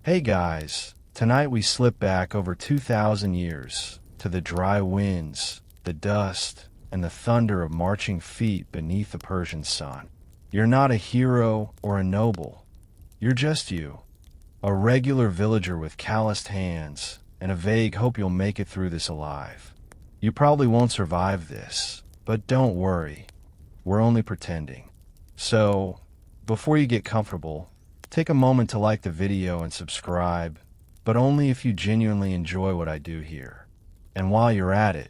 Hey guys, tonight we slip back over 2,000 years to the dry winds, the dust, and the thunder of marching feet beneath the Persian sun. You're not a hero or a noble. You're just you, a regular villager with calloused hands and a vague hope you'll make it through this alive. You probably won't survive this, but don't worry, we're only pretending. So, before you get comfortable, take a moment to like the video and subscribe, but only if you genuinely enjoy what I do here. And while you're at it,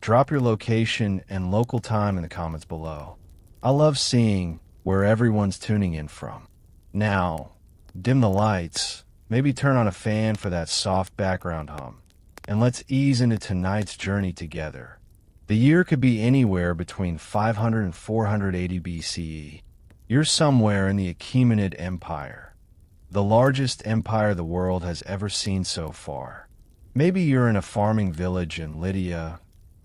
drop your location and local time in the comments below. I love seeing where everyone's tuning in from. Now, dim the lights, maybe turn on a fan for that soft background hum, and let's ease into tonight's journey together. The year could be anywhere between 500 and 480 BCE. You're somewhere in the Achaemenid Empire, the largest empire the world has ever seen so far. Maybe you're in a farming village in Lydia,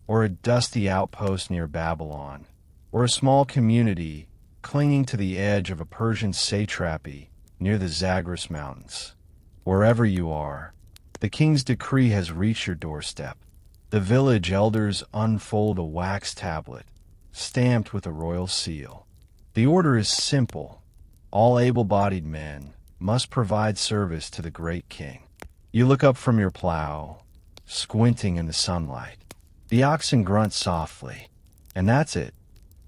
or a dusty outpost near Babylon, or a small community clinging to the edge of a Persian satrapy near the Zagros Mountains. Wherever you are, the king's decree has reached your doorstep. The village elders unfold a wax tablet, stamped with a royal seal. The order is simple. All able-bodied men must provide service to the great king. You look up from your plow, squinting in the sunlight. The oxen grunt softly, and that's it.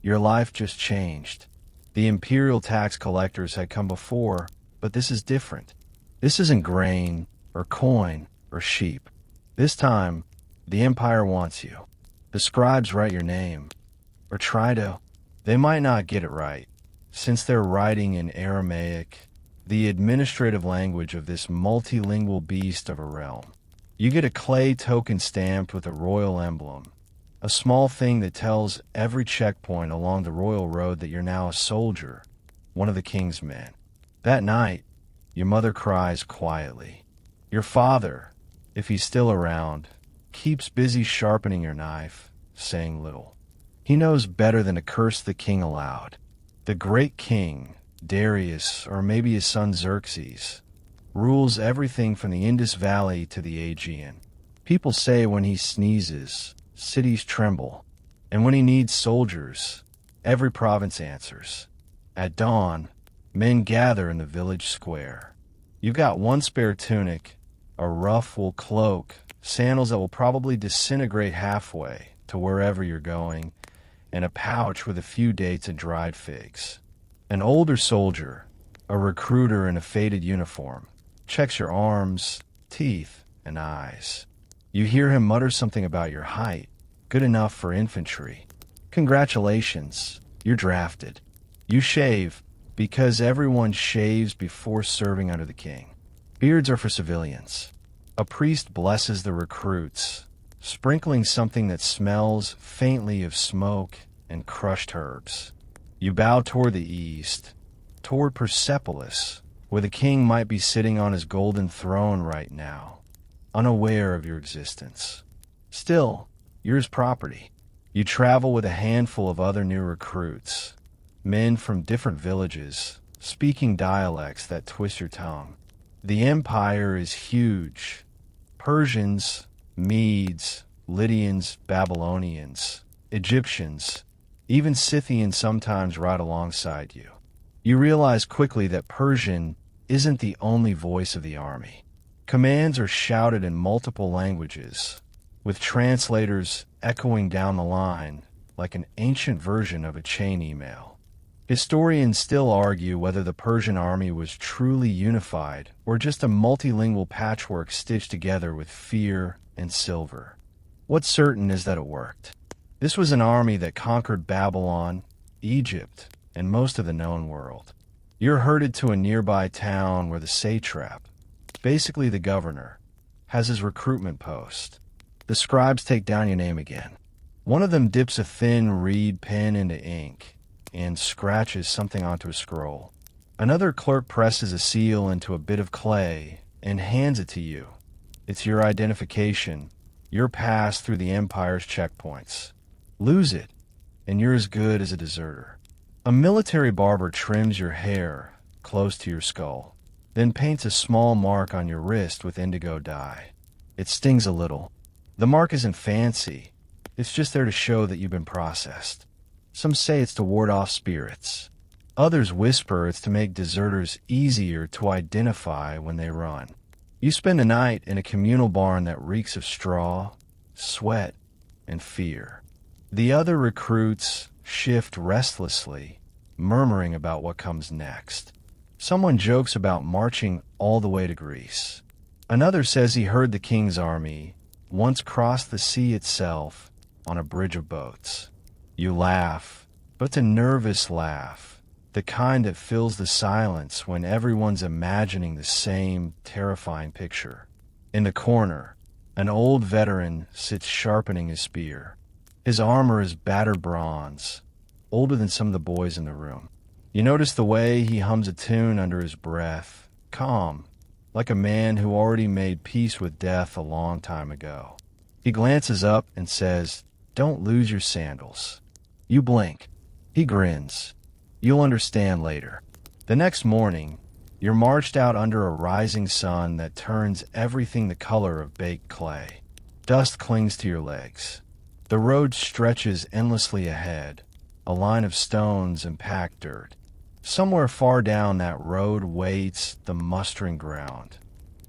Your life just changed. The imperial tax collectors had come before, but this is different. This isn't grain, or coin, or sheep. This time, the empire wants you. The scribes write your name, or try to. They might not get it right, since they're writing in Aramaic, the administrative language of this multilingual beast of a realm. You get a clay token stamped with a royal emblem, a small thing that tells every checkpoint along the royal road that you're now a soldier, one of the king's men. That night, your mother cries quietly. Your father, if he's still around, keeps busy sharpening your knife, saying little. He knows better than to curse the king aloud. The great king, Darius, or maybe his son Xerxes, rules everything from the Indus Valley to the Aegean. People say when he sneezes, cities tremble, and when he needs soldiers, every province answers. At dawn, men gather in the village square. You've got one spare tunic, a rough wool cloak, sandals that will probably disintegrate halfway to wherever you're going, and a pouch with a few dates and dried figs. An older soldier, a recruiter in a faded uniform, checks your arms, teeth, and eyes. You hear him mutter something about your height, good enough for infantry. Congratulations, you're drafted. You shave, because everyone shaves before serving under the king. Beards are for civilians. A priest blesses the recruits, sprinkling something that smells faintly of smoke and crushed herbs. You bow toward the east, toward Persepolis, where the king might be sitting on his golden throne right now, unaware of your existence. Still, you're his property. You travel with a handful of other new recruits, men from different villages, speaking dialects that twist your tongue. The empire is huge. Persians, Medes, Lydians, Babylonians, Egyptians, even Scythians sometimes ride alongside you. You realize quickly that Persian isn't the only voice of the army. Commands are shouted in multiple languages, with translators echoing down the line like an ancient version of a chain email. Historians still argue whether the Persian army was truly unified or just a multilingual patchwork stitched together with fear and silver. What's certain is that it worked. This was an army that conquered Babylon, Egypt, and most of the known world. You're herded to a nearby town where the satrap, basically the governor, has his recruitment post. The scribes take down your name again. One of them dips a thin reed pen into ink and scratches something onto a scroll. Another clerk presses a seal into a bit of clay and hands it to you. It's your identification, your pass through the Empire's checkpoints. Lose it, and you're as good as a deserter. A military barber trims your hair close to your skull. then paints a small mark on your wrist with indigo dye. It stings a little. The mark isn't fancy. It's just there to show that you've been processed. Some say it's to ward off spirits. Others whisper it's to make deserters easier to identify when they run. You spend a night in a communal barn that reeks of straw, sweat, and fear. The other recruits shift restlessly, murmuring about what comes next. Someone jokes about marching all the way to Greece. Another says he heard the king's army once crossed the sea itself on a bridge of boats. You laugh, but it's a nervous laugh, the kind that fills the silence when everyone's imagining the same terrifying picture. In the corner, an old veteran sits sharpening his spear. His armor is battered bronze, older than some of the boys in the room. You notice the way he hums a tune under his breath, calm, like a man who already made peace with death a long time ago. He glances up and says, "Don't lose your sandals." You blink. He grins. You'll understand later. The next morning, you're marched out under a rising sun that turns everything the color of baked clay. Dust clings to your legs. The road stretches endlessly ahead, a line of stones and packed dirt. Somewhere far down that road waits the mustering ground,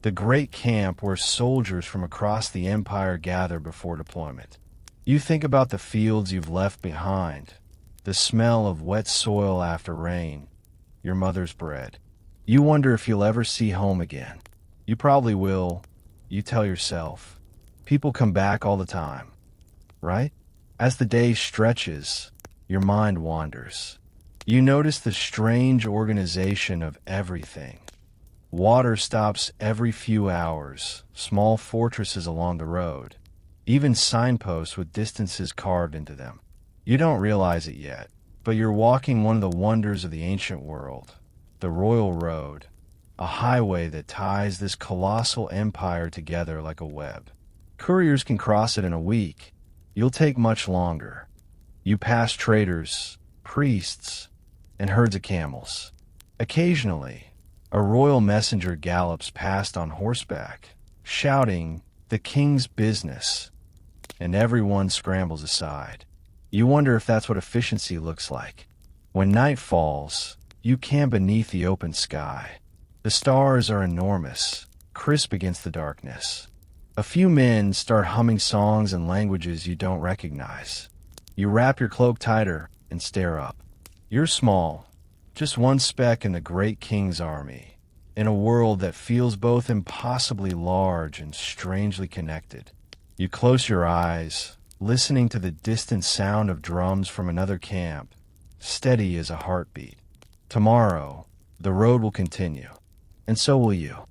the great camp where soldiers from across the empire gather before deployment. You think about the fields you've left behind, the smell of wet soil after rain, your mother's bread. You wonder if you'll ever see home again. You probably will, you tell yourself. People come back all the time, right? As the day stretches, your mind wanders. You notice the strange organization of everything. Water stops every few hours, small fortresses along the road, even signposts with distances carved into them. You don't realize it yet, but you're walking one of the wonders of the ancient world, the Royal Road, a highway that ties this colossal empire together like a web. Couriers can cross it in a week. You'll take much longer. You pass traders, priests, and herds of camels. Occasionally, a royal messenger gallops past on horseback, shouting, "The king's business," and everyone scrambles aside. You wonder if that's what efficiency looks like. When night falls, you camp beneath the open sky. The stars are enormous, crisp against the darkness. A few men start humming songs in languages you don't recognize. You wrap your cloak tighter and stare up. You're small, just one speck in the great king's army, in a world that feels both impossibly large and strangely connected. You close your eyes, listening to the distant sound of drums from another camp, steady as a heartbeat. Tomorrow, the road will continue, and so will you.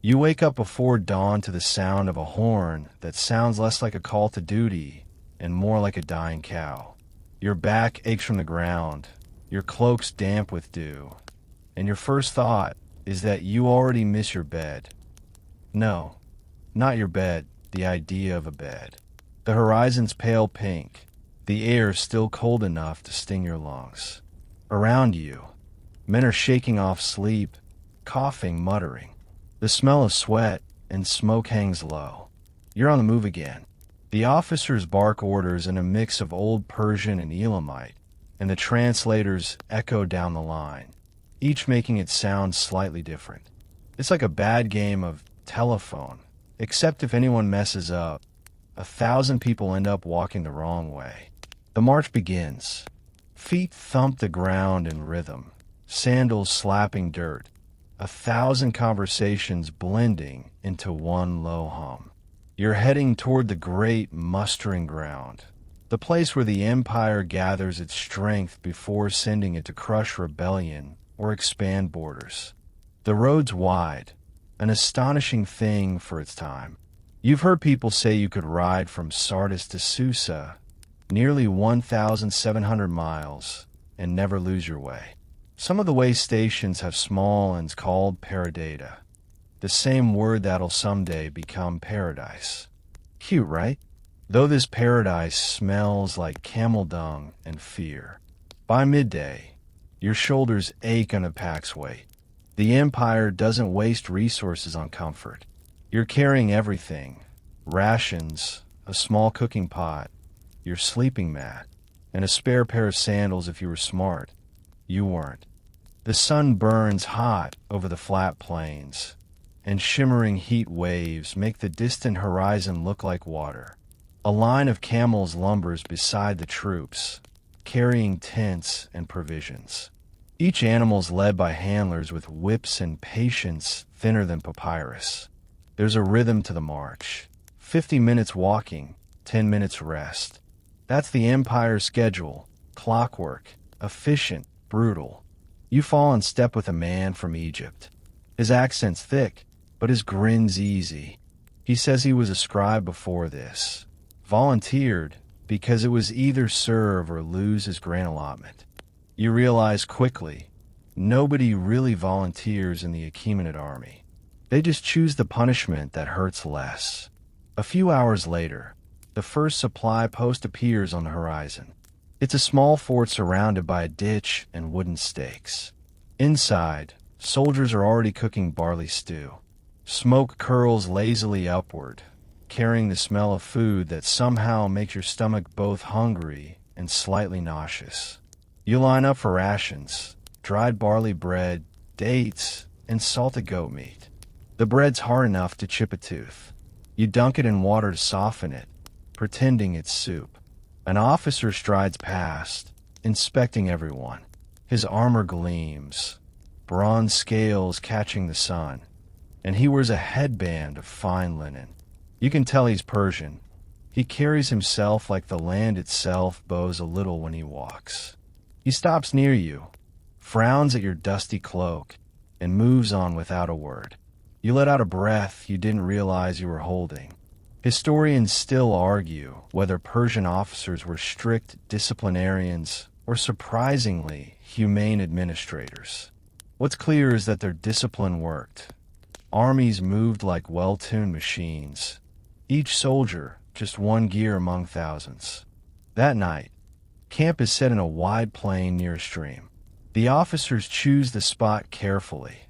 You wake up before dawn to the sound of a horn that sounds less like a call to duty and more like a dying cow. Your back aches from the ground, your cloak's damp with dew, and your first thought is that you already miss your bed. No, not your bed, the idea of a bed. The horizon's pale pink, the air still cold enough to sting your lungs. Around you, men are shaking off sleep, coughing, muttering. The smell of sweat and smoke hangs low. You're on the move again. The officers bark orders in a mix of old Persian and Elamite, and the translators echo down the line, each making it sound slightly different. It's like a bad game of telephone, except if anyone messes up, 1,000 people end up walking the wrong way. The march begins. Feet thump the ground in rhythm, sandals slapping dirt, 1,000 conversations blending into one low hum. You're heading toward the great mustering ground, the place where the empire gathers its strength before sending it to crush rebellion or expand borders. The road's wide, an astonishing thing for its time. You've heard people say you could ride from Sardis to Susa, nearly 1,700 miles, and never lose your way. Some of the way stations have small inns called paradata, the same word that'll someday become paradise. Cute, right? Though this paradise smells like camel dung and fear. By midday, your shoulders ache under pack's weight. The Empire doesn't waste resources on comfort. You're carrying everything: rations, a small cooking pot, your sleeping mat, and a spare pair of sandals if you were smart. You weren't. The sun burns hot over the flat plains, and shimmering heat waves make the distant horizon look like water. A line of camels lumbers beside the troops, carrying tents and provisions. Each animal's led by handlers with whips and patience thinner than papyrus. There's a rhythm to the march. 50 minutes walking, 10 minutes rest. That's the Empire's schedule. Clockwork. Efficient. Brutal. You fall in step with a man from Egypt. His accent's thick, but his grin's easy. He says he was a scribe before this. Volunteered because it was either serve or lose his grant allotment. You realize quickly, nobody really volunteers in the Achaemenid army. They just choose the punishment that hurts less. A few hours later, the first supply post appears on the horizon. It's a small fort surrounded by a ditch and wooden stakes. Inside, soldiers are already cooking barley stew. Smoke curls lazily upward, carrying the smell of food that somehow makes your stomach both hungry and slightly nauseous. You line up for rations: dried barley bread, dates, and salted goat meat. The bread's hard enough to chip a tooth. You dunk it in water to soften it, pretending it's soup. An officer strides past, inspecting everyone. His armor gleams, bronze scales catching the sun, and he wears a headband of fine linen. You can tell he's Persian. He carries himself like the land itself bows a little when he walks. He stops near you, frowns at your dusty cloak, and moves on without a word. You let out a breath you didn't realize you were holding. Historians still argue whether Persian officers were strict disciplinarians or surprisingly humane administrators. What's clear is that their discipline worked. Armies moved like well-tuned machines, each soldier just one gear among thousands. That night, camp is set in a wide plain near a stream. The officers choose the spot carefully,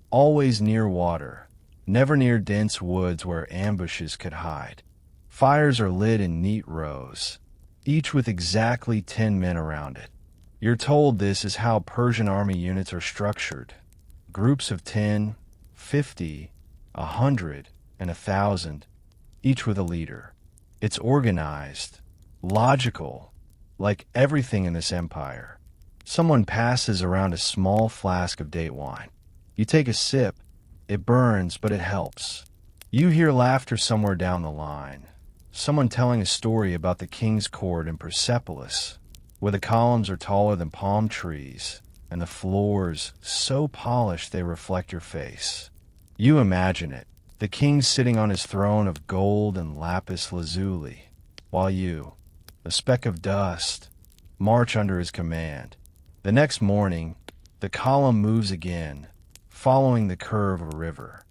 always near water, never near dense woods where ambushes could hide. Fires are lit in neat rows, each with exactly 10 men around it. You're told this is how Persian army units are structured: groups of 10, 50, 100, and 1,000, each with a leader. It's organized, logical, like everything in this empire. Someone passes around a small flask of date wine. You take a sip. It burns, but it helps. You hear laughter somewhere down the line. Someone telling a story about the king's court in Persepolis, where the columns are taller than palm trees, and the floors so polished they reflect your face. You imagine it. The king sitting on his throne of gold and lapis lazuli, while you, a speck of dust, march under his command. The next morning, the column moves again, following the curve of a river.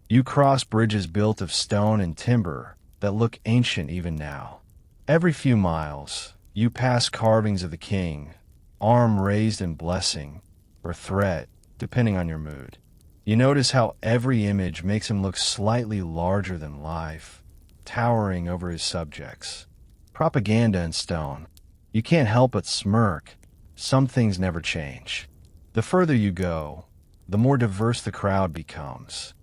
You cross bridges built of stone and timber that look ancient even now. Every few miles, you pass carvings of the king, arm raised in blessing or threat, depending on your mood. You notice how every image makes him look slightly larger than life, towering over his subjects. Propaganda in stone. You can't help but smirk. Some things never change. The further you go, the more diverse the crowd becomes.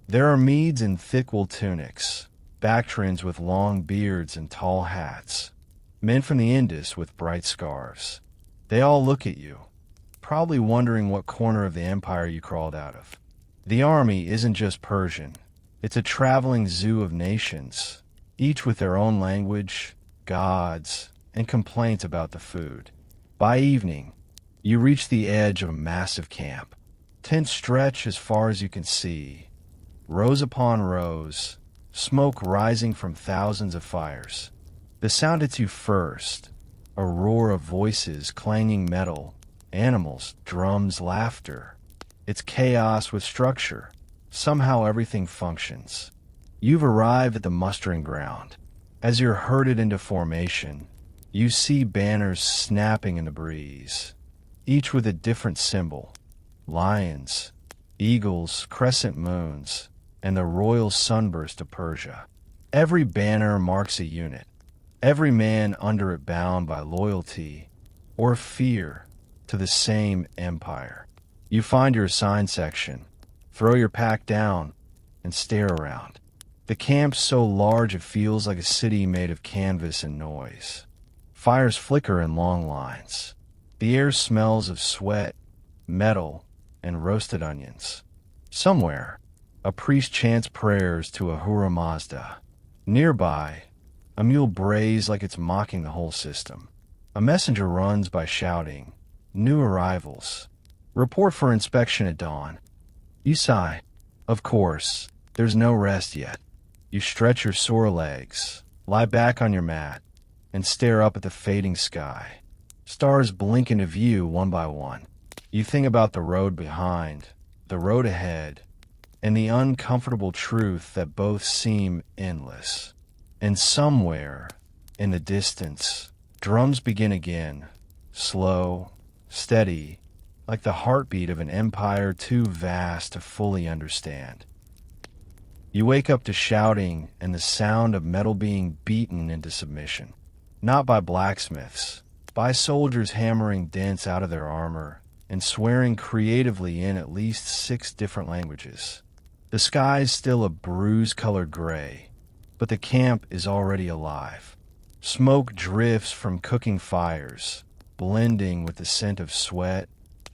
There are Medes in thick wool tunics, Bactrians with long beards and tall hats, men from the Indus with bright scarves. They all look at you, probably wondering what corner of the empire you crawled out of. The army isn't just Persian. It's a traveling zoo of nations, each with their own language, gods, and complaints about the food. By evening, you reach the edge of a massive camp. Tents stretch as far as you can see, rows upon rows, smoke rising from thousands of fires. The sound hits you first, a roar of voices clanging metal, animals, drums, laughter. It's chaos with structure. Somehow everything functions. You've arrived at the mustering ground. As you're herded into formation, you see banners snapping in the breeze, each with a different symbol: lions, eagles, crescent moons, and the royal sunburst of Persia. Every banner marks a unit, every man under it bound by loyalty or fear to the same empire. You find your assigned section, throw your pack down, and stare around. The camp's so large it feels like a city made of canvas and noise. Fires flicker in long lines. The air smells of sweat, metal, and roasted onions. Somewhere, a priest chants prayers to Ahura Mazda. Nearby, a mule brays like it's mocking the whole system. A messenger runs by shouting, "New arrivals. Report for inspection at dawn." You sigh. Of course, there's no rest yet. You stretch your sore legs, lie back on your mat, and stare up at the fading sky. Stars blink into view one by one. You think about the road behind, the road ahead, and the uncomfortable truth that both seem endless. And somewhere, in the distance, drums begin again, slow, steady, like the heartbeat of an empire too vast to fully understand. You wake up to shouting and the sound of metal being beaten into submission. Not by blacksmiths, by soldiers hammering dents out of their armor and swearing creatively in at least 6 different languages. The sky's still a bruise-colored gray, but the camp is already alive. Smoke drifts from cooking fires, blending with the scent of sweat,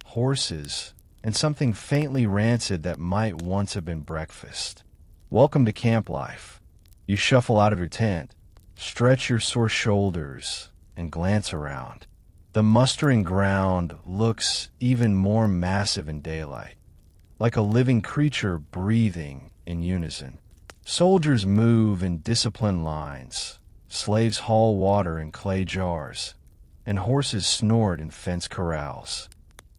horses, and something faintly rancid that might once have been breakfast. Welcome to camp life. You shuffle out of your tent, stretch your sore shoulders, and glance around. The mustering ground looks even more massive in daylight, like a living creature breathing in unison. Soldiers move in disciplined lines, slaves haul water in clay jars, and horses snort in fenced corrals.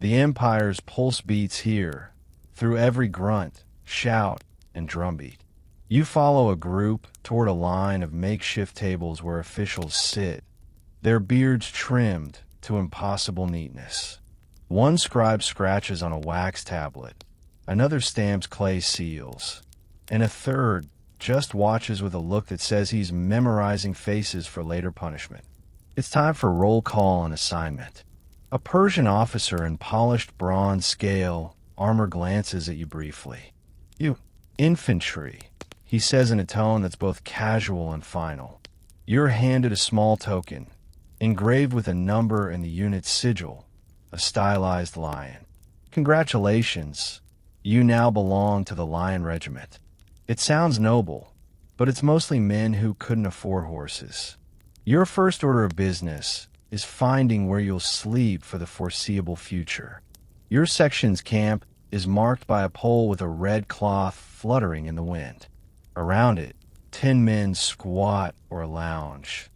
The Empire's pulse beats here, through every grunt, shout, and drumbeat. You follow a group toward a line of makeshift tables where officials sit, their beards trimmed to impossible neatness. One scribe scratches on a wax tablet, another stamps clay seals, and a third just watches with a look that says he's memorizing faces for later punishment. It's time for roll call and assignment. A Persian officer in polished bronze scale armor glances at you briefly. "You, infantry," he says in a tone that's both casual and final. You're handed a small token, engraved with a number and the unit's sigil, a stylized lion. Congratulations, you now belong to the Lion Regiment. It sounds noble, but it's mostly men who couldn't afford horses. Your first order of business is finding where you'll sleep for the foreseeable future. Your section's camp is marked by a pole with a red cloth fluttering in the wind. Around it, 10 men squat or lounge,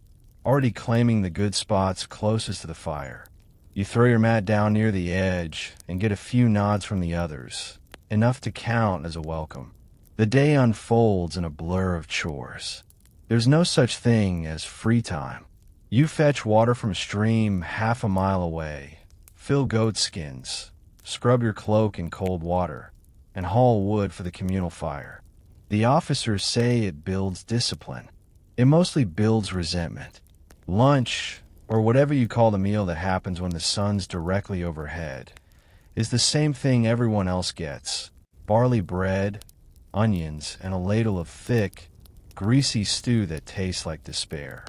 already claiming the good spots closest to the fire. You throw your mat down near the edge and get a few nods from the others, enough to count as a welcome. The day unfolds in a blur of chores. There's no such thing as free time. You fetch water from a stream half a mile away, fill goat skins, scrub your cloak in cold water, and haul wood for the communal fire. The officers say it builds discipline. It mostly builds resentment. Lunch, or whatever you call the meal that happens when the sun's directly overhead, is the same thing everyone else gets. Barley bread, onions, and a ladle of thick, greasy stew that tastes like despair.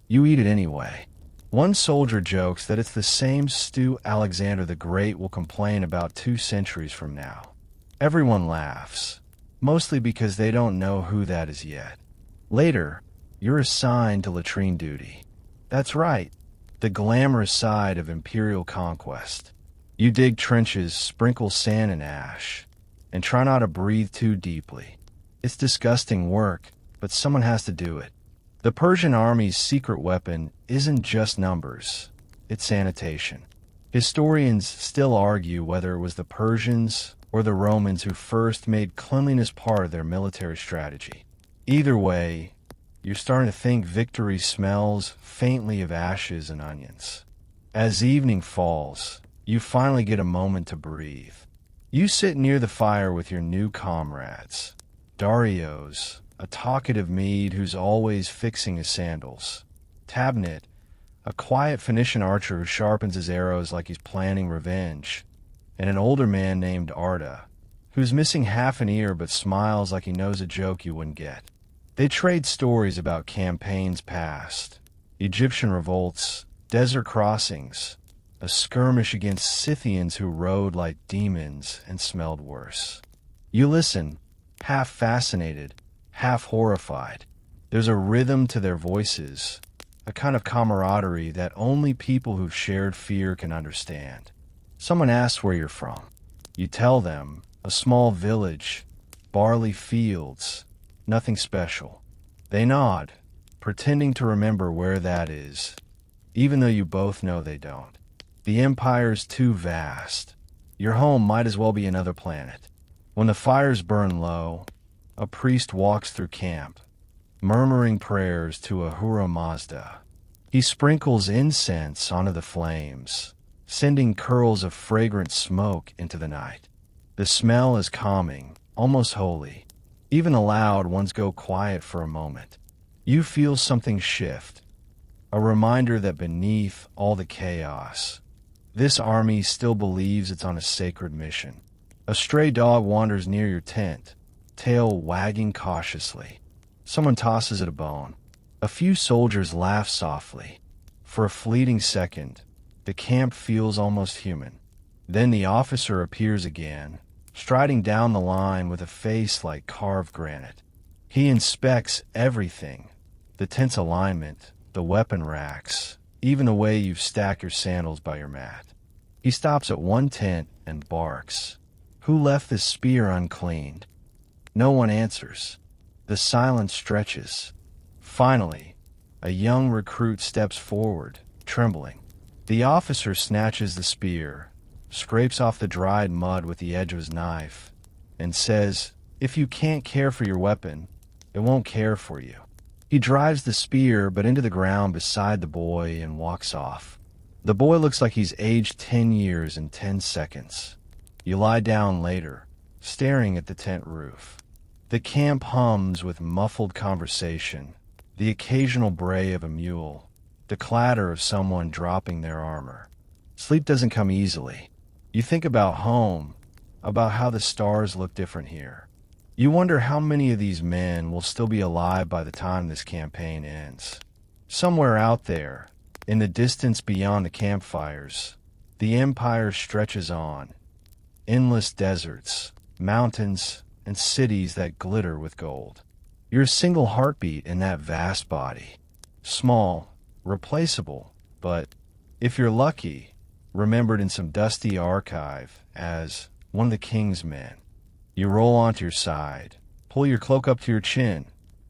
You eat it anyway. One soldier jokes that it's the same stew Alexander the Great will complain about 2 centuries from now. Everyone laughs, mostly because they don't know who that is yet. Later, you're assigned to latrine duty. That's right, the glamorous side of imperial conquest. You dig trenches, sprinkle sand and ash, and try not to breathe too deeply. It's disgusting work, but someone has to do it. The Persian army's secret weapon isn't just numbers, it's sanitation. Historians still argue whether it was the Persians or the Romans who first made cleanliness part of their military strategy. Either way, you're starting to think victory smells faintly of ashes and onions. As evening falls, you finally get a moment to breathe. You sit near the fire with your new comrades. Darius, a talkative Mede who's always fixing his sandals. Tabnit, a quiet Phoenician archer who sharpens his arrows like he's planning revenge. And an older man named Arta, who's missing half an ear but smiles like he knows a joke you wouldn't get. They trade stories about campaigns past, Egyptian revolts, desert crossings, a skirmish against Scythians who rode like demons and smelled worse. You listen, half fascinated, half horrified. There's a rhythm to their voices, a kind of camaraderie that only people who've shared fear can understand. Someone asks where you're from. You tell them, a small village, barley fields, nothing special. They nod, pretending to remember where that is, even though you both know they don't. The empire's too vast. Your home might as well be another planet. When the fires burn low, a priest walks through camp, murmuring prayers to Ahura Mazda. He sprinkles incense onto the flames, sending curls of fragrant smoke into the night. The smell is calming, almost holy. Even the loud ones go quiet for a moment. You feel something shift, a reminder that beneath all the chaos, this army still believes it's on a sacred mission. A stray dog wanders near your tent, tail wagging cautiously. Someone tosses it a bone. A few soldiers laugh softly. For a fleeting second, the camp feels almost human. Then the officer appears again, striding down the line with a face like carved granite. He inspects everything, the tent's alignment, the weapon racks, even the way you've stacked your sandals by your mat. He stops at one tent and barks. Who left this spear uncleaned? No one answers. The silence stretches. Finally, a young recruit steps forward, trembling. The officer snatches the spear, scrapes off the dried mud with the edge of his knife, and says, "If you can't care for your weapon, it won't care for you." He drives the spear but into the ground beside the boy and walks off. The boy looks like he's aged 10 years in 10 seconds. You lie down later, staring at the tent roof. The camp hums with muffled conversation, the occasional bray of a mule, the clatter of someone dropping their armor. Sleep doesn't come easily. You think about home, about how the stars look different here. You wonder how many of these men will still be alive by the time this campaign ends. Somewhere out there, in the distance beyond the campfires, the empire stretches on. Endless deserts, mountains, and cities that glitter with gold. You're a single heartbeat in that vast body. Small, replaceable, but, if you're lucky, remembered in some dusty archive as one of the king's men. You roll onto your side, pull your cloak up to your chin,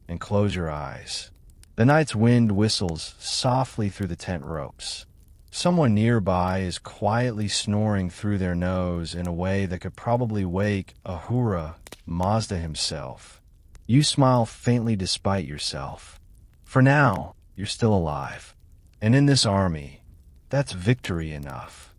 and close your eyes. The night's wind whistles softly through the tent ropes. Someone nearby is quietly snoring through their nose in a way that could probably wake Ahura Mazda himself. You smile faintly despite yourself. For now, you're still alive. And in this army, that's victory enough.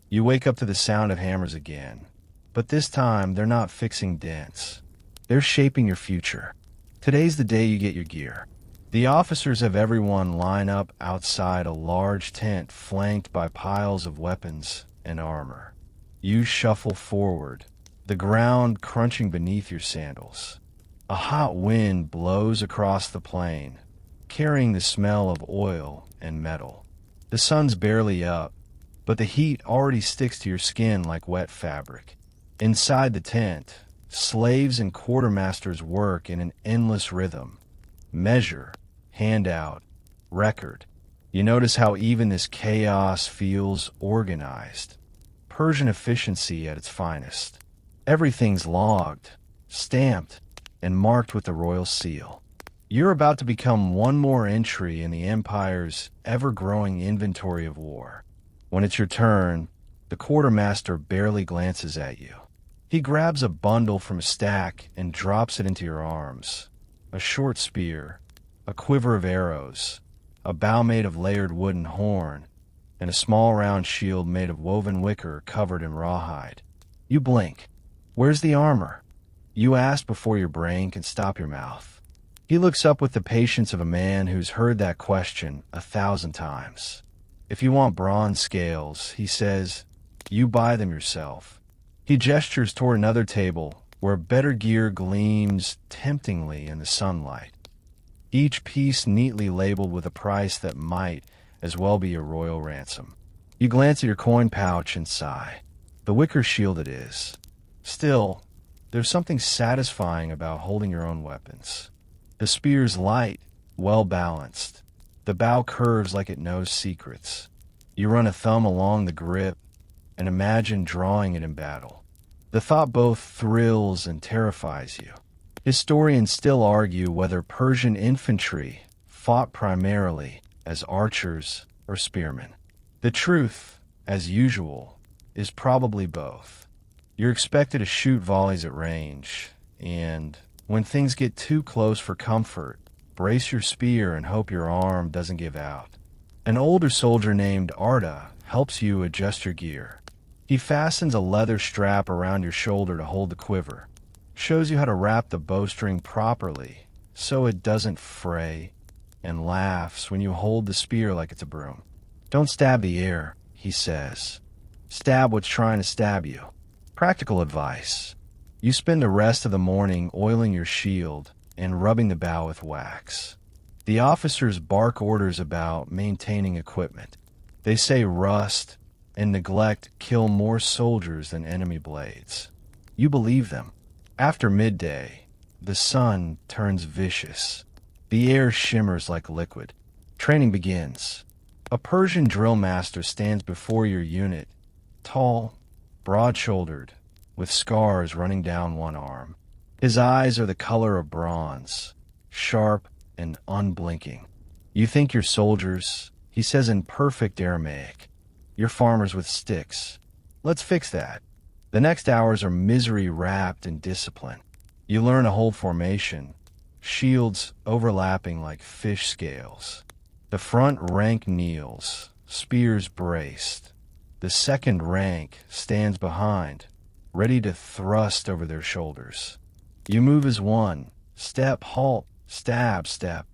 You wake up to the sound of hammers again. But this time, they're not fixing dents. They're shaping your future. Today's the day you get your gear. The officers have everyone line up outside a large tent flanked by piles of weapons and armor. You shuffle forward, the ground crunching beneath your sandals. A hot wind blows across the plain, carrying the smell of oil and metal. The sun's barely up, but the heat already sticks to your skin like wet fabric. Inside the tent, slaves and quartermasters work in an endless rhythm. Measure, hand out, record. You notice how even this chaos feels organized. Persian efficiency at its finest. Everything's logged, stamped, and marked with the royal seal. You're about to become one more entry in the empire's ever-growing inventory of war. When it's your turn, the quartermaster barely glances at you. He grabs a bundle from a stack and drops it into your arms. A short spear, a quiver of arrows, a bow made of layered wood and horn, and a small round shield made of woven wicker covered in rawhide. You blink. Where's the armor? You ask before your brain can stop your mouth. He looks up with the patience of a man who's heard that question 1,000 times. If you want bronze scales, he says, you buy them yourself. He gestures toward another table where better gear gleams temptingly in the sunlight. Each piece neatly labeled with a price that might as well be a royal ransom. You glance at your coin pouch and sigh. The wicker shield it is. Still, there's something satisfying about holding your own weapons. The spear's light, well-balanced. The bow curves like it knows secrets. You run a thumb along the grip and imagine drawing it in battle. The thought both thrills and terrifies you. Historians still argue whether Persian infantry fought primarily as archers or spearmen. The truth, as usual, is probably both. You're expected to shoot volleys at range, and when things get too close for comfort, brace your spear and hope your arm doesn't give out. An older soldier named Arta helps you adjust your gear. He fastens a leather strap around your shoulder to hold the quiver, shows you how to wrap the bowstring properly so it doesn't fray, and laughs when you hold the spear like it's a broom. Don't stab the air, he says. Stab what's trying to stab you. Practical advice. You spend the rest of the morning oiling your shield and rubbing the bow with wax. The officers bark orders about maintaining equipment. They say rust and neglect kill more soldiers than enemy blades. You believe them. After midday, the sun turns vicious. The air shimmers like liquid. Training begins. A Persian drill master stands before your unit, tall, broad-shouldered, with scars running down one arm. His eyes are the color of bronze, sharp and unblinking. You think you're soldiers, he says in perfect Aramaic. You're farmers with sticks. Let's fix that. The next hours are misery wrapped in discipline. You learn a whole formation, shields overlapping like fish scales. The front rank kneels, spears braced. The second rank stands behind, ready to thrust over their shoulders. You move as one, step, halt, stab, step,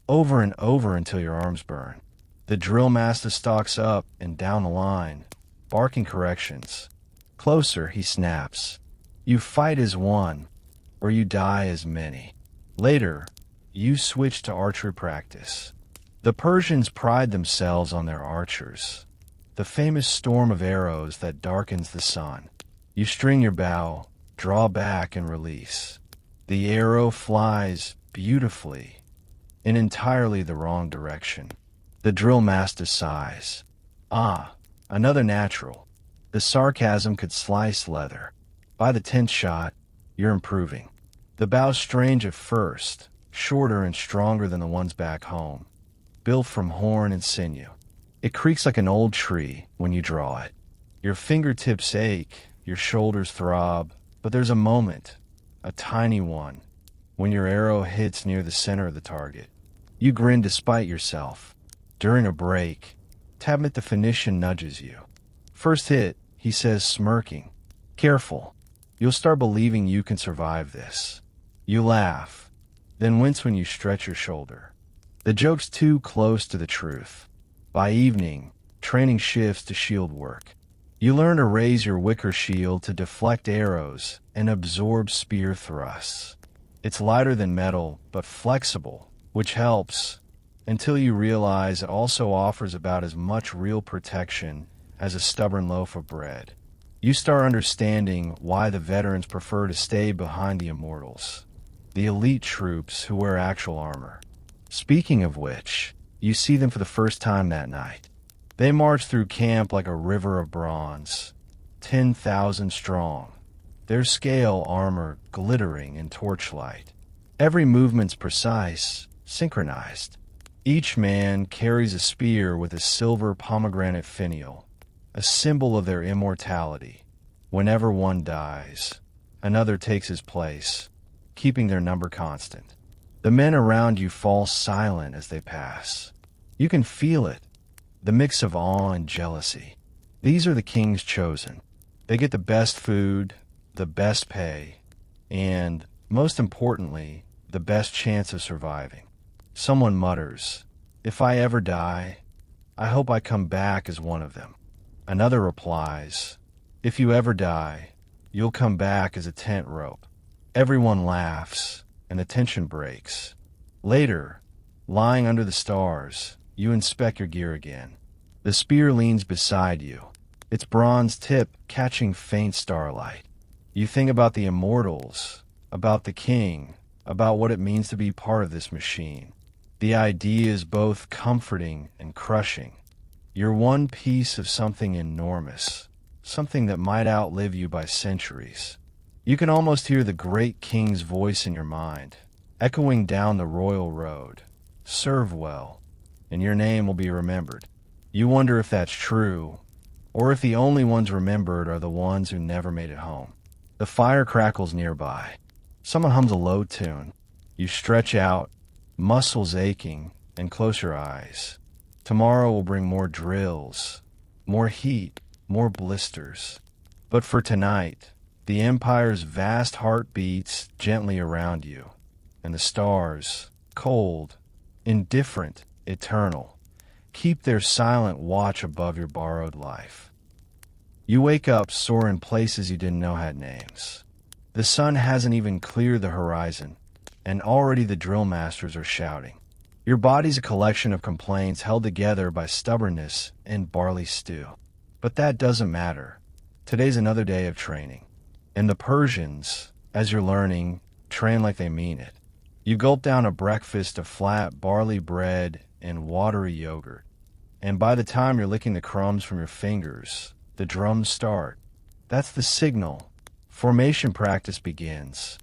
over and over until your arms burn. The drill master stalks up and down the line, barking corrections. Closer, he snaps. You fight as one, or you die as many. Later, you switch to archery practice. The Persians pride themselves on their archers, the famous storm of arrows that darkens the sun. You string your bow, draw back, and release. The arrow flies beautifully, in entirely the wrong direction. The drill master sighs. Ah, another natural. The sarcasm could slice leather. By the 10th shot, you're improving. The bow's strange at first, shorter and stronger than the ones back home, built from horn and sinew. It creaks like an old tree when you draw it. Your fingertips ache, your shoulders throb, but there's a moment, a tiny one, when your arrow hits near the center of the target. You grin despite yourself. During a break, Tabmit the Phoenician nudges you. First hit, he says, smirking. Careful. You'll start believing you can survive this. You laugh, then wince when you stretch your shoulder. The joke's too close to the truth. By evening, training shifts to shield work. You learn to raise your wicker shield to deflect arrows and absorb spear thrusts. It's lighter than metal, but flexible, which helps, until you realize it also offers about as much real protection as a stubborn loaf of bread. You start understanding why the veterans prefer to stay behind the immortals, the elite troops who wear actual armor. Speaking of which, you see them for the first time that night. They march through camp like a river of bronze, 10,000 strong, their scale armor glittering in torchlight. Every movement's precise, synchronized. Each man carries a spear with a silver pomegranate finial, a symbol of their immortality. Whenever one dies, another takes his place, keeping their number constant. The men around you fall silent as they pass. You can feel it, the mix of awe and jealousy. These are the king's chosen. They get the best food, the best pay, and, most importantly, the best chance of surviving. Someone mutters, "If I ever die, I hope I come back as one of them." Another replies, "If you ever die, you'll come back as a tent rope." Everyone laughs, and the tension breaks. Later, lying under the stars, you inspect your gear again. The spear leans beside you, its bronze tip catching faint starlight. You think about the immortals, about the king, about what it means to be part of this machine. The idea is both comforting and crushing. You're one piece of something enormous, something that might outlive you by centuries. You can almost hear the great king's voice in your mind, echoing down the royal road. Serve well, and your name will be remembered. You wonder if that's true, or if the only ones remembered are the ones who never made it home. The fire crackles nearby. Someone hums a low tune. You stretch out, muscles aching, and close your eyes. Tomorrow will bring more drills, more heat, more blisters. But for tonight, the Empire's vast heart beats gently around you, and the stars, cold, indifferent, eternal, keep their silent watch above your borrowed life. You wake up sore in places you didn't know had names. The sun hasn't even cleared the horizon, and already the drill masters are shouting. Your body's a collection of complaints held together by stubbornness and barley stew. But that doesn't matter. Today's another day of training. And the Persians, as you're learning, train like they mean it. You gulp down a breakfast of flat barley bread and watery yogurt. And by the time you're licking the crumbs from your fingers, the drums start. That's the signal. Formation practice begins.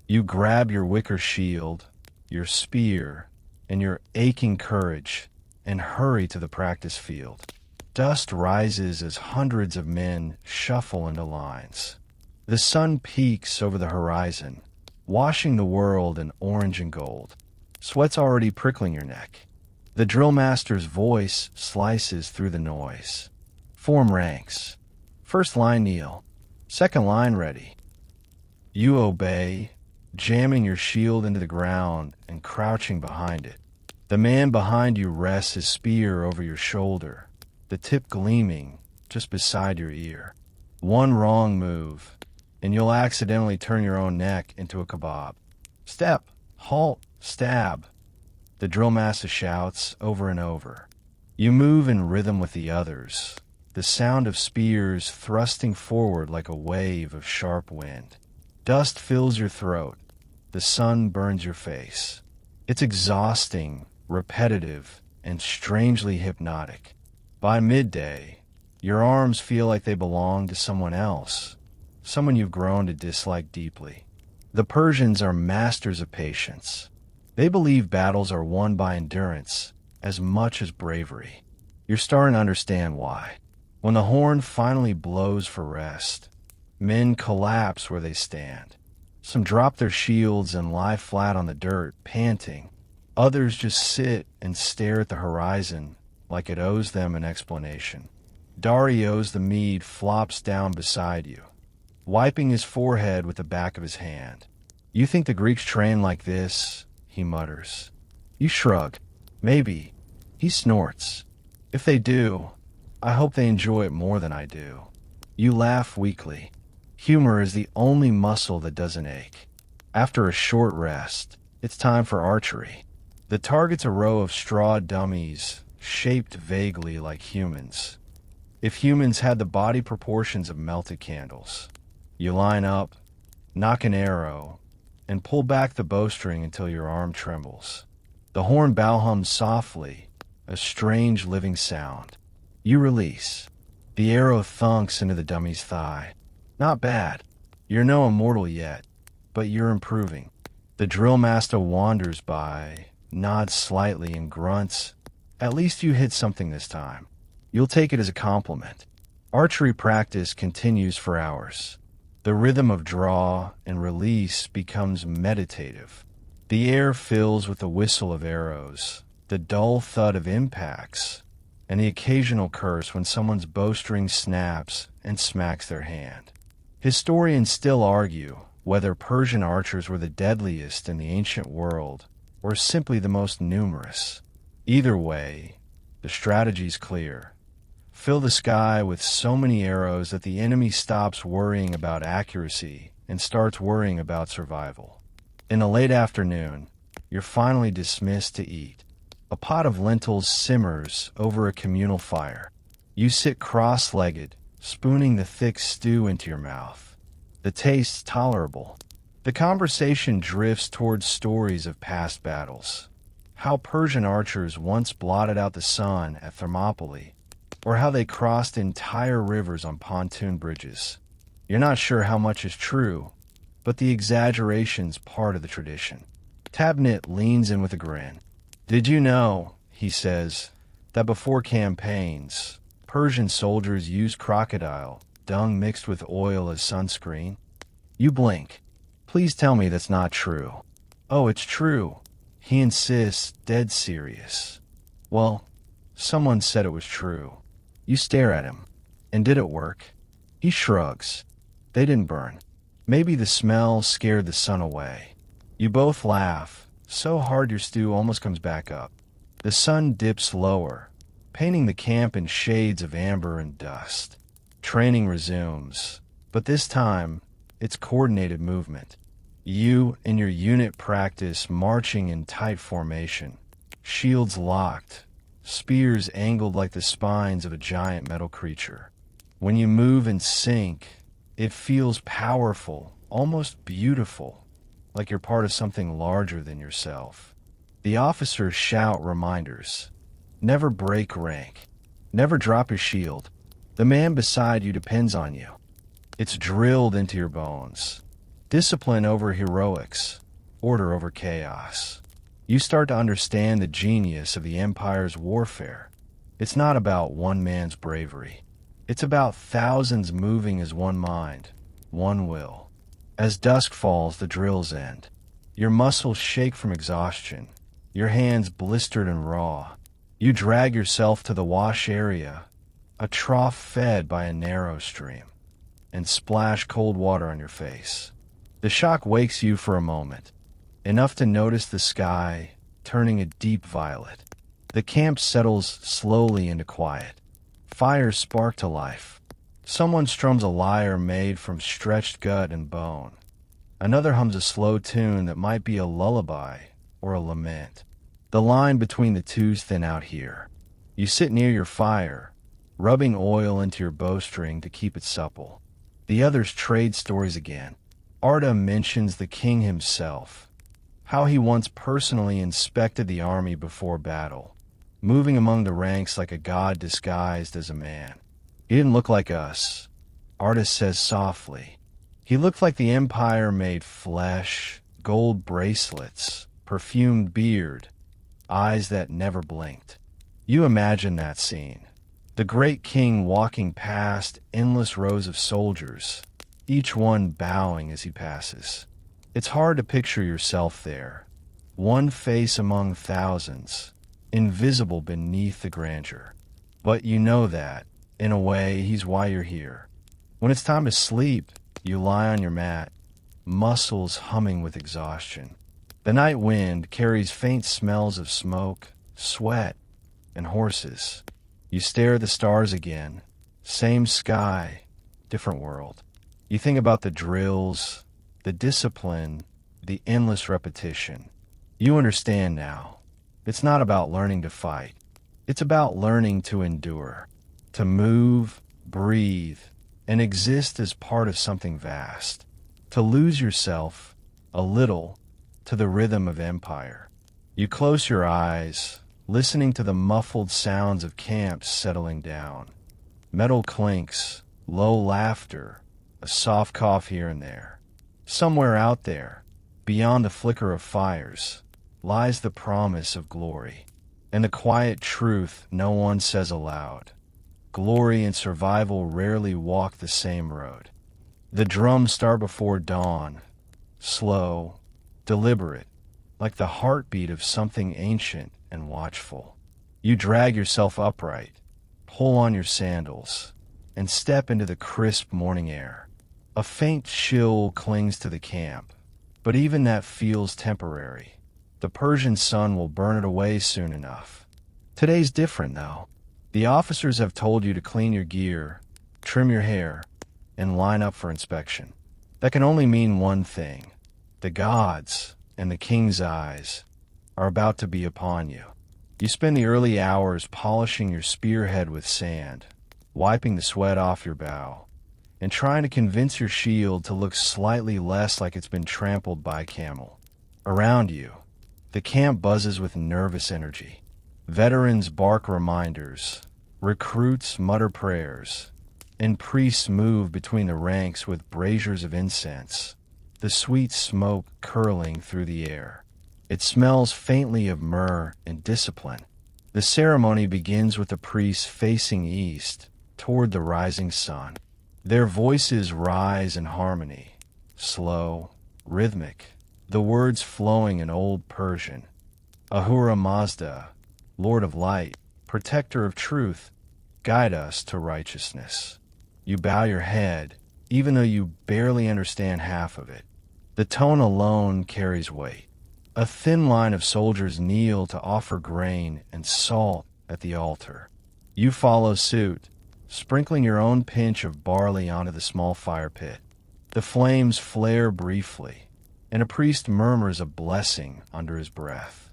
You grab your wicker shield, your spear, and your aching courage, and hurry to the practice field. Dust rises as hundreds of men shuffle into lines. The sun peaks over the horizon, washing the world in orange and gold. Sweat's already prickling your neck. The drill master's voice slices through the noise. Form ranks. First line kneel. Second line ready. You obey, jamming your shield into the ground and crouching behind it. The man behind you rests his spear over your shoulder, the tip gleaming just beside your ear. One wrong move, and you'll accidentally turn your own neck into a kebab. Step, halt, stab. The drill master shouts over and over. You move in rhythm with the others, the sound of spears thrusting forward like a wave of sharp wind. Dust fills your throat. The sun burns your face. It's exhausting, repetitive, and strangely hypnotic. By midday, your arms feel like they belong to someone else, someone you've grown to dislike deeply. The Persians are masters of patience. They believe battles are won by endurance as much as bravery. You're starting to understand why. When the horn finally blows for rest, men collapse where they stand. Some drop their shields and lie flat on the dirt, panting. Others just sit and stare at the horizon like it owes them an explanation. Darius the Mede flops down beside you, wiping his forehead with the back of his hand. You think the Greeks train like this? He mutters. You shrug. Maybe. He snorts. If they do, I hope they enjoy it more than I do. You laugh weakly. Humor is the only muscle that doesn't ache. After a short rest, it's time for archery. The target's a row of straw dummies, shaped vaguely like humans. If humans had the body proportions of melted candles. You line up, knock an arrow, and pull back the bowstring until your arm trembles. The horn bow hums softly, a strange living sound. You release. The arrow thunks into the dummy's thigh. Not bad. You're no immortal yet, but you're improving. The drill master wanders by, nods slightly, and grunts. At least you hit something this time. You'll take it as a compliment. Archery practice continues for hours. The rhythm of draw and release becomes meditative. The air fills with the whistle of arrows, the dull thud of impacts, and the occasional curse when someone's bowstring snaps and smacks their hand. Historians still argue whether Persian archers were the deadliest in the ancient world or simply the most numerous. Either way, the strategy's clear. Fill the sky with so many arrows that the enemy stops worrying about accuracy and starts worrying about survival. In the late afternoon, you're finally dismissed to eat. A pot of lentils simmers over a communal fire. You sit cross-legged, spooning the thick stew into your mouth. The taste's tolerable. The conversation drifts towards stories of past battles. How Persian archers once blotted out the sun at Thermopylae, or how they crossed entire rivers on pontoon bridges. You're not sure how much is true, but the exaggeration's part of the tradition. Tabnit leans in with a grin. Did you know, he says, that before campaigns, Persian soldiers used crocodile dung mixed with oil as sunscreen? You blink. Please tell me that's not true. Oh, it's true. He insists, dead serious. Well, someone said it was true. You stare at him. And did it work? He shrugs. They didn't burn. Maybe the smell scared the sun away. You both laugh, so hard your stew almost comes back up. The sun dips lower, painting the camp in shades of amber and dust. Training resumes, but this time, it's coordinated movement. You and your unit practice marching in tight formation, shields locked, spears angled like the spines of a giant metal creature. When you move in sync, it feels powerful, almost beautiful, like you're part of something larger than yourself. The officers shout reminders. Never break rank. Never drop your shield. The man beside you depends on you. It's drilled into your bones. Discipline over heroics. Order over chaos. You start to understand the genius of the Empire's warfare. It's not about one man's bravery. It's about thousands moving as one mind, one will. As dusk falls, the drills end. Your muscles shake from exhaustion. Your hands blistered and raw. You drag yourself to the wash area, a trough fed by a narrow stream, and splash cold water on your face. The shock wakes you for a moment, enough to notice the sky turning a deep violet. The camp settles slowly into quiet. Fires spark to life. Someone strums a lyre made from stretched gut and bone. Another hums a slow tune that might be a lullaby or a lament. The line between the two's thin out here. You sit near your fire, rubbing oil into your bowstring to keep it supple. The others trade stories again. Arta mentions the king himself, how he once personally inspected the army before battle, moving among the ranks like a god disguised as a man. He didn't look like us, Arta says softly. He looked like the Empire made flesh, gold bracelets, perfumed beard, eyes that never blinked. You imagine that scene. The great king walking past endless rows of soldiers, each one bowing as he passes. It's hard to picture yourself there, one face among thousands, invisible beneath the grandeur. But you know that, in a way, he's why you're here. When it's time to sleep, you lie on your mat, muscles humming with exhaustion. The night wind carries faint smells of smoke, sweat, and horses. You stare at the stars again. Same sky, different world. You think about the drills, the discipline, the endless repetition. You understand now. It's not about learning to fight. It's about learning to endure, to move, breathe, and exist as part of something vast. To lose yourself, a little, to the rhythm of empire. You close your eyes, listening to the muffled sounds of camps settling down. Metal clinks, low laughter, a soft cough here and there. Somewhere out there, beyond the flicker of fires, lies the promise of glory, and the quiet truth no one says aloud. Glory and survival rarely walk the same road. The drums start before dawn, slow, deliberate, like the heartbeat of something ancient and watchful. You drag yourself upright, pull on your sandals. and step into the crisp morning air. A faint chill clings to the camp, but even that feels temporary. The Persian sun will burn it away soon enough. Today's different, though. The officers have told you to clean your gear, trim your hair, and line up for inspection. That can only mean one thing. The gods and the king's eyes are about to be upon you. You spend the early hours polishing your spearhead with sand, wiping the sweat off your bow, and trying to convince your shield to look slightly less like it's been trampled by a camel. Around you, the camp buzzes with nervous energy. Veterans bark reminders, recruits mutter prayers, and priests move between the ranks with braziers of incense, the sweet smoke curling through the air. It smells faintly of myrrh and discipline. The ceremony begins with the priests facing east, toward the rising sun. Their voices rise in harmony, slow, rhythmic, the words flowing in Old Persian. Ahura Mazda, Lord of Light, Protector of Truth, guide us to righteousness. You bow your head, even though you barely understand half of it. The tone alone carries weight. A thin line of soldiers kneel to offer grain and salt at the altar. You follow suit, sprinkling your own pinch of barley onto the small fire pit. The flames flare briefly, and a priest murmurs a blessing under his breath.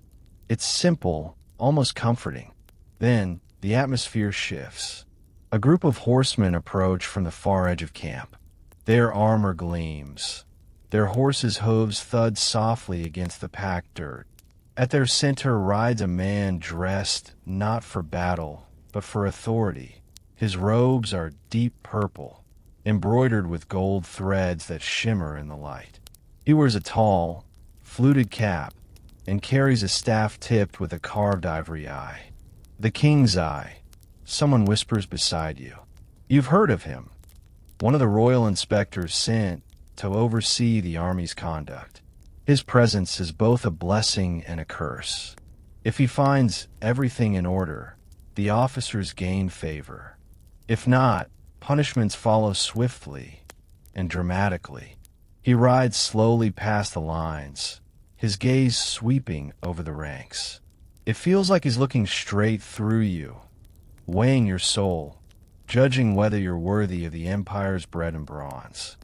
It's simple, almost comforting. Then, the atmosphere shifts. A group of horsemen approach from the far edge of camp. Their armor gleams. Their horses' hooves thud softly against the packed dirt. At their center rides a man dressed not for battle, but for authority. His robes are deep purple, embroidered with gold threads that shimmer in the light. He wears a tall, fluted cap and carries a staff tipped with a carved ivory eye. The king's eye. Someone whispers beside you. You've heard of him. One of the royal inspectors sent to oversee the army's conduct. His presence is both a blessing and a curse. If he finds everything in order, the officers gain favor. If not, punishments follow swiftly and dramatically. He rides slowly past the lines, his gaze sweeping over the ranks. It feels like he's looking straight through you, weighing your soul, judging whether you're worthy of the empire's bread and bronze.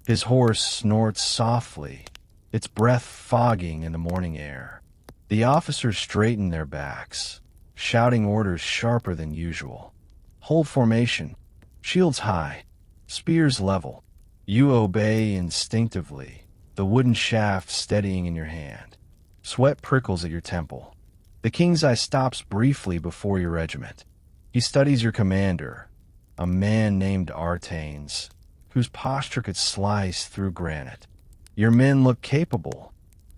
His horse snorts softly, its breath fogging in the morning air. The officers straighten their backs, shouting orders sharper than usual. Hold formation, shields high, spears level. You obey instinctively, the wooden shaft steadying in your hand. Sweat prickles at your temple. The king's eye stops briefly before your regiment. He studies your commander, a man named Arta, whose posture could slice through granite. Your men look capable,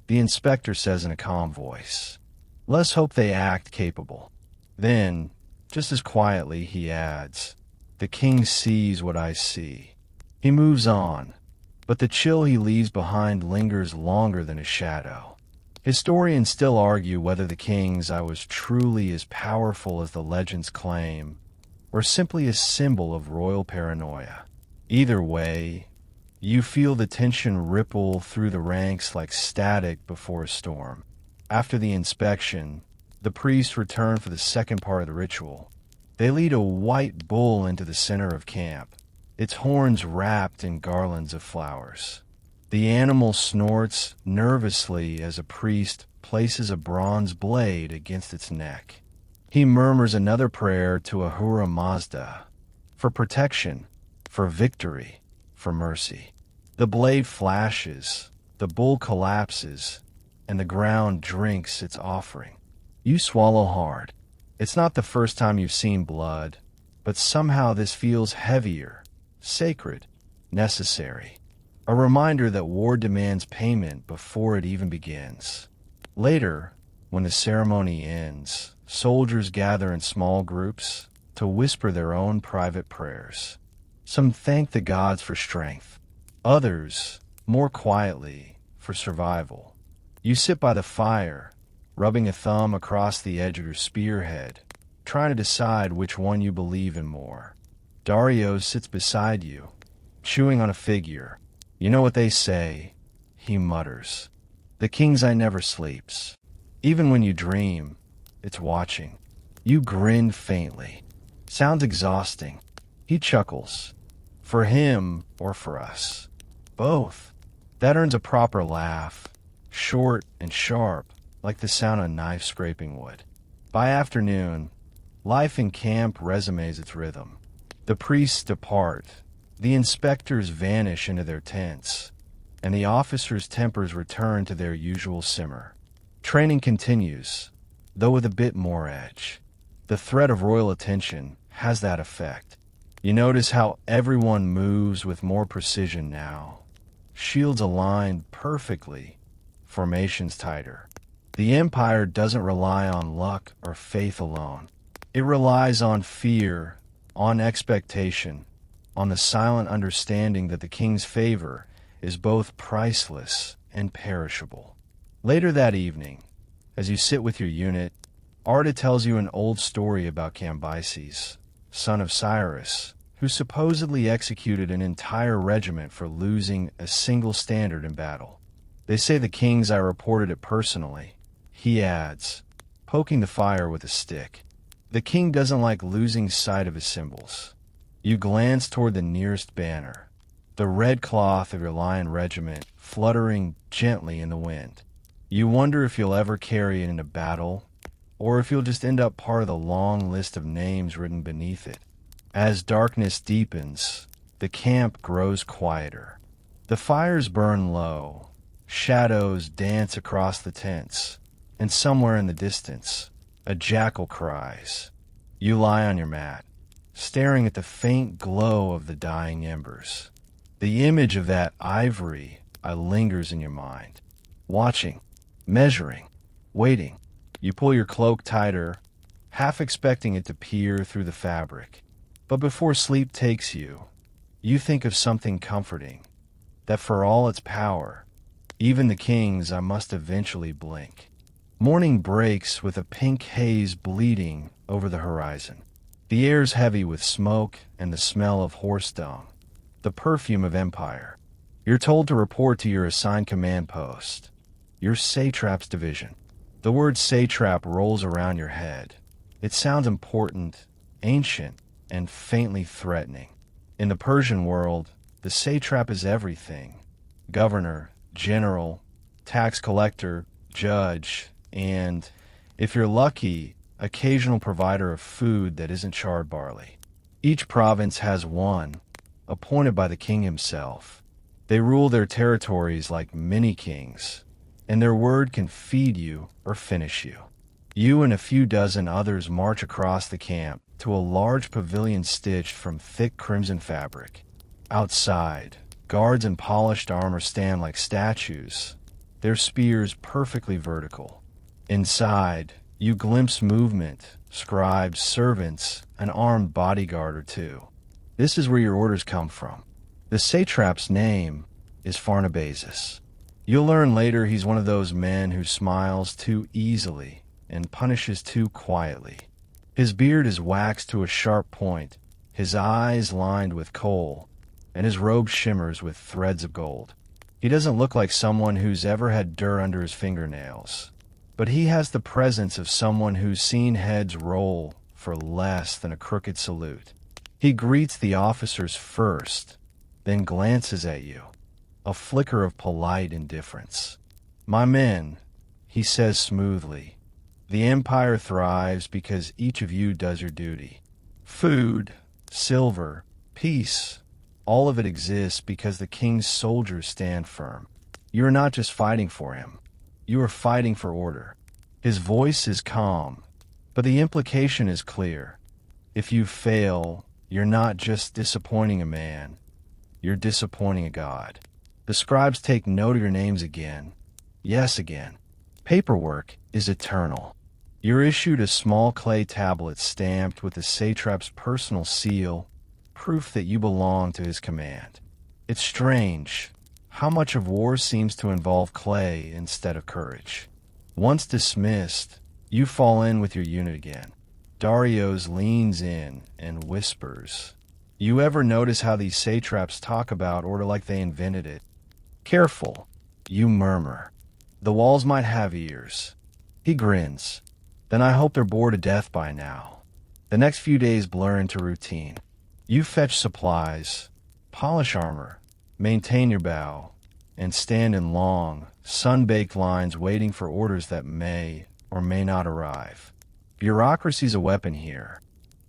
the inspector says in a calm voice. Let's hope they act capable. Then, just as quietly, he adds, the king sees what I see. He moves on, but the chill he leaves behind lingers longer than a shadow. Historians still argue whether the king's eye was truly as powerful as the legends claim, or simply a symbol of royal paranoia. Either way, you feel the tension ripple through the ranks like static before a storm. After the inspection, the priests return for the second part of the ritual. They lead a white bull into the center of camp, its horns wrapped in garlands of flowers. The animal snorts nervously as a priest places a bronze blade against its neck. He murmurs another prayer to Ahura Mazda, for protection, for victory, for mercy. The blade flashes, the bull collapses, and the ground drinks its offering. You swallow hard. It's not the first time you've seen blood, but somehow this feels heavier, sacred, necessary. A reminder that war demands payment before it even begins. Later, when the ceremony ends, soldiers gather in small groups to whisper their own private prayers. Some thank the gods for strength. Others, more quietly, for survival. You sit by the fire, rubbing a thumb across the edge of your spearhead, trying to decide which one you believe in more. Darius sits beside you, chewing on a figure. You know what they say, he mutters. The king's eye never sleeps. Even when you dream, it's watching. You grin faintly. Sounds exhausting. He chuckles. For him or for us? Both. That earns a proper laugh. Short and sharp, like the sound of knife scraping wood. By afternoon, life in camp resumes its rhythm. The priests depart. The inspectors vanish into their tents, and the officers' tempers return to their usual simmer. Training continues, though with a bit more edge. The threat of royal attention has that effect. You notice how everyone moves with more precision now. Shields aligned perfectly, formations tighter. The empire doesn't rely on luck or faith alone. It relies on fear, on expectation, on the silent understanding that the king's favor is both priceless and perishable. Later that evening, as you sit with your unit, Arta tells you an old story about Cambyses, son of Cyrus, who supposedly executed an entire regiment for losing a single standard in battle. They say the king's eye reported it personally. He adds, poking the fire with a stick. The king doesn't like losing sight of his symbols. You glance toward the nearest banner, the red cloth of your lion regiment fluttering gently in the wind. You wonder if you'll ever carry it into battle, or if you'll just end up part of the long list of names written beneath it. As darkness deepens, the camp grows quieter. The fires burn low, shadows dance across the tents, and somewhere in the distance, a jackal cries. You lie on your mat, staring at the faint glow of the dying embers. The image of that ivory lingers in your mind. Watching, measuring, waiting. You pull your cloak tighter, half expecting it to peer through the fabric. But before sleep takes you, you think of something comforting, that for all its power, even the king's eye must eventually blink. Morning breaks with a pink haze bleeding over the horizon. The air's heavy with smoke and the smell of horse dung, the perfume of empire. You're told to report to your assigned command post, your satrap's division. The word satrap rolls around your head. It sounds important, ancient, and faintly threatening. In the Persian world, the satrap is everything. Governor, general, tax collector, judge, and, if you're lucky, occasional provider of food that isn't charred barley. Each province has one, appointed by the king himself. They rule their territories like mini-kings, and their word can feed you or finish you. You and a few dozen others march across the camp to a large pavilion stitched from thick crimson fabric. Outside, guards in polished armor stand like statues, their spears perfectly vertical. Inside, you glimpse movement, scribes, servants, an armed bodyguard or two. This is where your orders come from. The satrap's name is Pharnabazus. You'll learn later he's one of those men who smiles too easily and punishes too quietly. His beard is waxed to a sharp point, his eyes lined with kohl, and his robe shimmers with threads of gold. He doesn't look like someone who's ever had dirt under his fingernails, but he has the presence of someone who's seen heads roll for less than a crooked salute. He greets the officers first, then glances at you, a flicker of polite indifference. "My men," he says smoothly, "the empire thrives because each of you does your duty. Food, silver, peace, all of it exists because the king's soldiers stand firm. You are not just fighting for him. You are fighting for order." His voice is calm, but the implication is clear. If you fail, you're not just disappointing a man, you're disappointing a god. The scribes take note of your names again. Yes, again. Paperwork is eternal. You're issued a small clay tablet stamped with the satrap's personal seal, proof that you belong to his command. It's strange how much of war seems to involve clay instead of courage. Once dismissed, you fall in with your unit again. Darius leans in and whispers, You ever notice how these satraps talk about order like they invented it? Careful, you murmur. The walls might have ears. He grins. Then I hope they're bored to death by now. The next few days blur into routine. You fetch supplies, polish armor, maintain your bow, and stand in long, sun-baked lines waiting for orders that may or may not arrive. Bureaucracy's a weapon here.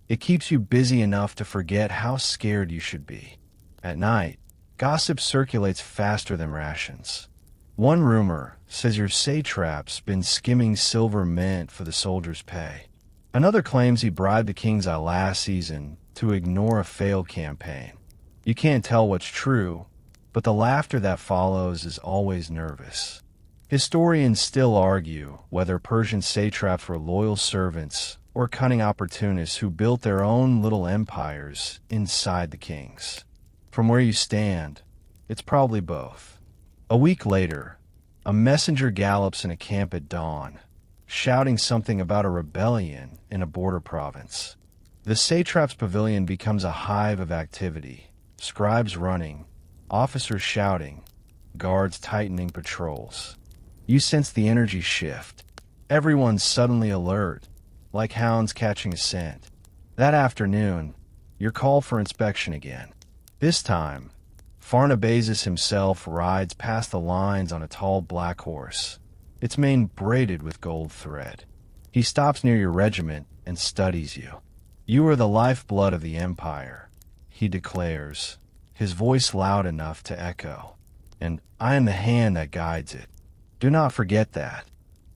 It keeps you busy enough to forget how scared you should be. At night, gossip circulates faster than rations. One rumor says your satrap's been skimming silver mint for the soldiers' pay. Another claims he bribed the king's eye last season to ignore a failed campaign. You can't tell what's true, but the laughter that follows is always nervous. Historians still argue whether Persian satraps were loyal servants or cunning opportunists who built their own little empires inside the king's. From where you stand, it's probably both. A week later, a messenger gallops in a camp at dawn, shouting something about a rebellion in a border province. The satrap's pavilion becomes a hive of activity, scribes running, officers shouting, guards tightening patrols. You sense the energy shift. Everyone's suddenly alert, like hounds catching a scent. That afternoon, you're called for inspection again. This time, Pharnabazus himself rides past the lines on a tall black horse, its mane braided with gold thread. He stops near your regiment and studies you. You are the lifeblood of the empire, he declares, his voice loud enough to echo, and I am the hand that guides it. Do not forget that.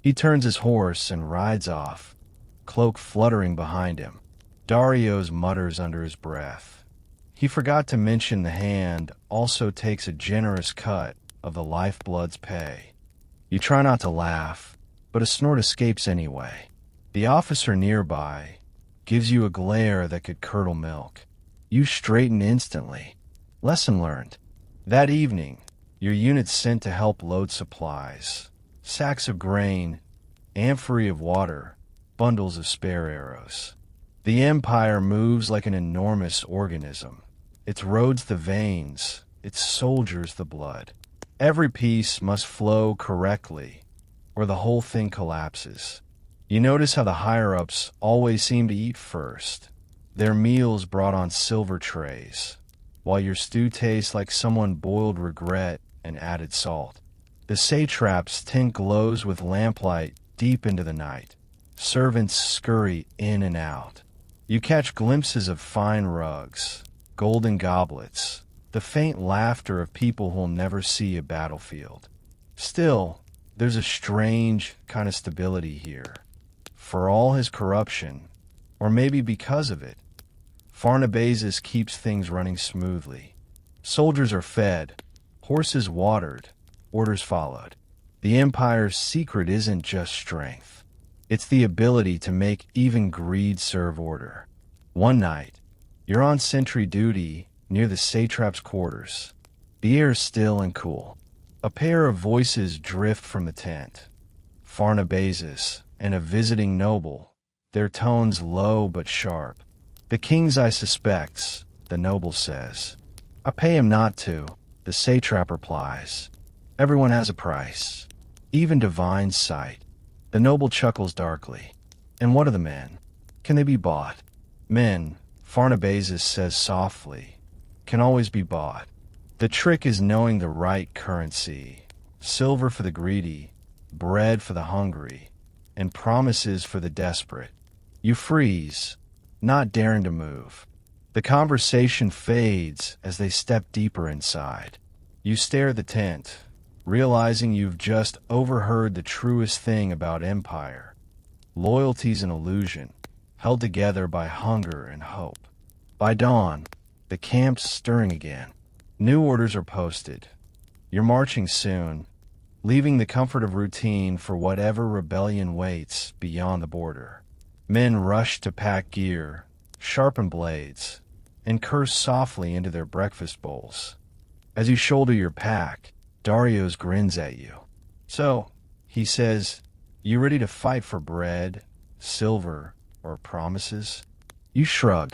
He turns his horse and rides off, cloak fluttering behind him. Darius mutters under his breath. He forgot to mention the hand also takes a generous cut of the lifeblood's pay. You try not to laugh, but a snort escapes anyway. The officer nearby gives you a glare that could curdle milk. You straighten instantly. Lesson learned. That evening, your unit's sent to help load supplies. Sacks of grain, amphorae of water, bundles of spare arrows. The empire moves like an enormous organism. Its roads the veins, its soldiers the blood. Every piece must flow correctly, or the whole thing collapses. You notice how the higher-ups always seem to eat first, their meals brought on silver trays, while your stew tastes like someone boiled regret and added salt. The satrap's tent glows with lamplight deep into the night. Servants scurry in and out. You catch glimpses of fine rugs, golden goblets, the faint laughter of people who'll never see a battlefield. Still, there's a strange kind of stability here. For all his corruption, or maybe because of it, Pharnabazus keeps things running smoothly. Soldiers are fed, horses watered, orders followed. The empire's secret isn't just strength. It's the ability to make even greed serve order. One night, you're on sentry duty near the satrap's quarters. The air's still and cool. A pair of voices drift from the tent. Pharnabazus and a visiting noble, their tones low but sharp. The king's eye suspects, the noble says. I pay him not to, the satrap replies. Everyone has a price, even divine sight. The noble chuckles darkly. And what are the men? Can they be bought? Men, Pharnabazus says softly, can always be bought. The trick is knowing the right currency. Silver for the greedy, bread for the hungry, and promises for the desperate. You freeze, not daring to move. The conversation fades as they step deeper inside. You stare at the tent, realizing you've just overheard the truest thing about empire. Loyalty's an illusion, held together by hunger and hope. By dawn, the camp's stirring again. New orders are posted. You're marching soon, leaving the comfort of routine for whatever rebellion waits beyond the border. Men rush to pack gear, sharpen blades, and curse softly into their breakfast bowls. As you shoulder your pack, Darius grins at you. So, he says, you ready to fight for bread, silver, or promises? You shrug.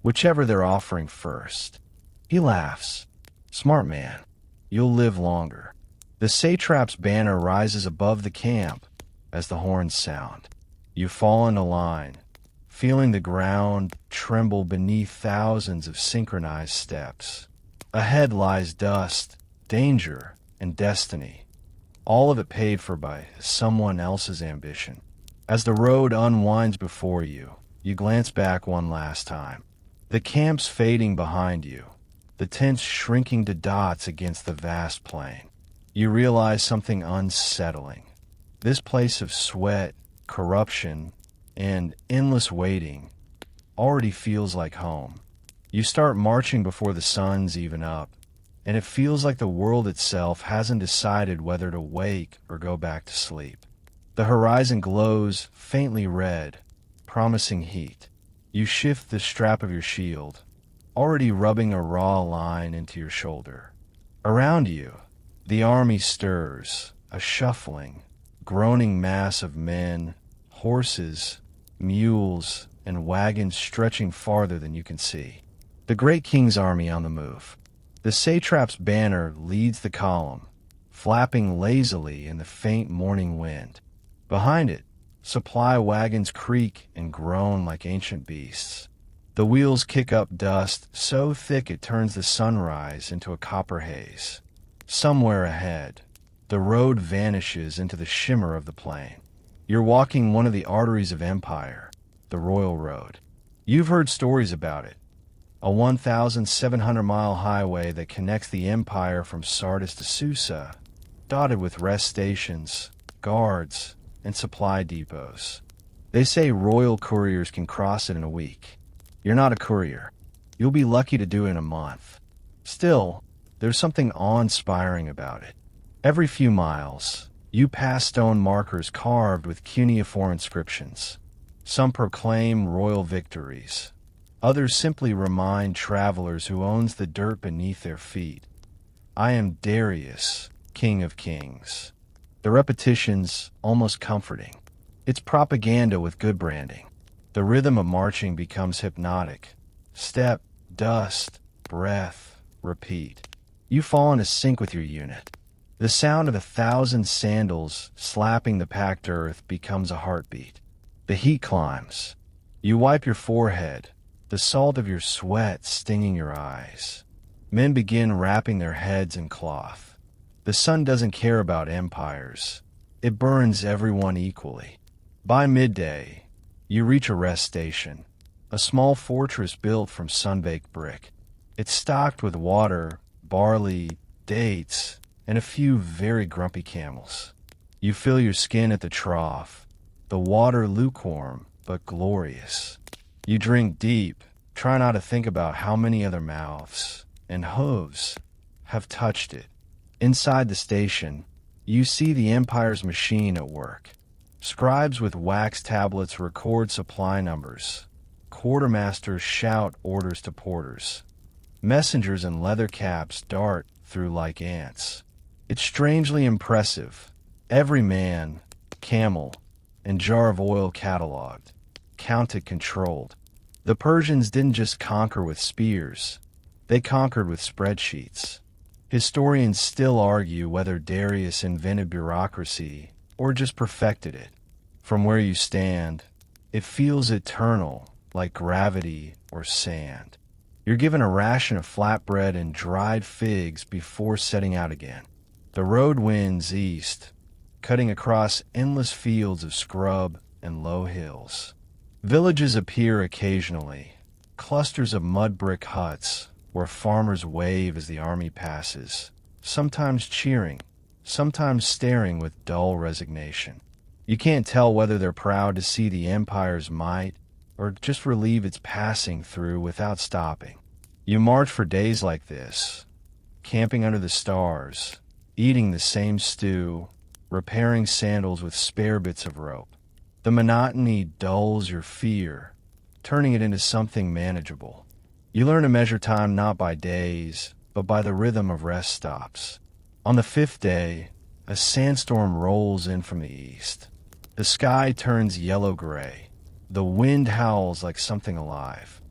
whichever they're offering first. He laughs. Smart man. You'll live longer. The satrap's banner rises above the camp as the horns sound. You fall into line, feeling the ground tremble beneath thousands of synchronized steps. Ahead lies dust, danger, and destiny, all of it paid for by someone else's ambition. As the road unwinds before you, you glance back one last time. The camp's fading behind you, the tents shrinking to dots against the vast plain. You realize something unsettling. This place of sweat, corruption, and endless waiting already feels like home. You start marching before the sun's even up, and it feels like the world itself hasn't decided whether to wake or go back to sleep. The horizon glows faintly red, promising heat. You shift the strap of your shield, already rubbing a raw line into your shoulder. Around you, the army stirs, a shuffling, groaning mass of men, horses, mules, and wagons stretching farther than you can see. The great king's army on the move. The satrap's banner leads the column, flapping lazily in the faint morning wind. Behind it, supply wagons creak and groan like ancient beasts. The wheels kick up dust so thick it turns the sunrise into a copper haze. Somewhere ahead, the road vanishes into the shimmer of the plain. You're walking one of the arteries of empire, the Royal Road. You've heard stories about it. A 1,700-mile highway that connects the empire from Sardis to Susa, dotted with rest stations, guards, and supply depots. They say royal couriers can cross it in a week. You're not a courier. You'll be lucky to do it in a month. Still, there's something awe-inspiring about it. Every few miles, you pass stone markers carved with cuneiform inscriptions. Some proclaim royal victories. Others simply remind travelers who owns the dirt beneath their feet. I am Darius, King of Kings. The repetition's almost comforting. It's propaganda with good branding. The rhythm of marching becomes hypnotic. Step, dust, breath, repeat. You fall into sync with your unit. The sound of 1,000 sandals slapping the packed earth becomes a heartbeat. The heat climbs. You wipe your forehead, the salt of your sweat stinging your eyes. Men begin wrapping their heads in cloth. The sun doesn't care about empires. It burns everyone equally. By midday, you reach a rest station, a small fortress built from sun-baked brick. It's stocked with water, barley, dates, and a few very grumpy camels. You feel your skin at the trough, the water lukewarm but glorious. You drink deep, try not to think about how many other mouths and hooves have touched it. Inside the station, you see the Empire's machine at work. Scribes with wax tablets record supply numbers. Quartermasters shout orders to porters. Messengers in leather caps dart through like ants. It's strangely impressive. Every man, camel, and jar of oil cataloged, counted, controlled. The Persians didn't just conquer with spears. They conquered with spreadsheets. Historians still argue whether Darius invented bureaucracy or just perfected it. From where you stand, it feels eternal, like gravity or sand. You're given a ration of flatbread and dried figs before setting out again. The road winds east, cutting across endless fields of scrub and low hills. Villages appear occasionally, clusters of mud brick huts where farmers wave as the army passes, sometimes cheering, sometimes staring with dull resignation. You can't tell whether they're proud to see the empire's might or just relieve its passing through without stopping. You march for days like this, camping under the stars, eating the same stew, repairing sandals with spare bits of rope. The monotony dulls your fear, turning it into something manageable. You learn to measure time not by days, but by the rhythm of rest stops. On the 5th day, a sandstorm rolls in from the east. The sky turns yellow-gray. The wind howls like something alive.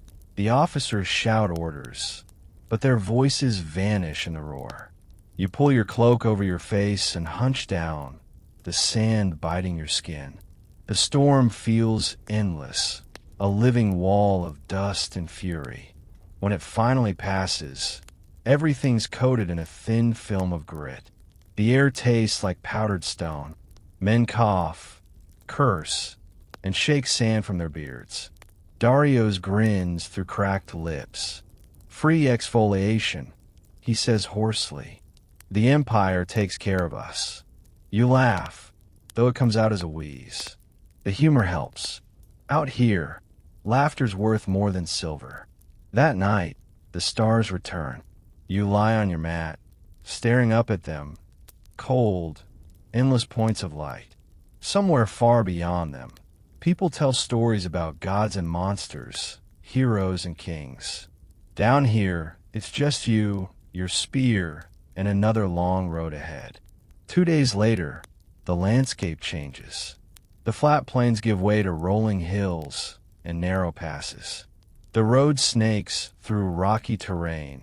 The officers shout orders, but their voices vanish in the roar. You pull your cloak over your face and hunch down, the sand biting your skin. The storm feels endless, a living wall of dust and fury. When it finally passes, everything's coated in a thin film of grit. The air tastes like powdered stone. Men cough, curse, and shake sand from their beards. Darius grins through cracked lips. Free exfoliation, he says hoarsely. The Empire takes care of us. You laugh, though it comes out as a wheeze. The humor helps. Out here, laughter's worth more than silver. That night, the stars return. You lie on your mat, staring up at them, cold, endless points of light. Somewhere far beyond them, people tell stories about gods and monsters, heroes and kings. Down here, it's just you, your spear, and another long road ahead. 2 days later, the landscape changes. The flat plains give way to rolling hills and narrow passes. The road snakes through rocky terrain,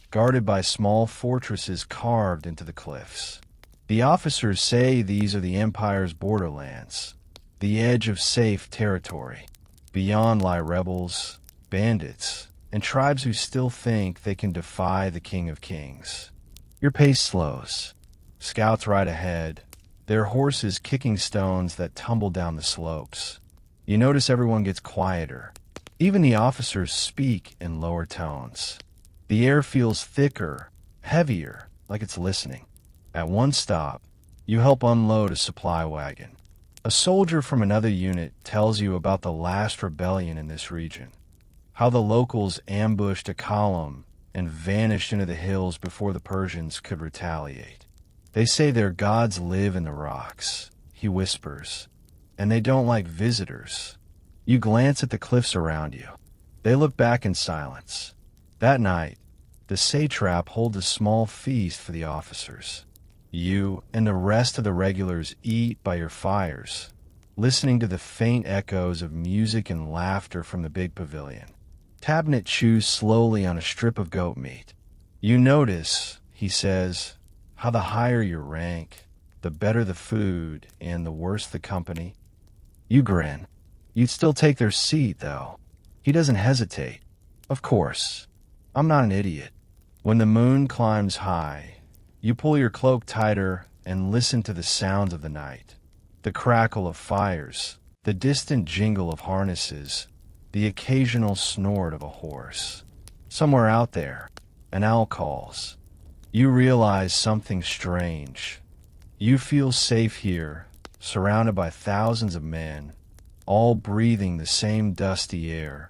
guarded by small fortresses carved into the cliffs. The officers say these are the Empire's borderlands, the edge of safe territory. Beyond lie rebels, bandits, and tribes who still think they can defy the King of Kings. Your pace slows. Scouts ride ahead, their horses kicking stones that tumble down the slopes. You notice everyone gets quieter. Even the officers speak in lower tones. The air feels thicker, heavier, like it's listening. At one stop, you help unload a supply wagon. A soldier from another unit tells you about the last rebellion in this region, how the locals ambushed a column and vanished into the hills before the Persians could retaliate. They say their gods live in the rocks, he whispers, and they don't like visitors. You glance at the cliffs around you. They look back in silence. That night, the satrap holds a small feast for the officers. You and the rest of the regulars eat by your fires, listening to the faint echoes of music and laughter from the big pavilion. Tabnet chews slowly on a strip of goat meat. You notice, he says, how the higher your rank, the better the food and the worse the company. You grin. You'd still take their seat, though. He doesn't hesitate. Of course. I'm not an idiot. When the moon climbs high, you pull your cloak tighter and listen to the sounds of the night. The crackle of fires, the distant jingle of harnesses, the occasional snort of a horse. Somewhere out there, an owl calls. You realize something strange. You feel safe here, surrounded by thousands of men, all breathing the same dusty air,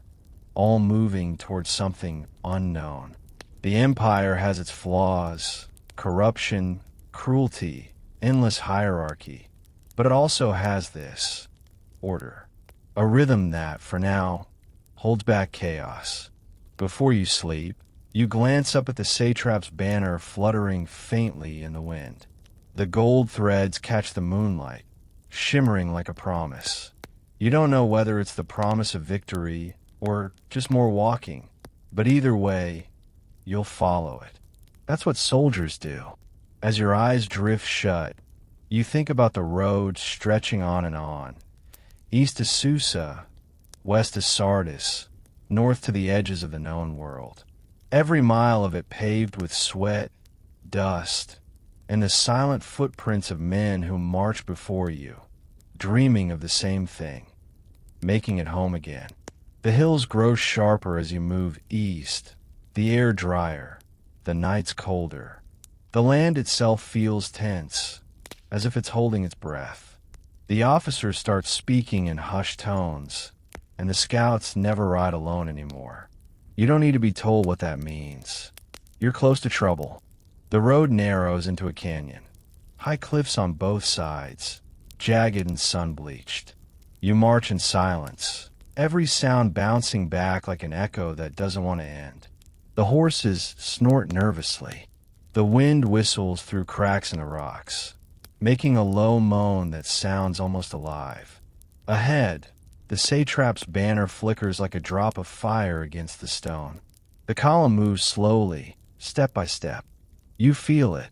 all moving towards something unknown. The Empire has its flaws, corruption, cruelty, endless hierarchy, but it also has this order, a rhythm that, for now, holds back chaos. Before you sleep, you glance up at the satrap's banner fluttering faintly in the wind. The gold threads catch the moonlight, shimmering like a promise. You don't know whether it's the promise of victory or just more walking, but either way, you'll follow it. That's what soldiers do. As your eyes drift shut, you think about the road stretching on and on, east to Susa, west to Sardis, north to the edges of the known world. Every mile of it paved with sweat, dust, and the silent footprints of men who march before you, dreaming of the same thing, making it home again. The hills grow sharper as you move east, the air drier, the nights colder. The land itself feels tense, as if it's holding its breath. The officers start speaking in hushed tones, and the scouts never ride alone anymore. You don't need to be told what that means. You're close to trouble. The road narrows into a canyon. High cliffs on both sides, jagged and sun-bleached. You march in silence, every sound bouncing back like an echo that doesn't want to end. The horses snort nervously. The wind whistles through cracks in the rocks, making a low moan that sounds almost alive. Ahead, The satrap's banner flickers like a drop of fire against the stone. The column moves slowly, step by step. You feel it,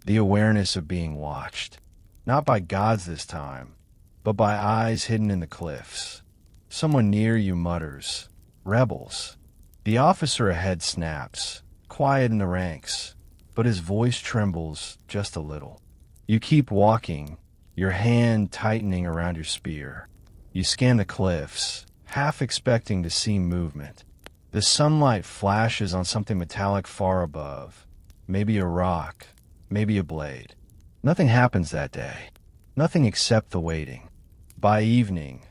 the awareness of being watched. Not by gods this time, but by eyes hidden in the cliffs. Someone near you mutters, "Rebels." The officer ahead snaps, quiet in the ranks, but his voice trembles just a little. You keep walking, your hand tightening around your spear. You scan the cliffs, half expecting to see movement. The sunlight flashes on something metallic far above. Maybe a rock, maybe a blade. Nothing happens that day. Nothing except the waiting. By evening,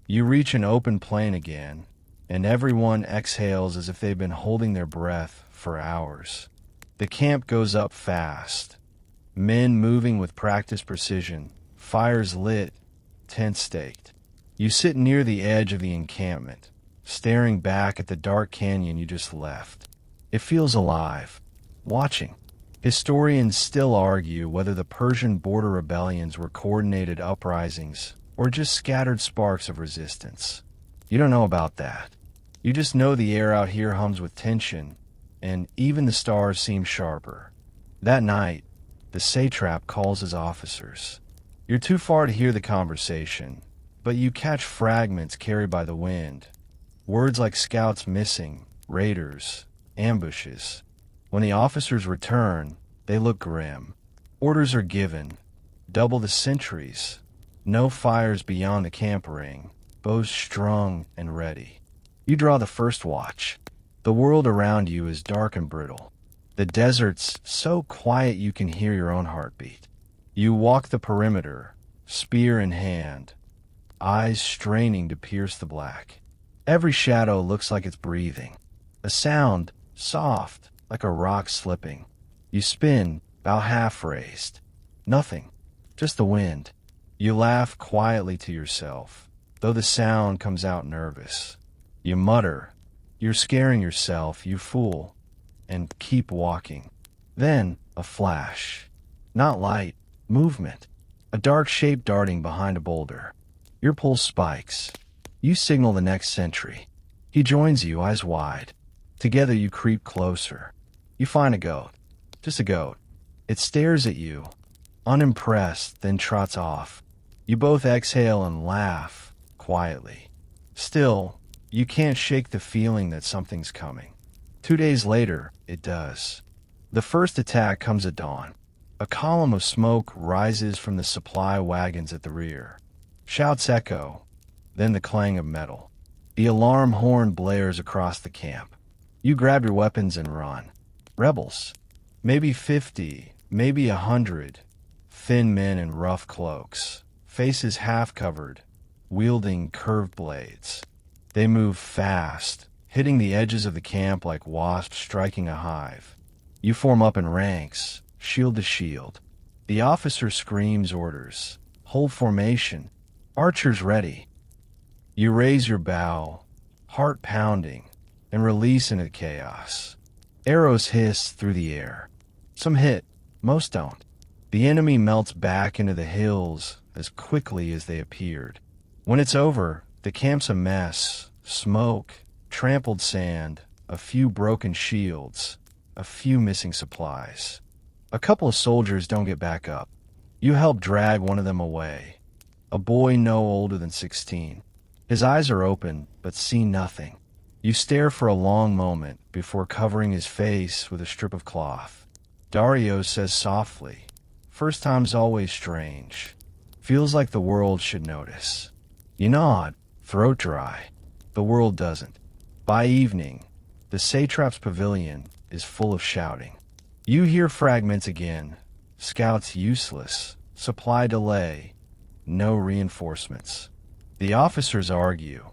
you reach an open plain again, and everyone exhales as if they've been holding their breath for hours. The camp goes up fast. Men moving with practiced precision, fires lit, tents staked. You sit near the edge of the encampment, staring back at the dark canyon you just left. It feels alive, watching. Historians still argue whether the Persian border rebellions were coordinated uprisings or just scattered sparks of resistance. You don't know about that. You just know the air out here hums with tension, and even the stars seem sharper. That night, the satrap calls his officers. You're too far to hear the conversation, but you catch fragments carried by the wind. Words like scouts missing, raiders, ambushes. When the officers return, they look grim. Orders are given. Double the sentries. No fires beyond the camp ring. Bows strung and ready. You draw the first watch. The world around you is dark and brittle. The desert's so quiet you can hear your own heartbeat. You walk the perimeter, spear in hand, eyes straining to pierce the black. Every shadow looks like it's breathing. A sound, soft, like a rock slipping. You spin, about half raised. Nothing, just the wind. You laugh quietly to yourself, though the sound comes out nervous. You mutter, "You're scaring yourself, you fool," and keep walking. Then, a flash. Not light, movement. A dark shape darting behind a boulder. Your pulse spikes. You signal the next sentry. He joins you, eyes wide. Together you creep closer. You find a goat. Just a goat. It stares at you, unimpressed, then trots off. You both exhale and laugh, quietly. Still, you can't shake the feeling that something's coming. 2 days later, it does. The first attack comes at dawn. A column of smoke rises from the supply wagons at the rear. Shouts echo, then the clang of metal. The alarm horn blares across the camp. You grab your weapons and run. Rebels. Maybe 50, maybe 100. Thin men in rough cloaks, faces half covered, wielding curved blades. They move fast, hitting the edges of the camp like wasps striking a hive. You form up in ranks, shield to shield. The officer screams orders. Hold formation. Archers ready. You raise your bow, heart pounding, and release into chaos. Arrows hiss through the air. Some hit, most don't. The enemy melts back into the hills as quickly as they appeared. When it's over, the camp's a mess. Smoke, trampled sand, a few broken shields, a few missing supplies. A couple of soldiers don't get back up. You help drag one of them away. A boy no older than 16. His eyes are open, but see nothing. You stare for a long moment before covering his face with a strip of cloth. Darius says softly, "First time's always strange. Feels like the world should notice." You nod, throat dry. The world doesn't. By evening, the satrap's pavilion is full of shouting. You hear fragments again. Scouts useless. Supply delay. No reinforcements. The officers argue,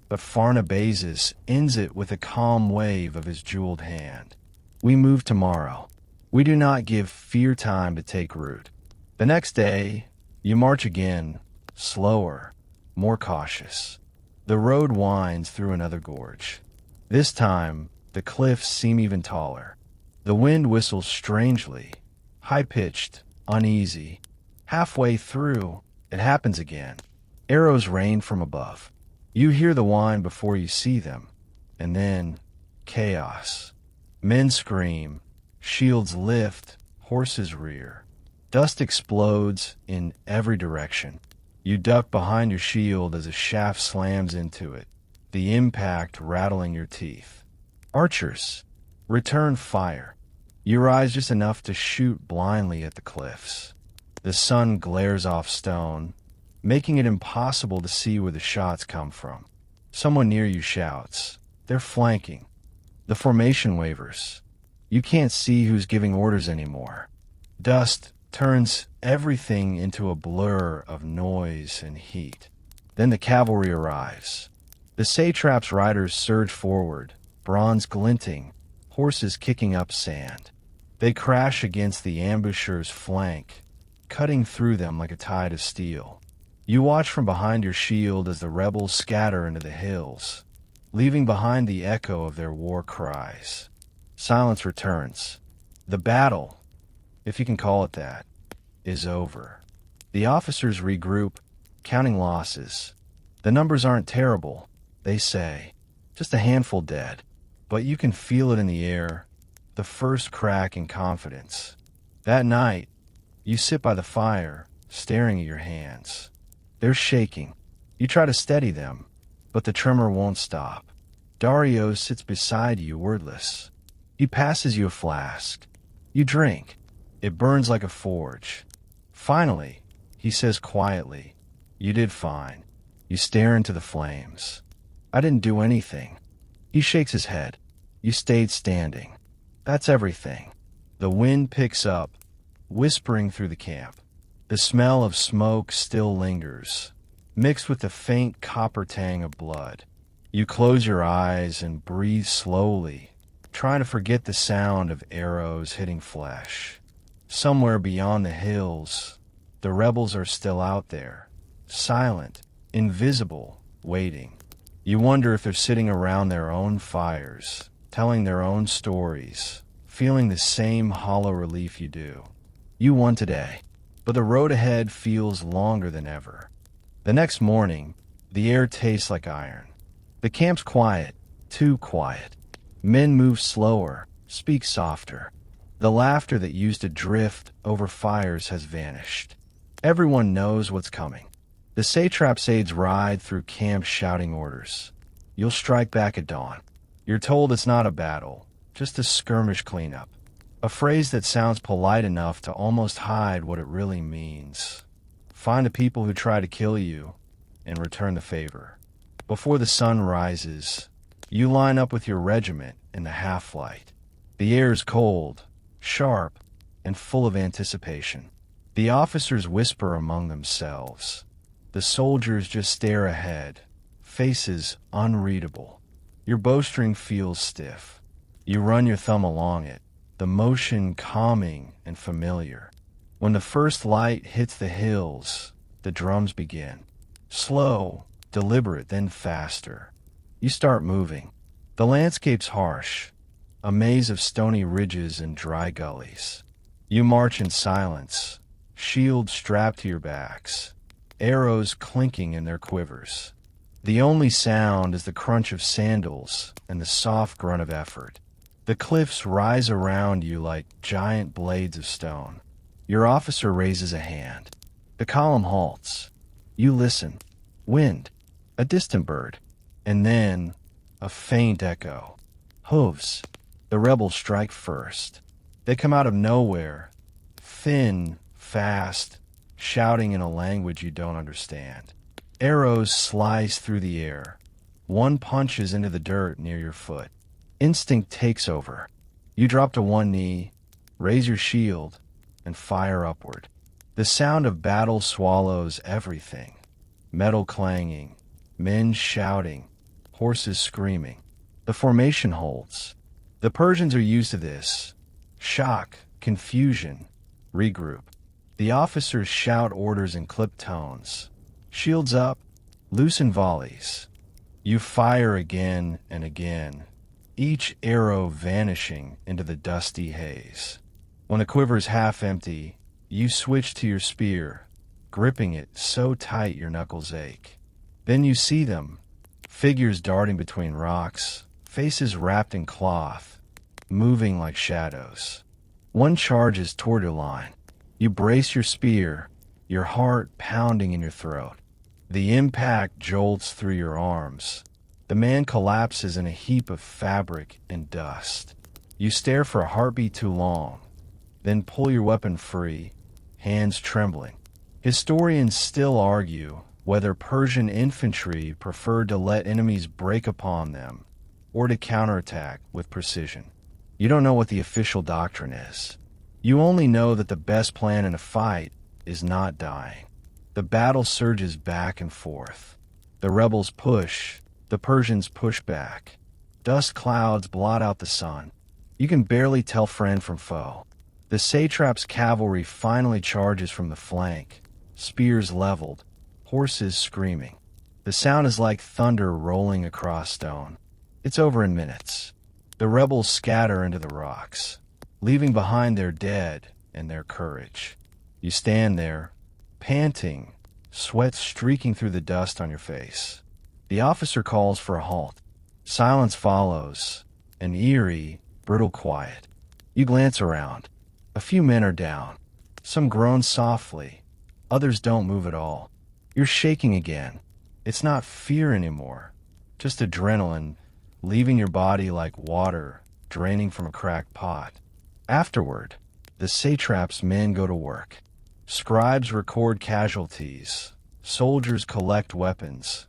but Pharnabazus ends it with a calm wave of his jeweled hand. We move tomorrow. We do not give fear time to take root. The next day, you march again, slower, more cautious. The road winds through another gorge. This time, the cliffs seem even taller. The wind whistles strangely, high-pitched, uneasy. Halfway through, it happens again. Arrows rain from above. You hear the whine before you see them, and then chaos. Men scream, shields lift, horses rear. Dust explodes in every direction. You duck behind your shield as a shaft slams into it, the impact rattling your teeth. Archers, return fire. You rise just enough to shoot blindly at the cliffs. The sun glares off stone, making it impossible to see where the shots come from. Someone near you shouts. They're flanking. The formation wavers. You can't see who's giving orders anymore. Dust turns everything into a blur of noise and heat. Then the cavalry arrives. The satrap's riders surge forward, bronze glinting, horses kicking up sand. They crash against the ambushers' flank, cutting through them like a tide of steel. You watch from behind your shield as the rebels scatter into the hills, leaving behind the echo of their war cries. Silence returns. The battle, if you can call it that, is over. The officers regroup, counting losses. The numbers aren't terrible, they say. Just a handful dead. But you can feel it in the air, the first crack in confidence. That night, you sit by the fire, staring at your hands. They're shaking. You try to steady them, but the tremor won't stop. Darius sits beside you, wordless. He passes you a flask. You drink. It burns like a forge. Finally, he says quietly, "You did fine." You stare into the flames. "I didn't do anything." He shakes his head. "You stayed standing. That's everything." The wind picks up, whispering through the camp. The smell of smoke still lingers, mixed with the faint copper tang of blood. You close your eyes and breathe slowly, trying to forget the sound of arrows hitting flesh. Somewhere beyond the hills, the rebels are still out there, silent, invisible, waiting. You wonder if they're sitting around their own fires, telling their own stories, feeling the same hollow relief you do. You won today, but the road ahead feels longer than ever. The next morning, the air tastes like iron. The camp's quiet, too quiet. Men move slower, speak softer. The laughter that used to drift over fires has vanished. Everyone knows what's coming. The satrap's aides ride through camp shouting orders. You'll strike back at dawn. You're told it's not a battle, just a skirmish cleanup. A phrase that sounds polite enough to almost hide what it really means. Find the people who try to kill you and return the favor. Before the sun rises, you line up with your regiment in the half-light. The air is cold, sharp, and full of anticipation. The officers whisper among themselves. The soldiers just stare ahead, faces unreadable. Your bowstring feels stiff. You run your thumb along it, the motion calming and familiar. When the first light hits the hills, the drums begin. Slow, deliberate, then faster. You start moving. The landscape's harsh, a maze of stony ridges and dry gullies. You march in silence, shields strapped to your backs, arrows clinking in their quivers. The only sound is the crunch of sandals and the soft grunt of effort. The cliffs rise around you like giant blades of stone. Your officer raises a hand. The column halts. You listen. Wind. A distant bird. And then a faint echo. Hooves. The rebels strike first. They come out of nowhere. Thin, fast, shouting in a language you don't understand. Arrows slice through the air. One punches into the dirt near your foot. Instinct takes over. You drop to one knee, raise your shield, and fire upward. The sound of battle swallows everything. Metal clanging, men shouting, horses screaming. The formation holds. The Persians are used to this. Shock, confusion, regroup. The officers shout orders in clipped tones. Shields up, loosen volleys. You fire again and again, each arrow vanishing into the dusty haze. When the quiver's half empty, you switch to your spear, gripping it so tight your knuckles ache. Then you see them, Figures darting between rocks, faces wrapped in cloth, moving like shadows. One charges toward your line. You brace your spear, your heart pounding in your throat. The impact jolts through your arms. The man collapses in a heap of fabric and dust. You stare for a heartbeat too long, then pull your weapon free, hands trembling. Historians still argue whether Persian infantry preferred to let enemies break upon them or to counterattack with precision. You don't know what the official doctrine is. You only know that the best plan in a fight is not dying. The battle surges back and forth. The rebels push, the Persians push back. Dust clouds blot out the sun. You can barely tell friend from foe. The satrap's cavalry finally charges from the flank, spears leveled, horses screaming. The sound is like thunder rolling across stone. It's over in minutes. The rebels scatter into the rocks, leaving behind their dead and their courage. You stand there, panting, sweat streaking through the dust on your face. The officer calls for a halt. Silence follows, an eerie, brittle quiet. You glance around. A few men are down. Some groan softly. Others don't move at all. You're shaking again. It's not fear anymore, just adrenaline, leaving your body like water draining from a cracked pot. Afterward, the satrap's men go to work. Scribes record casualties, soldiers collect weapons,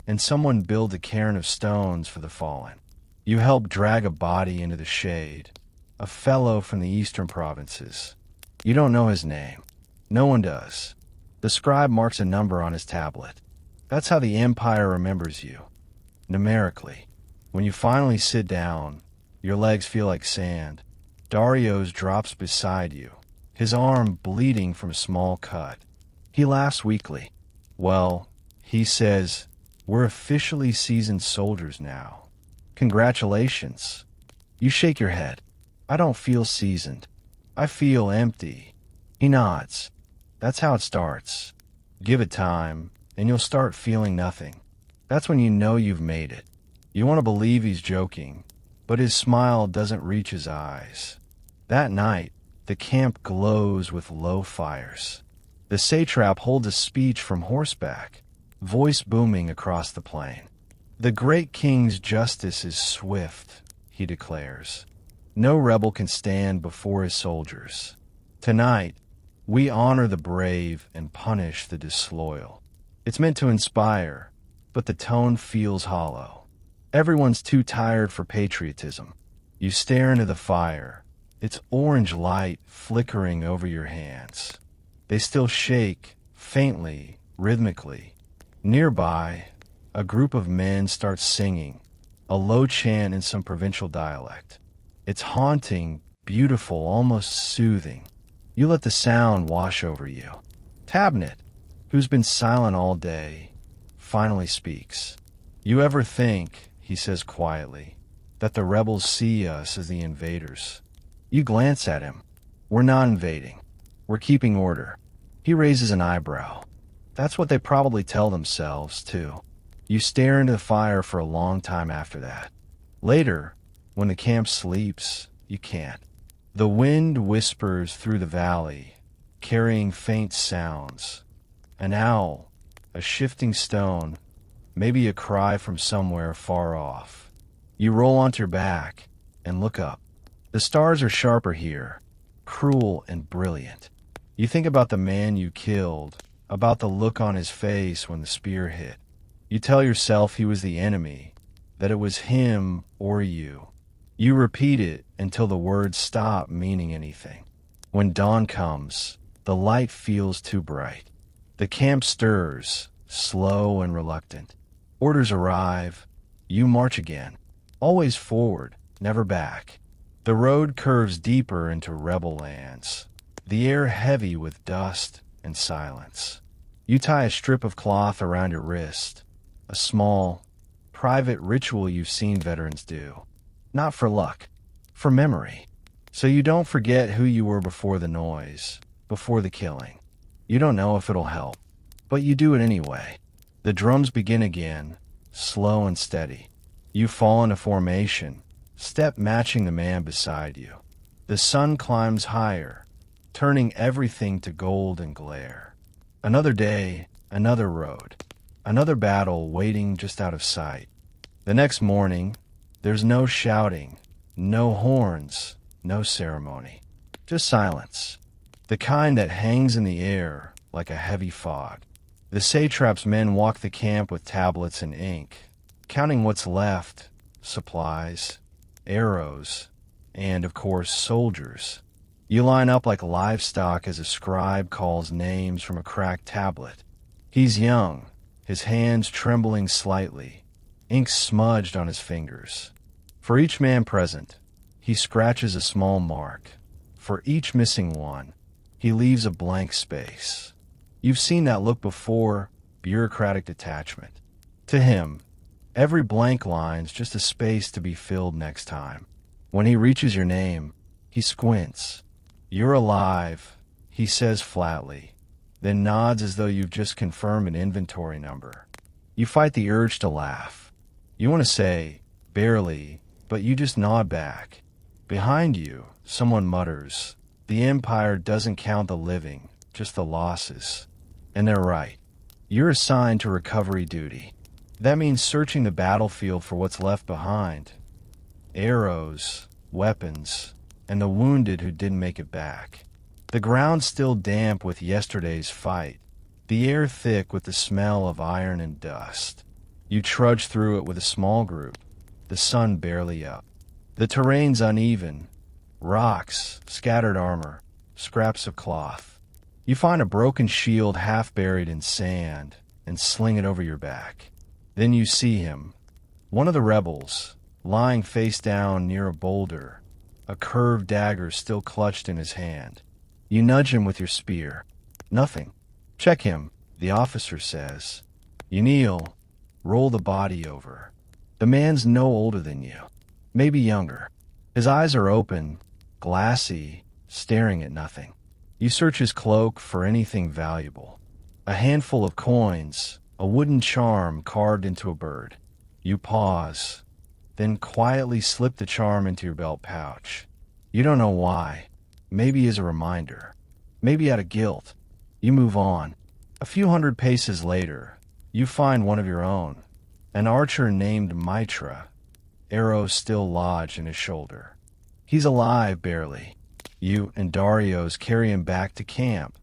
and someone builds a cairn of stones for the fallen. You help drag a body into the shade, a fellow from the eastern provinces. You don't know his name. No one does. The scribe marks a number on his tablet. That's how the Empire remembers you, numerically. When you finally sit down, your legs feel like sand. Darius drops beside you, his arm bleeding from a small cut. He laughs weakly. Well, he says, we're officially seasoned soldiers now. Congratulations. You shake your head. I don't feel seasoned. I feel empty. He nods. That's how it starts. Give it time, and you'll start feeling nothing. That's when you know you've made it. You want to believe he's joking, but his smile doesn't reach his eyes. That night, the camp glows with low fires. The satrap holds a speech from horseback, voice booming across the plain. The great king's justice is swift, he declares. No rebel can stand before his soldiers. Tonight, we honor the brave and punish the disloyal. It's meant to inspire, but the tone feels hollow. Everyone's too tired for patriotism. You stare into the fire, its orange light flickering over your hands. They still shake, faintly, rhythmically. Nearby, a group of men starts singing, a low chant in some provincial dialect. It's haunting, beautiful, almost soothing. You let the sound wash over you. Tabnet, who's been silent all day, finally speaks. You ever think, he says quietly, that the rebels see us as the invaders? You glance at him. We're not invading. We're keeping order. He raises an eyebrow. That's what they probably tell themselves, too. You stare into the fire for a long time after that. Later, when the camp sleeps, you can't. The wind whispers through the valley, carrying faint sounds. An owl, a shifting stone, maybe a cry from somewhere far off. You roll onto your back and look up. The stars are sharper here, cruel and brilliant. You think about the man you killed, about the look on his face when the spear hit. You tell yourself he was the enemy, that it was him or you. You repeat it until the words stop meaning anything. When dawn comes, the light feels too bright. The camp stirs, slow and reluctant. Orders arrive. You march again. Always forward, never back. The road curves deeper into rebel lands. The air heavy with dust and silence. You tie a strip of cloth around your wrist. A small, private ritual you've seen veterans do. Not for luck, for memory. So you don't forget who you were before the noise, before the killing. You don't know if it'll help, but you do it anyway. The drums begin again, slow and steady. You fall into formation, step matching the man beside you. The sun climbs higher, turning everything to gold and glare. Another day, another road, another battle waiting just out of sight. The next morning, there's no shouting, no horns, no ceremony, just silence, the kind that hangs in the air like a heavy fog. The satrap's men walk the camp with tablets and ink, counting what's left, supplies, arrows, and, of course, soldiers. You line up like livestock as a scribe calls names from a cracked tablet. He's young, his hands trembling slightly, ink smudged on his fingers. For each man present, he scratches a small mark. For each missing one, he leaves a blank space. You've seen that look before, bureaucratic detachment. To him, every blank line's just a space to be filled next time. When he reaches your name, he squints. "You're alive," he says flatly, then nods as though you've just confirmed an inventory number. You fight the urge to laugh. You want to say, "Barely," but you just nod back. Behind you, someone mutters, "The Empire doesn't count the living, just the losses." And they're right. You're assigned to recovery duty. That means searching the battlefield for what's left behind. Arrows, weapons, and the wounded who didn't make it back. The ground's still damp with yesterday's fight, the air thick with the smell of iron and dust. You trudge through it with a small group, the sun barely up. The terrain's uneven, rocks, scattered armor, scraps of cloth. You find a broken shield half buried in sand and sling it over your back. Then you see him, one of the rebels, lying face down near a boulder, a curved dagger still clutched in his hand. You nudge him with your spear. Nothing. "Check him," the officer says. You kneel, roll the body over. The man's no older than you, maybe younger. His eyes are open, glassy, staring at nothing. You search his cloak for anything valuable. A handful of coins, a wooden charm carved into a bird. You pause, then quietly slip the charm into your belt pouch. You don't know why. Maybe as a reminder. Maybe out of guilt. You move on. A few hundred paces later, you find one of your own. An archer named Mitra, arrows still lodged in his shoulder. He's alive, barely. You and Darius carry him back to camp,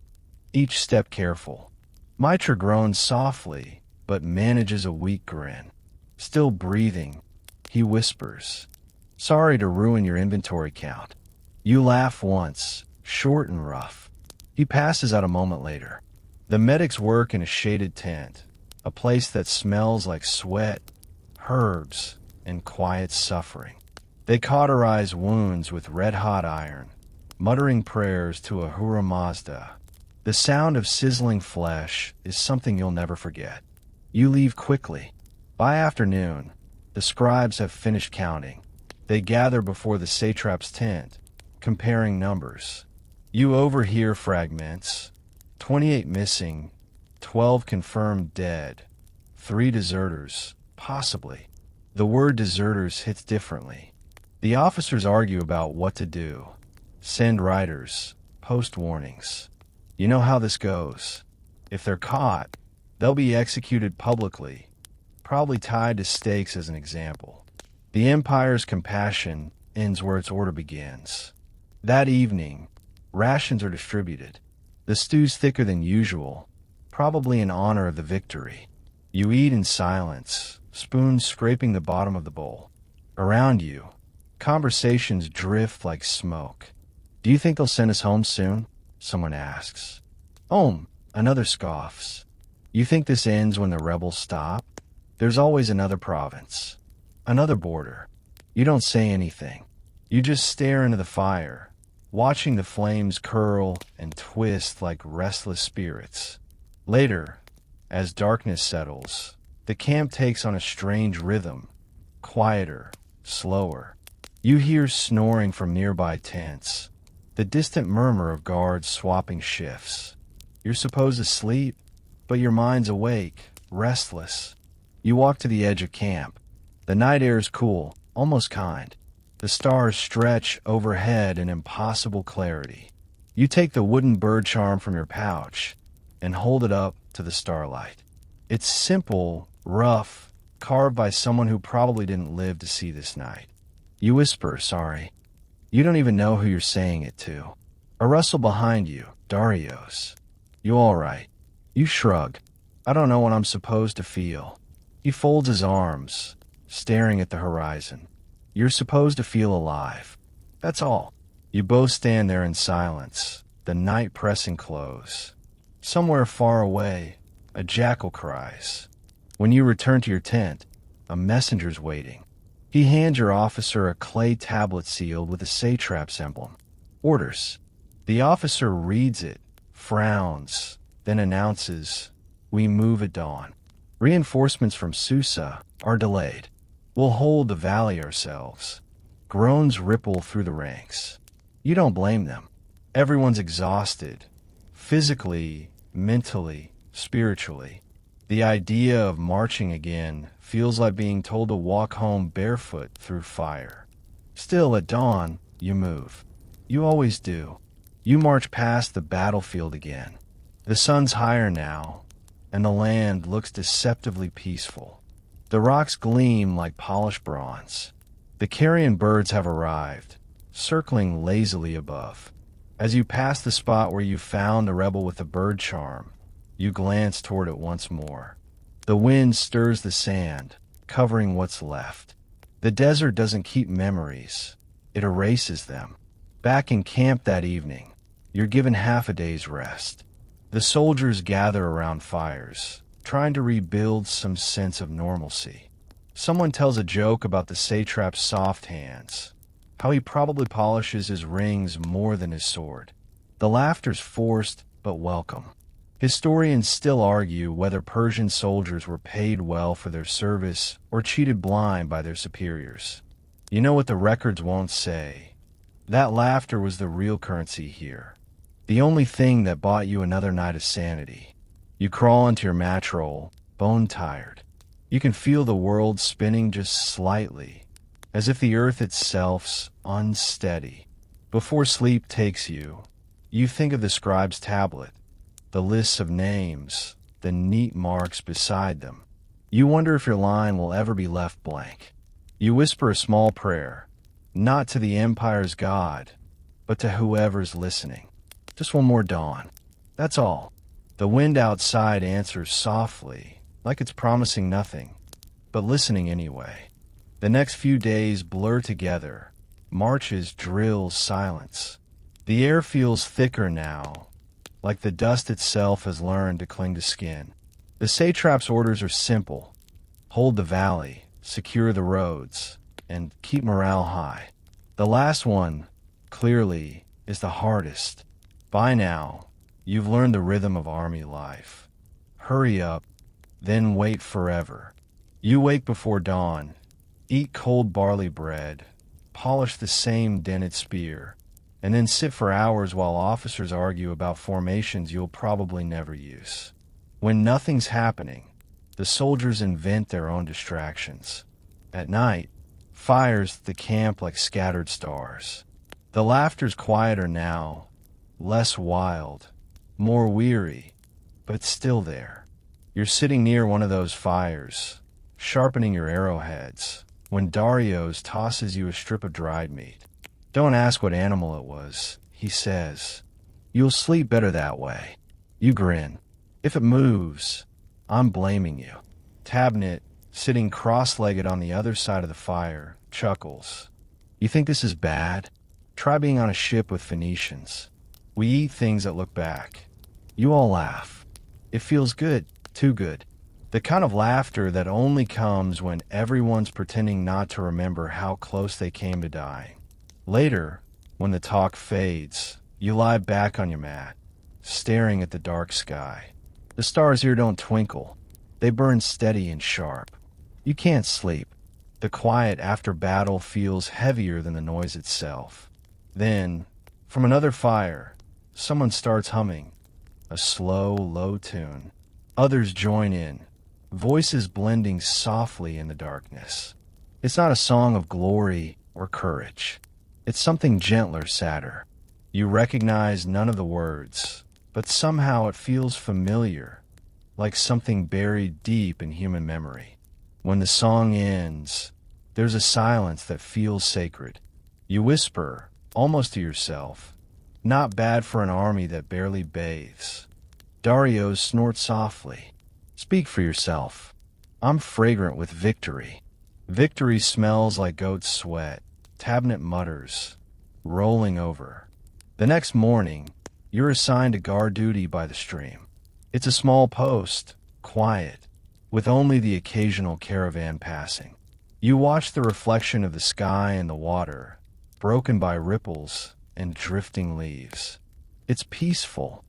each step careful. Mitra groans softly, but manages a weak grin. Still breathing, he whispers, "Sorry to ruin your inventory count." You laugh once, short and rough. He passes out a moment later. The medics work in a shaded tent, a place that smells like sweat, herbs, and quiet suffering. They cauterize wounds with red-hot iron, muttering prayers to Ahura Mazda. The sound of sizzling flesh is something you'll never forget. You leave quickly. By afternoon, the scribes have finished counting. They gather before the satrap's tent, comparing numbers. You overhear fragments. 28 missing, 12 confirmed dead, 3 deserters, possibly. The word deserters hits differently. The officers argue about what to do. Send riders, post warnings. You know how this goes. If they're caught, they'll be executed publicly, probably tied to stakes as an example. The Empire's compassion ends where its order begins. That evening, rations are distributed. The stew's thicker than usual, probably in honor of the victory. You eat in silence, spoons scraping the bottom of the bowl. Around you, conversations drift like smoke. "Do you think they'll send us home soon?" someone asks. "Home," another scoffs. "You think this ends when the rebels stop? There's always another province, another border." You don't say anything. You just stare into the fire, watching the flames curl and twist like restless spirits. Later, as darkness settles, the camp takes on a strange rhythm, quieter, slower. You hear snoring from nearby tents, the distant murmur of guards swapping shifts. You're supposed to sleep, but your mind's awake, restless. You walk to the edge of camp. The night air is cool, almost kind. The stars stretch overhead in impossible clarity. You take the wooden bird charm from your pouch and hold it up to the starlight. It's simple, rough, carved by someone who probably didn't live to see this night. You whisper, sorry. You don't even know who you're saying it to. A rustle behind you, Darius. You all right? You shrug. I don't know what I'm supposed to feel. He folds his arms, staring at the horizon. You're supposed to feel alive. That's all. You both stand there in silence, the night pressing close. Somewhere far away, a jackal cries. When you return to your tent, a messenger's waiting. He hands your officer a clay tablet sealed with a satrap's emblem. Orders. The officer reads it, frowns, then announces, "We move at dawn. Reinforcements from Susa are delayed. We'll hold the valley ourselves." Groans ripple through the ranks. You don't blame them. Everyone's exhausted. Physically, mentally, spiritually. The idea of marching again feels like being told to walk home barefoot through fire. Still, at dawn, you move. You always do. You march past the battlefield again. The sun's higher now, and the land looks deceptively peaceful. The rocks gleam like polished bronze. The carrion birds have arrived, circling lazily above. As you pass the spot where you found the rebel with the bird charm, you glance toward it once more. The wind stirs the sand, covering what's left. The desert doesn't keep memories. It erases them. Back in camp that evening, you're given half a day's rest. The soldiers gather around fires, trying to rebuild some sense of normalcy. Someone tells a joke about the satrap's soft hands, how he probably polishes his rings more than his sword. The laughter's forced but welcome. Historians still argue whether Persian soldiers were paid well for their service or cheated blind by their superiors. You know what the records won't say? That laughter was the real currency here. The only thing that bought you another night of sanity. You crawl into your match roll, bone-tired. You can feel the world spinning just slightly, as if the earth itself's unsteady. Before sleep takes you, you think of the scribe's tablet, the lists of names, the neat marks beside them. You wonder if your line will ever be left blank. You whisper a small prayer, not to the Empire's God, but to whoever's listening. Just one more dawn. That's all. The wind outside answers softly, like it's promising nothing, but listening anyway. The next few days blur together. Marches, drills, silence. The air feels thicker now, like the dust itself has learned to cling to skin. The satrap's orders are simple. Hold the valley, secure the roads, and keep morale high. The last one, clearly, is the hardest. By now, you've learned the rhythm of army life. Hurry up, then wait forever. You wake before dawn, eat cold barley bread, polish the same dented spear, and then sit for hours while officers argue about formations you'll probably never use. When nothing's happening, the soldiers invent their own distractions. At night, fires the camp like scattered stars. The laughter's quieter now, less wild, more weary, but still there. You're sitting near one of those fires, sharpening your arrowheads, when Darius tosses you a strip of dried meat. Don't ask what animal it was, he says. You'll sleep better that way. You grin. If it moves, I'm blaming you. Tabnit, sitting cross-legged on the other side of the fire, chuckles. You think this is bad? Try being on a ship with Phoenicians. We eat things that look back. You all laugh. It feels good, too good. The kind of laughter that only comes when everyone's pretending not to remember how close they came to dying. Later, when the talk fades, you lie back on your mat, staring at the dark sky. The stars here don't twinkle. They burn steady and sharp. You can't sleep. The quiet after battle feels heavier than the noise itself. Then, from another fire, someone starts humming, a slow, low tune. Others join in, voices blending softly in the darkness. It's not a song of glory or courage. It's something gentler, sadder. You recognize none of the words, but somehow it feels familiar, like something buried deep in human memory. When the song ends, there's a silence that feels sacred. You whisper, almost to yourself, "Not bad for an army that barely bathes." Darius snorts softly. "Speak for yourself. I'm fragrant with victory." Victory smells like goat's sweat. Tabnet mutters, rolling over. The next morning, you're assigned to guard duty by the stream. It's a small post, quiet, with only the occasional caravan passing. You watch the reflection of the sky and the water, broken by ripples and drifting leaves. It's peaceful,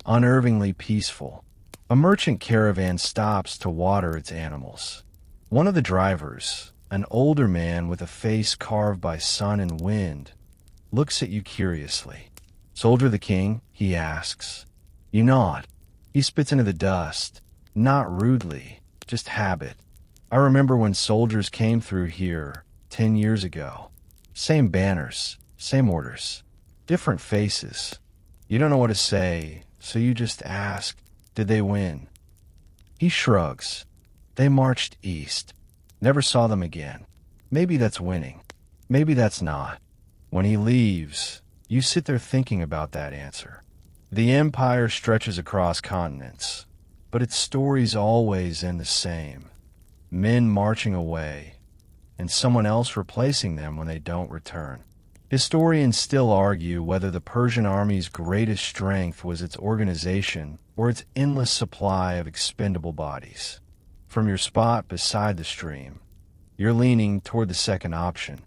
unnervingly peaceful. A merchant caravan stops to water its animals. One of the drivers, an older man with a face carved by sun and wind, looks at you curiously. "Soldier the king?" he asks. You nod. He spits into the dust, not rudely, just habit. "I remember when soldiers came through here 10 years ago. Same banners, same orders, different faces. You don't know what to say, so you just ask, did they win?" He shrugs. "They marched east. Never saw them again. Maybe that's winning. Maybe that's not." When he leaves, you sit there thinking about that answer. The empire stretches across continents, but its stories always end the same. Men marching away, and someone else replacing them when they don't return. Historians still argue whether the Persian army's greatest strength was its organization or its endless supply of expendable bodies. From your spot beside the stream, you're leaning toward the second option.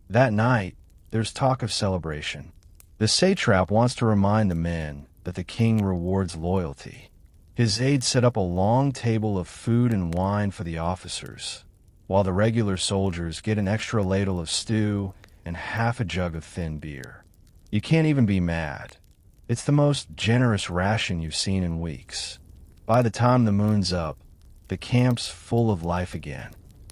That night, there's talk of celebration. The satrap wants to remind the men that the king rewards loyalty. His aides set up a long table of food and wine for the officers, while the regular soldiers get an extra ladle of stew and half a jug of thin beer. You can't even be mad. It's the most generous ration you've seen in weeks. By the time the moon's up, the camp's full of life again.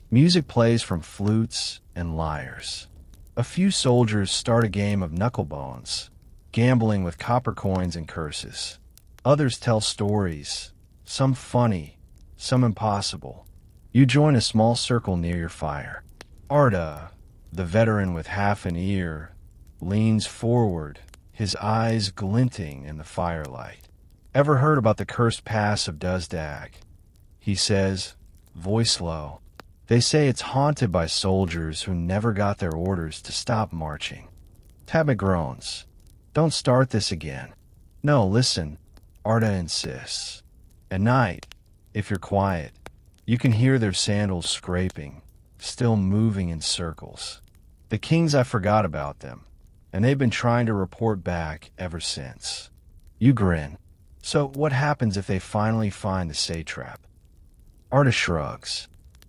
Music plays from flutes and lyres. A few soldiers start a game of knucklebones, gambling with copper coins and curses. Others tell stories, some funny, some impossible. You join a small circle near your fire. Arta, the veteran with half an ear, leans forward, his eyes glinting in the firelight. "Ever heard about the cursed pass of Duzdag?" he says, voice low. "They say it's haunted by soldiers who never got their orders to stop marching." Tabit groans. "Don't start this again." "No, listen," Arta insists. At night, if you're quiet, you can hear their sandals scraping, still moving in circles. "The kings, I forgot about them, and they've been trying to report back ever since." You grin. "So what happens if they finally find the satrap?" Arta shrugs.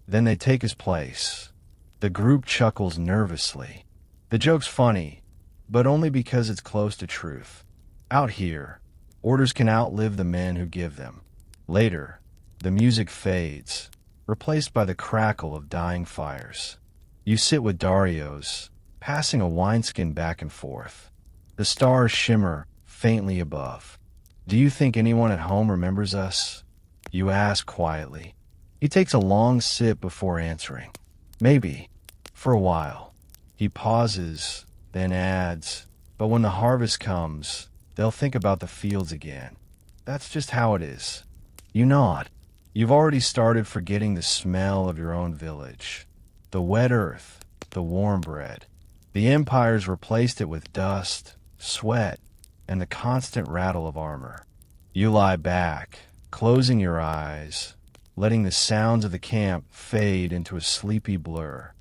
"Then they take his place." The group chuckles nervously. The joke's funny, but only because it's close to truth. Out here, orders can outlive the men who give them. Later, the music fades, replaced by the crackle of dying fires. You sit with Darius, passing a wineskin back and forth. The stars shimmer faintly above. "Do you think anyone at home remembers us?" you ask quietly. He takes a long sip before answering. "Maybe, for a while." He pauses, then adds, "But when the harvest comes, they'll think about the fields again. That's just how it is." You nod. You've already started forgetting the smell of your own village. The wet earth, the warm bread. The empire's replaced it with dust, sweat, and the constant rattle of armor. You lie back, closing your eyes, letting the sounds of the camp fade into a sleepy blur.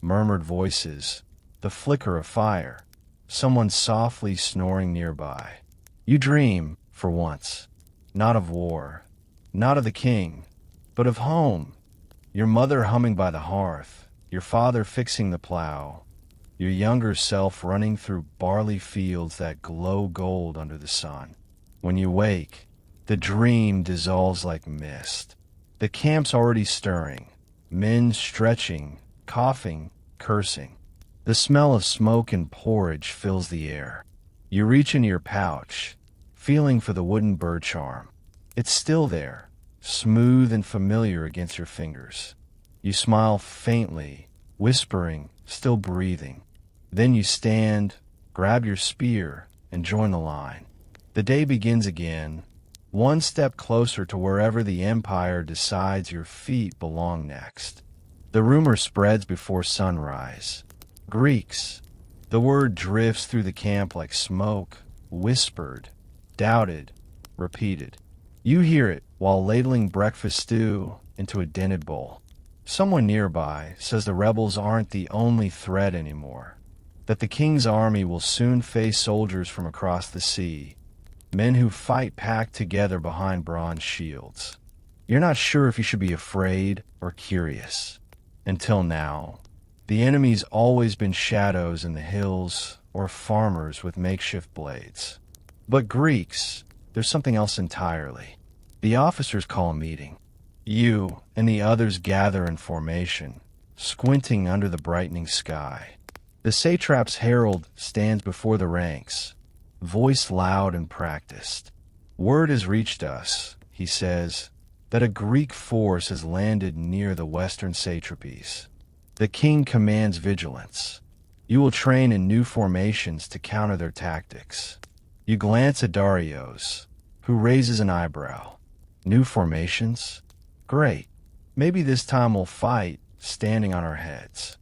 Murmured voices, the flicker of fire, someone softly snoring nearby. You dream, for once, not of war, not of the king, but of home. Your mother humming by the hearth, your father fixing the plow, your younger self running through barley fields that glow gold under the sun. When you wake, the dream dissolves like mist. The camp's already stirring, men stretching, coughing, cursing. The smell of smoke and porridge fills the air. You reach into your pouch, feeling for the wooden bird charm. It's still there, smooth and familiar against your fingers. You smile faintly, whispering, still breathing. Then you stand, grab your spear, and join the line. The day begins again, one step closer to wherever the empire decides your feet belong next. The rumor spreads before sunrise. Greeks. The word drifts through the camp like smoke, whispered, doubted, repeated. You hear it while ladling breakfast stew into a dented bowl. Someone nearby says the rebels aren't the only threat anymore, that the king's army will soon face soldiers from across the sea, men who fight packed together behind bronze shields. You're not sure if you should be afraid or curious. Until now, the enemy's always been shadows in the hills or farmers with makeshift blades. But Greeks, there's something else entirely. The officers call a meeting. You and the others gather in formation, squinting under the brightening sky. The satrap's herald stands before the ranks, voice loud and practiced. Word has reached us, he says, that a Greek force has landed near the western satrapies. The king commands vigilance. You will train in new formations to counter their tactics. You glance at Darius, who raises an eyebrow. New formations? Great. Maybe this time we'll fight, standing on our heads.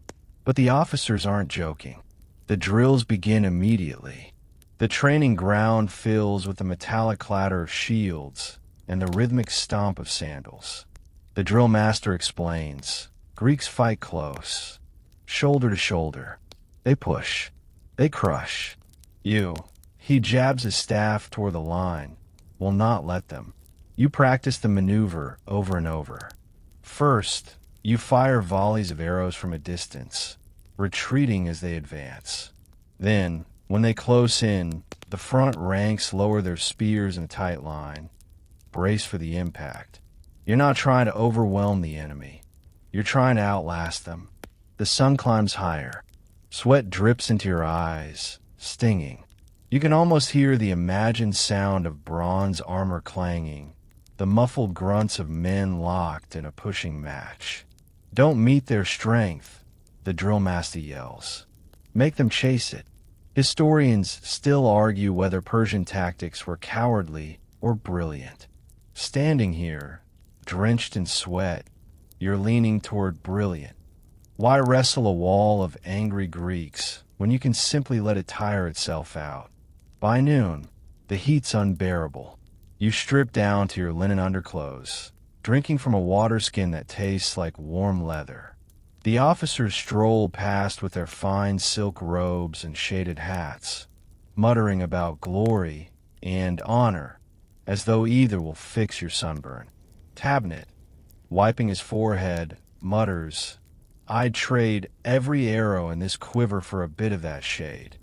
But the officers aren't joking. The drills begin immediately. The training ground fills with the metallic clatter of shields and the rhythmic stomp of sandals. The drill master explains, Greeks fight close, shoulder to shoulder. They push. They crush. He jabs his staff toward the line, will not let them. You practice the maneuver over and over. First, you fire volleys of arrows from a distance, retreating as they advance. Then, when they close in, the front ranks lower their spears in a tight line. Brace for the impact. You're not trying to overwhelm the enemy. You're trying to outlast them. The sun climbs higher. Sweat drips into your eyes, stinging. You can almost hear the imagined sound of bronze armor clanging, the muffled grunts of men locked in a pushing match. Don't meet their strength, the drill master yells. Make them chase it. Historians still argue whether Persian tactics were cowardly or brilliant. Standing here, drenched in sweat, you're leaning toward brilliant. Why wrestle a wall of angry Greeks when you can simply let it tire itself out? By noon, the heat's unbearable. You strip down to your linen underclothes, drinking from a water skin that tastes like warm leather. The officers stroll past with their fine silk robes and shaded hats, muttering about glory and honor, as though either will fix your sunburn. Tabnet, wiping his forehead, mutters, I'd trade every arrow in this quiver for a bit of that shade.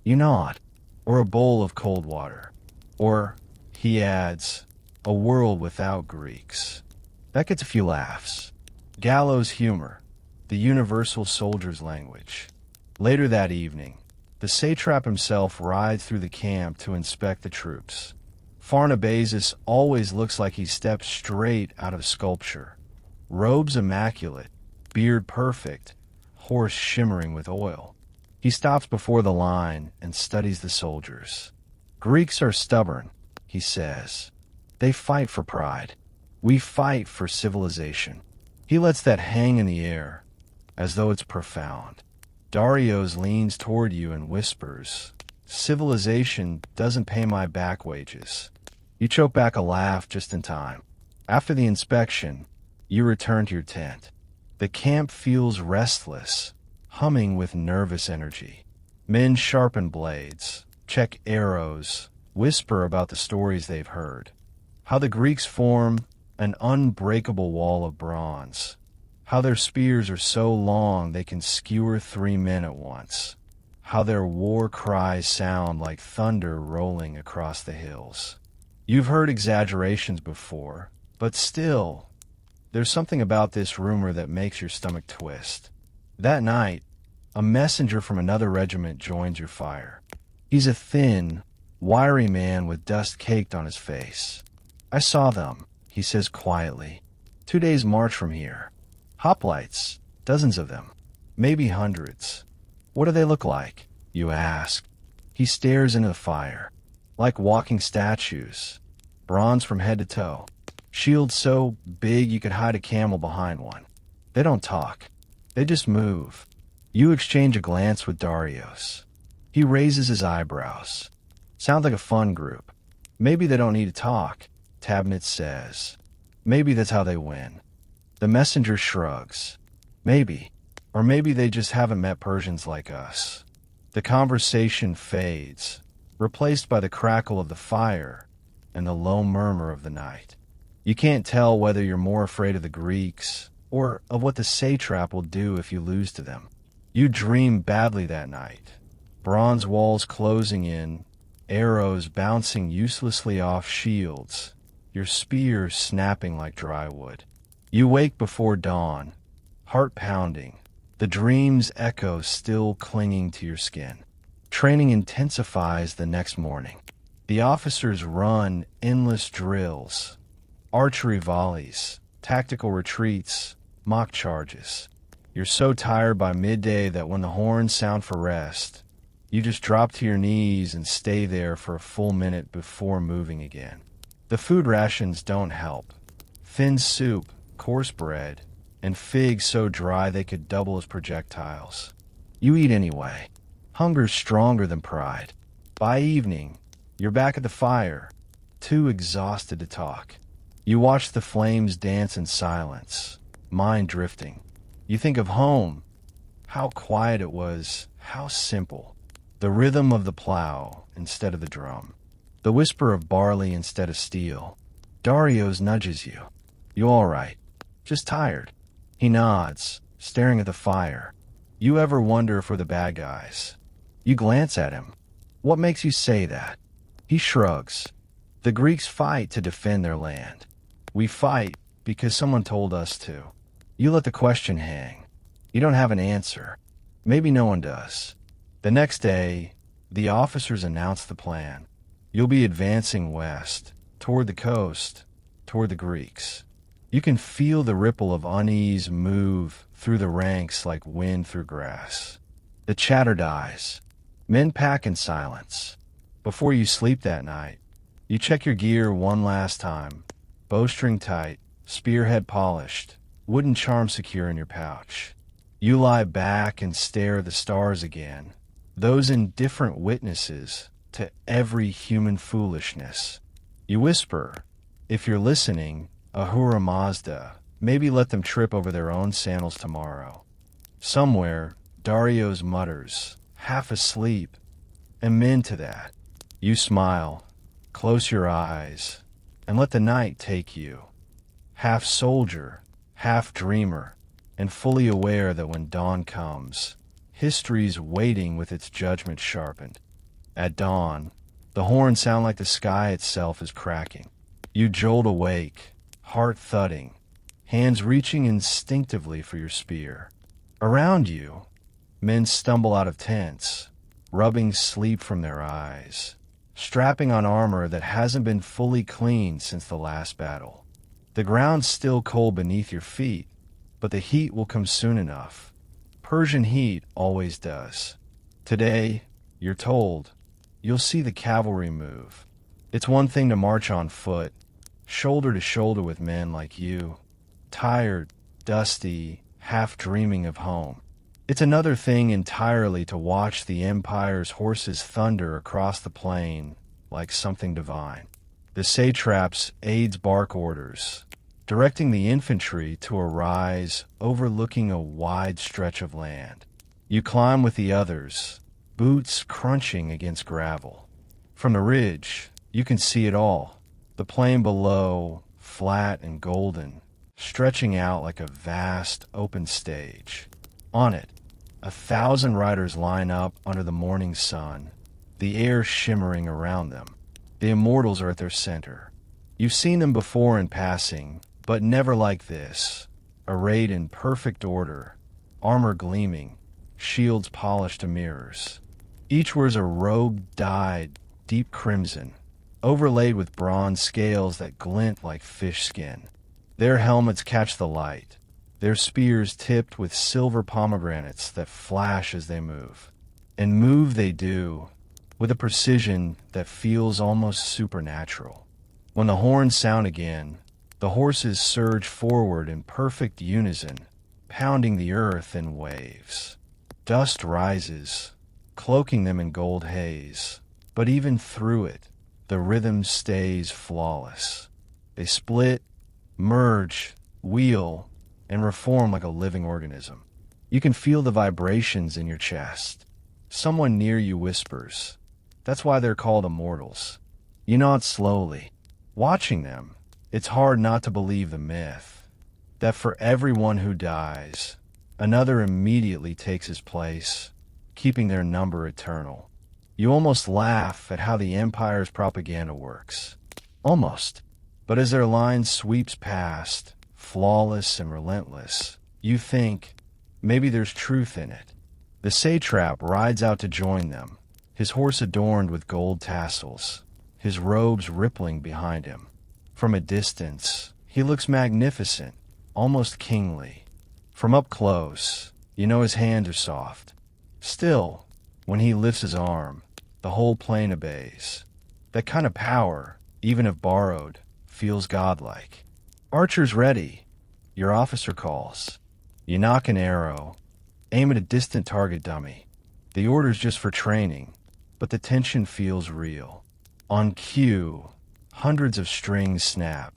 You nod, or a bowl of cold water, or, he adds, a world without Greeks. That gets a few laughs. Gallows humor, the universal soldier's language. Later that evening, the satrap himself rides through the camp to inspect the troops. Pharnabazus always looks like he stepped straight out of sculpture. Robes immaculate, beard perfect, horse shimmering with oil. He stops before the line and studies the soldiers. Greeks are stubborn, he says. They fight for pride. We fight for civilization. He lets that hang in the air, as though it's profound. Darius leans toward you and whispers, civilization doesn't pay my back wages. You choke back a laugh just in time. After the inspection, you return to your tent. The camp feels restless, humming with nervous energy. Men sharpen blades, check arrows, whisper about the stories they've heard. How the Greeks form an unbreakable wall of bronze. How their spears are so long they can skewer 3 men at once. How their war cries sound like thunder rolling across the hills. You've heard exaggerations before, but still, There's something about this rumor that makes your stomach twist. That night, a messenger from another regiment joins your fire. He's a thin, wiry man with dust caked on his face. "I saw them," he says quietly. 2 days' march from here. Hoplites, dozens of them, maybe hundreds. "What do they look like?" you ask. He stares into the fire. "Like walking statues. Bronze from head to toe. Shields so big you could hide a camel behind one. They don't talk. They just move." You exchange a glance with Darius. He raises his eyebrows. "Sounds like a fun group. Maybe they don't need to talk," Tabnit says. "Maybe that's how they win." The messenger shrugs. "Maybe. Or maybe they just haven't met Persians like us." The conversation fades, replaced by the crackle of the fire and the low murmur of the night. You can't tell whether you're more afraid of the Greeks or of what the satrap will do if you lose to them. You dream badly that night. Bronze walls closing in, arrows bouncing uselessly off shields, your spear snapping like dry wood. You wake before dawn, heart pounding, the dream's echo still clinging to your skin. Training intensifies the next morning. The officers run endless drills, archery volleys, tactical retreats, mock charges. You're so tired by midday that when the horns sound for rest, you just drop to your knees and stay there for a full minute before moving again. The food rations don't help. Thin soup, coarse bread, and figs so dry they could double as projectiles. You eat anyway. Hunger's stronger than pride. By evening, you're back at the fire, too exhausted to talk. You watch the flames dance in silence, mind drifting. You think of home, how quiet it was, how simple. The rhythm of the plow instead of the drum. The whisper of barley instead of steel. Darius nudges you. "You all right? Just tired?" He nods, staring at the fire. You ever wonder if we're the bad guys? You glance at him. "What makes you say that?" He shrugs. "The Greeks fight to defend their land. We fight because someone told us to." You let the question hang. You don't have an answer. Maybe no one does. The next day, the officers announce the plan. You'll be advancing west, toward the coast, toward the Greeks. You can feel the ripple of unease move through the ranks like wind through grass. The chatter dies. Men pack in silence. Before you sleep that night, you check your gear one last time. Bowstring tight, spearhead polished, wooden charm secure in your pouch. You lie back and stare at the stars again, those indifferent witnesses to every human foolishness. You whisper, if you're listening, Ahura Mazda, maybe let them trip over their own sandals tomorrow. Somewhere, Darius mutters, half asleep, amen to that. You smile, close your eyes, and let the night take you. Half soldier, half dreamer, and fully aware that when dawn comes, history's waiting with its judgment sharpened. At dawn, the horns sound like the sky itself is cracking. You jolt awake, heart thudding, hands reaching instinctively for your spear. Around you, men stumble out of tents, rubbing sleep from their eyes, strapping on armor that hasn't been fully cleaned since the last battle. The ground's still cold beneath your feet, but the heat will come soon enough. Persian heat always does. Today, you're told, you'll see the cavalry move. It's one thing to march on foot, shoulder to shoulder with men like you, tired, dusty, half dreaming of home. It's another thing entirely to watch the Empire's horses thunder across the plain like something divine. The satrap's aides bark orders, directing the infantry to a rise overlooking a wide stretch of land. You climb with the others, boots crunching against gravel. From the ridge, you can see it all. The plain below, flat and golden, stretching out like a vast open stage. On it, 1,000 riders line up under the morning sun, the air shimmering around them. The immortals are at their center. You've seen them before in passing, But never like this, arrayed in perfect order, armor gleaming, shields polished to mirrors. Each wears a robe dyed deep crimson, overlaid with bronze scales that glint like fish skin. Their helmets catch the light, their spears tipped with silver pomegranates that flash as they move. And move they do, with a precision that feels almost supernatural. When the horns sound again, the horses surge forward in perfect unison, pounding the earth in waves. Dust rises, cloaking them in gold haze, but even through it, the rhythm stays flawless. They split, merge, wheel, and reform like a living organism. You can feel the vibrations in your chest. Someone near you whispers. That's why they're called immortals. You nod slowly. Watching them, it's hard not to believe the myth, that for everyone who dies, another immediately takes his place, keeping their number eternal. You almost laugh at how the Empire's propaganda works. Almost. But as their line sweeps past, flawless and relentless, you think, maybe there's truth in it. The satrap rides out to join them, his horse adorned with gold tassels, his robes rippling behind him. From a distance, he looks magnificent, almost kingly. From up close, you know his hands are soft. Still, when he lifts his arm, the whole plain obeys. That kind of power, even if borrowed, feels godlike. Archer's ready. Your officer calls. You knock an arrow, aim at a distant target dummy. The order's just for training, but the tension feels real. On cue, hundreds of strings snap,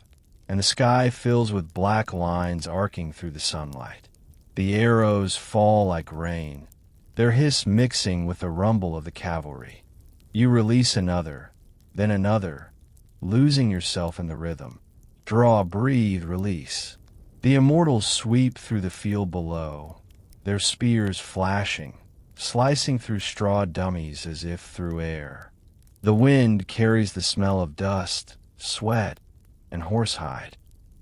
and the sky fills with black lines arcing through the sunlight. The arrows fall like rain, their hiss mixing with the rumble of the cavalry. You release another, then another, losing yourself in the rhythm. Draw, breathe, release. The immortals sweep through the field below, their spears flashing, slicing through straw dummies as if through air. The wind carries the smell of dust, sweat, and horsehide.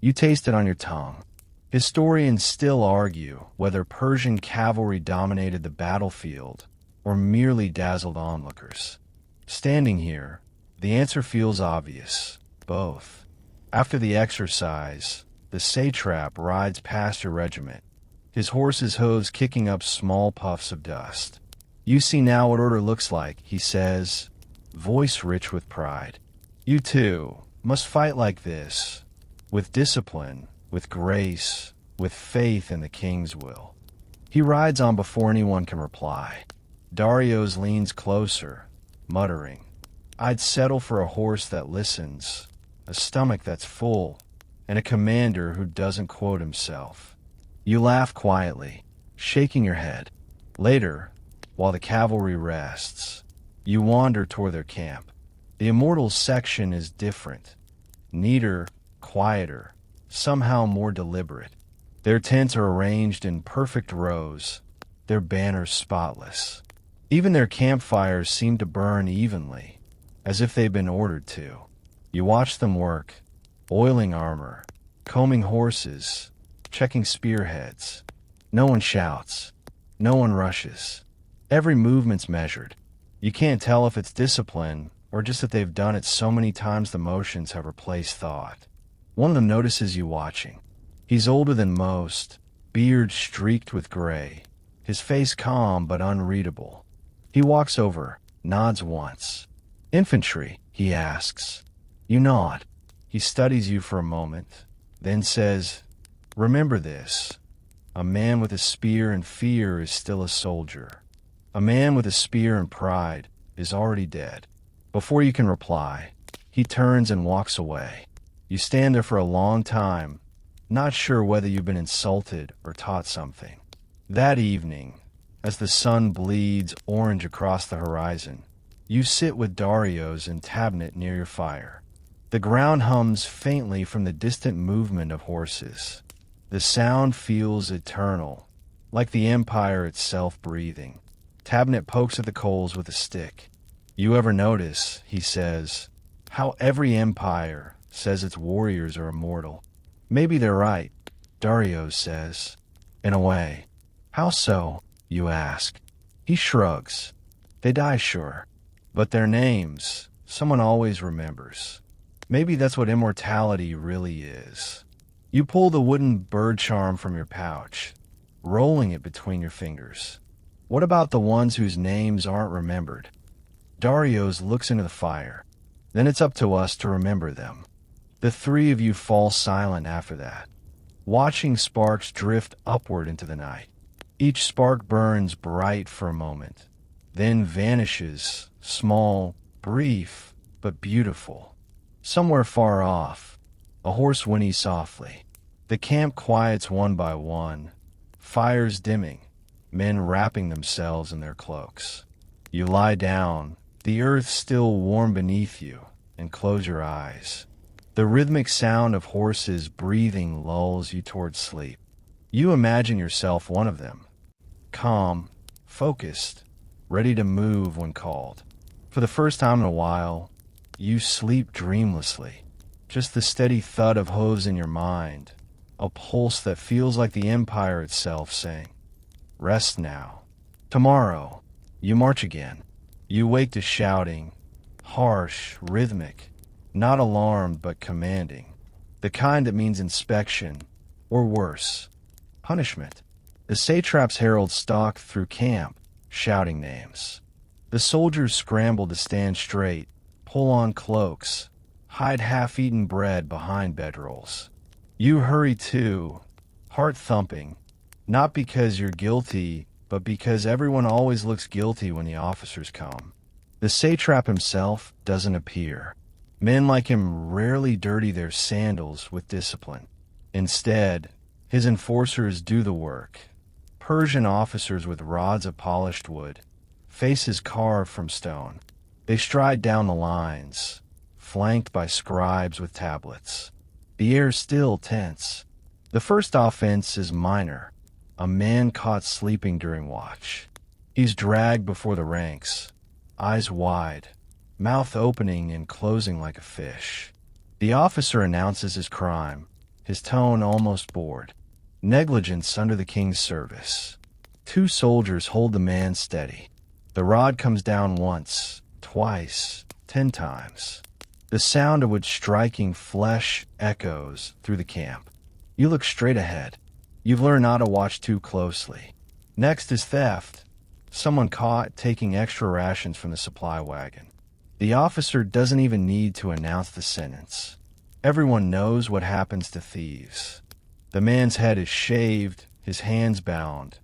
You taste it on your tongue. Historians still argue whether Persian cavalry dominated the battlefield or merely dazzled onlookers. Standing here, the answer feels obvious. Both. After the exercise, the satrap rides past your regiment, his horse's hooves kicking up small puffs of dust. You see now what order looks like, he says, voice rich with pride. You too must fight like this, with discipline, with grace, with faith in the king's will. He rides on before anyone can reply. Darius leans closer, muttering, I'd settle for a horse that listens, a stomach that's full, and a commander who doesn't quote himself. You laugh quietly, shaking your head. Later, while the cavalry rests, you wander toward their camp. The immortals section is different, neater, quieter, somehow more deliberate. Their tents are arranged in perfect rows, their banners spotless. Even their campfires seem to burn evenly, as if they've been ordered to. You watch them work, oiling armor, combing horses, checking spearheads. No one shouts. No one rushes. Every movement's measured. You can't tell if it's discipline or just that they've done it so many times the motions have replaced thought. One of them notices you watching. He's older than most, beard streaked with gray, his face calm but unreadable. He walks over, nods once. Infantry, he asks. You nod. He studies you for a moment, then says, remember this. A man with a spear and fear is still a soldier. A man with a spear and pride is already dead. Before you can reply, he turns and walks away. You stand there for a long time, not sure whether you've been insulted or taught something. That evening, as the sun bleeds orange across the horizon, you sit with Darius and Tabnet near your fire. The ground hums faintly from the distant movement of horses. The sound feels eternal, like the empire itself breathing. Tabnet pokes at the coals with a stick. You ever notice, he says, how every empire says its warriors are immortal? Maybe they're right, Darius says. In a way. How so, you ask? He shrugs. They die, sure. But their names, someone always remembers. Maybe that's what immortality really is. You pull the wooden bird charm from your pouch, rolling it between your fingers. What about the ones whose names aren't remembered? Darius looks into the fire. Then it's up to us to remember them. The three of you fall silent after that, watching sparks drift upward into the night. Each spark burns bright for a moment, then vanishes, small, brief, but beautiful. Somewhere far off, a horse whinnies softly. The camp quiets one by one, fires dimming, men wrapping themselves in their cloaks. You lie down, the earth still warm beneath you, and close your eyes. The rhythmic sound of horses breathing lulls you toward sleep. You imagine yourself one of them, calm, focused, ready to move when called. For the first time in a while, you sleep dreamlessly. Just the steady thud of hooves in your mind, a pulse that feels like the empire itself saying, "Rest now. Tomorrow, you march again." You wake to shouting, harsh, rhythmic, not alarmed but commanding. The kind that means inspection, or worse, punishment. The satraps herald stalk through camp, shouting names. The soldiers scramble to stand straight, pull on cloaks, hide half-eaten bread behind bedrolls. You hurry too, heart thumping, not because you're guilty, but because everyone always looks guilty when the officers come. The satrap himself doesn't appear. Men like him rarely dirty their sandals with discipline. Instead, his enforcers do the work. Persian officers with rods of polished wood, faces carved from stone. They stride down the lines, flanked by scribes with tablets. The air's still tense. The first offense is minor. A man caught sleeping during watch. He's dragged before the ranks, eyes wide, mouth opening and closing like a fish. The officer announces his crime, his tone almost bored. Negligence under the king's service. Two soldiers hold the man steady. The rod comes down once, twice, 10 times. The sound of which striking flesh echoes through the camp. You look straight ahead. You've learned not to watch too closely. Next is theft. Someone caught taking extra rations from the supply wagon. The officer doesn't even need to announce the sentence. Everyone knows what happens to thieves. The man's head is shaved, his hands bound,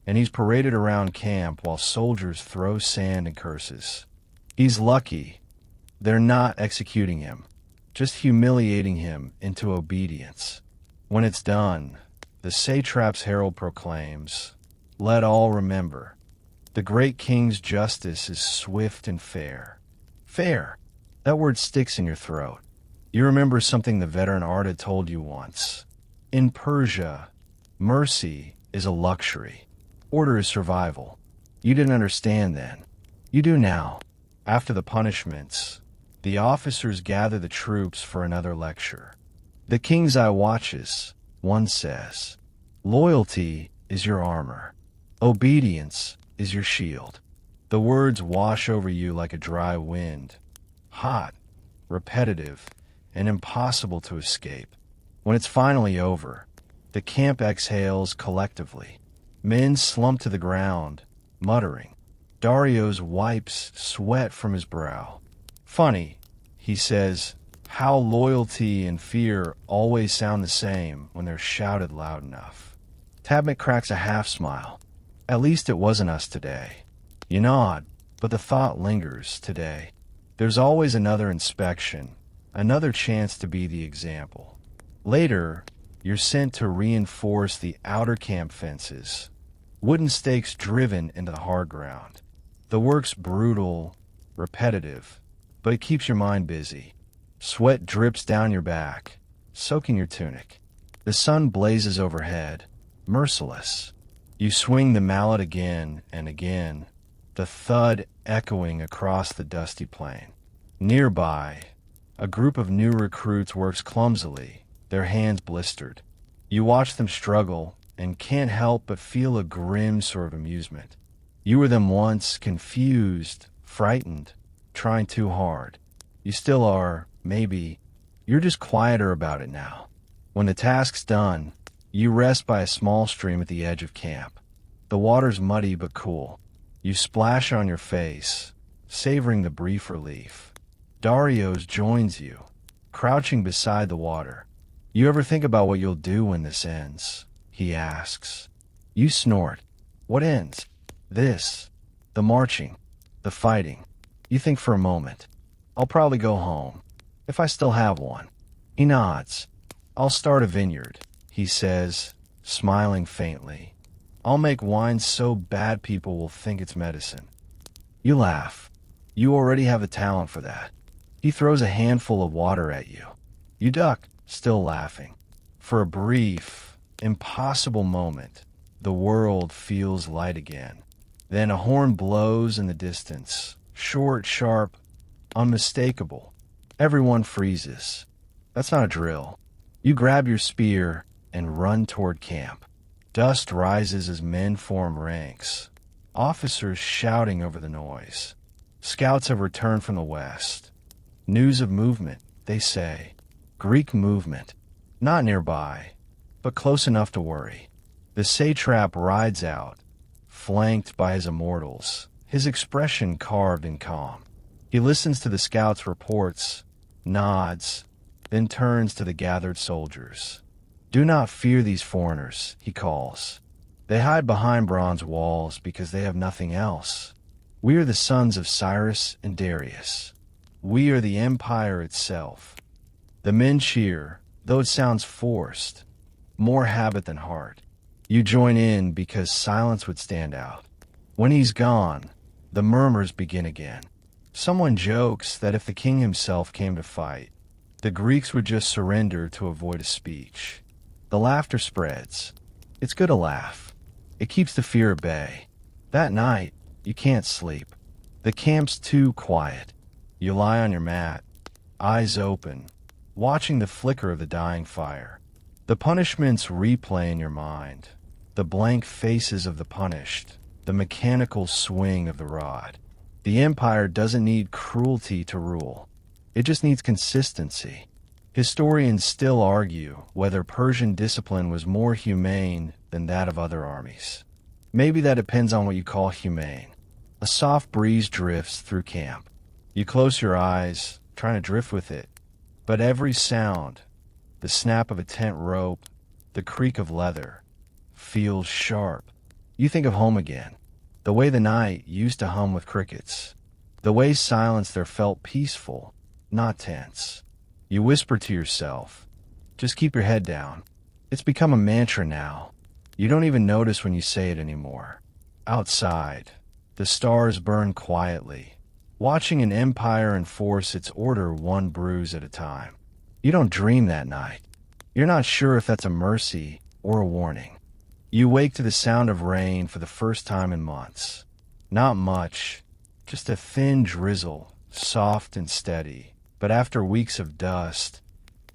and he's paraded around camp while soldiers throw sand and curses. He's lucky. They're not executing him, just humiliating him into obedience. When it's done, the satrap's herald proclaims, "Let all remember, the great king's justice is swift and fair." Fair. That word sticks in your throat. You remember something the veteran Arta told you once. In Persia, mercy is a luxury. Order is survival. You didn't understand then. You do now. After the punishments, the officers gather the troops for another lecture. The king's eye watches, one says. Loyalty is your armor. Obedience is your shield. The words wash over you like a dry wind. Hot, repetitive, and impossible to escape. When it's finally over, the camp exhales collectively. Men slump to the ground, muttering. Darius wipes sweat from his brow. Funny, he says, how loyalty and fear always sound the same when they're shouted loud enough. Tabmit cracks a half smile. At least it wasn't us today. You nod, but the thought lingers today. There's always another inspection, another chance to be the example. Later, you're sent to reinforce the outer camp fences, wooden stakes driven into the hard ground. The work's brutal, repetitive, but it keeps your mind busy. Sweat drips down your back, soaking your tunic. The sun blazes overhead, merciless. You swing the mallet again and again, the thud echoing across the dusty plain. Nearby, a group of new recruits works clumsily, their hands blistered. You watch them struggle and can't help but feel a grim sort of amusement. You were them once, confused, frightened, trying too hard. You still are, maybe. You're just quieter about it now. When the task's done, you rest by a small stream at the edge of camp. The water's muddy but cool. You splash on your face, savoring the brief relief. Darius joins you, crouching beside the water. You ever think about what you'll do when this ends? He asks. You snort. What ends? This. The marching. The fighting. You think for a moment. I'll probably go home. If I still have one. He nods. I'll start a vineyard, he says, smiling faintly. I'll make wine so bad people will think it's medicine. You laugh. You already have the talent for that. He throws a handful of water at you. You duck, still laughing. For a brief, impossible moment, the world feels light again. Then a horn blows in the distance, short, sharp, unmistakable. Everyone freezes. That's not a drill. You grab your spear and run toward camp. Dust rises as men form ranks, officers shouting over the noise. Scouts have returned from the west. News of movement, they say. Greek movement. Not nearby, but close enough to worry. The satrap rides out, flanked by his immortals, his expression carved in calm. He listens to the scouts' reports, nods, then turns to the gathered soldiers. Do not fear these foreigners, he calls. They hide behind bronze walls because they have nothing else. We are the sons of Cyrus and Darius. We are the empire itself. The men cheer, though it sounds forced, more habit than heart. You join in because silence would stand out. When he's gone, the murmurs begin again. Someone jokes that if the king himself came to fight, the Greeks would just surrender to avoid a speech. The laughter spreads. It's good to laugh. It keeps the fear at bay. That night, you can't sleep. The camp's too quiet. You lie on your mat, eyes open, watching the flicker of the dying fire. The punishments replay in your mind. The blank faces of the punished, the mechanical swing of the rod. The empire doesn't need cruelty to rule. It just needs consistency. Historians still argue whether Persian discipline was more humane than that of other armies. Maybe that depends on what you call humane. A soft breeze drifts through camp. You close your eyes, trying to drift with it. But every sound, the snap of a tent rope, the creak of leather, feels sharp. You think of home again. The way the night used to hum with crickets. The way silence there felt peaceful, not tense. You whisper to yourself, just keep your head down. It's become a mantra now. You don't even notice when you say it anymore. Outside, the stars burn quietly, watching an empire enforce its order one bruise at a time. You don't dream that night. You're not sure if that's a mercy or a warning. You wake to the sound of rain for the first time in months. Not much, just a thin drizzle, soft and steady. But after weeks of dust,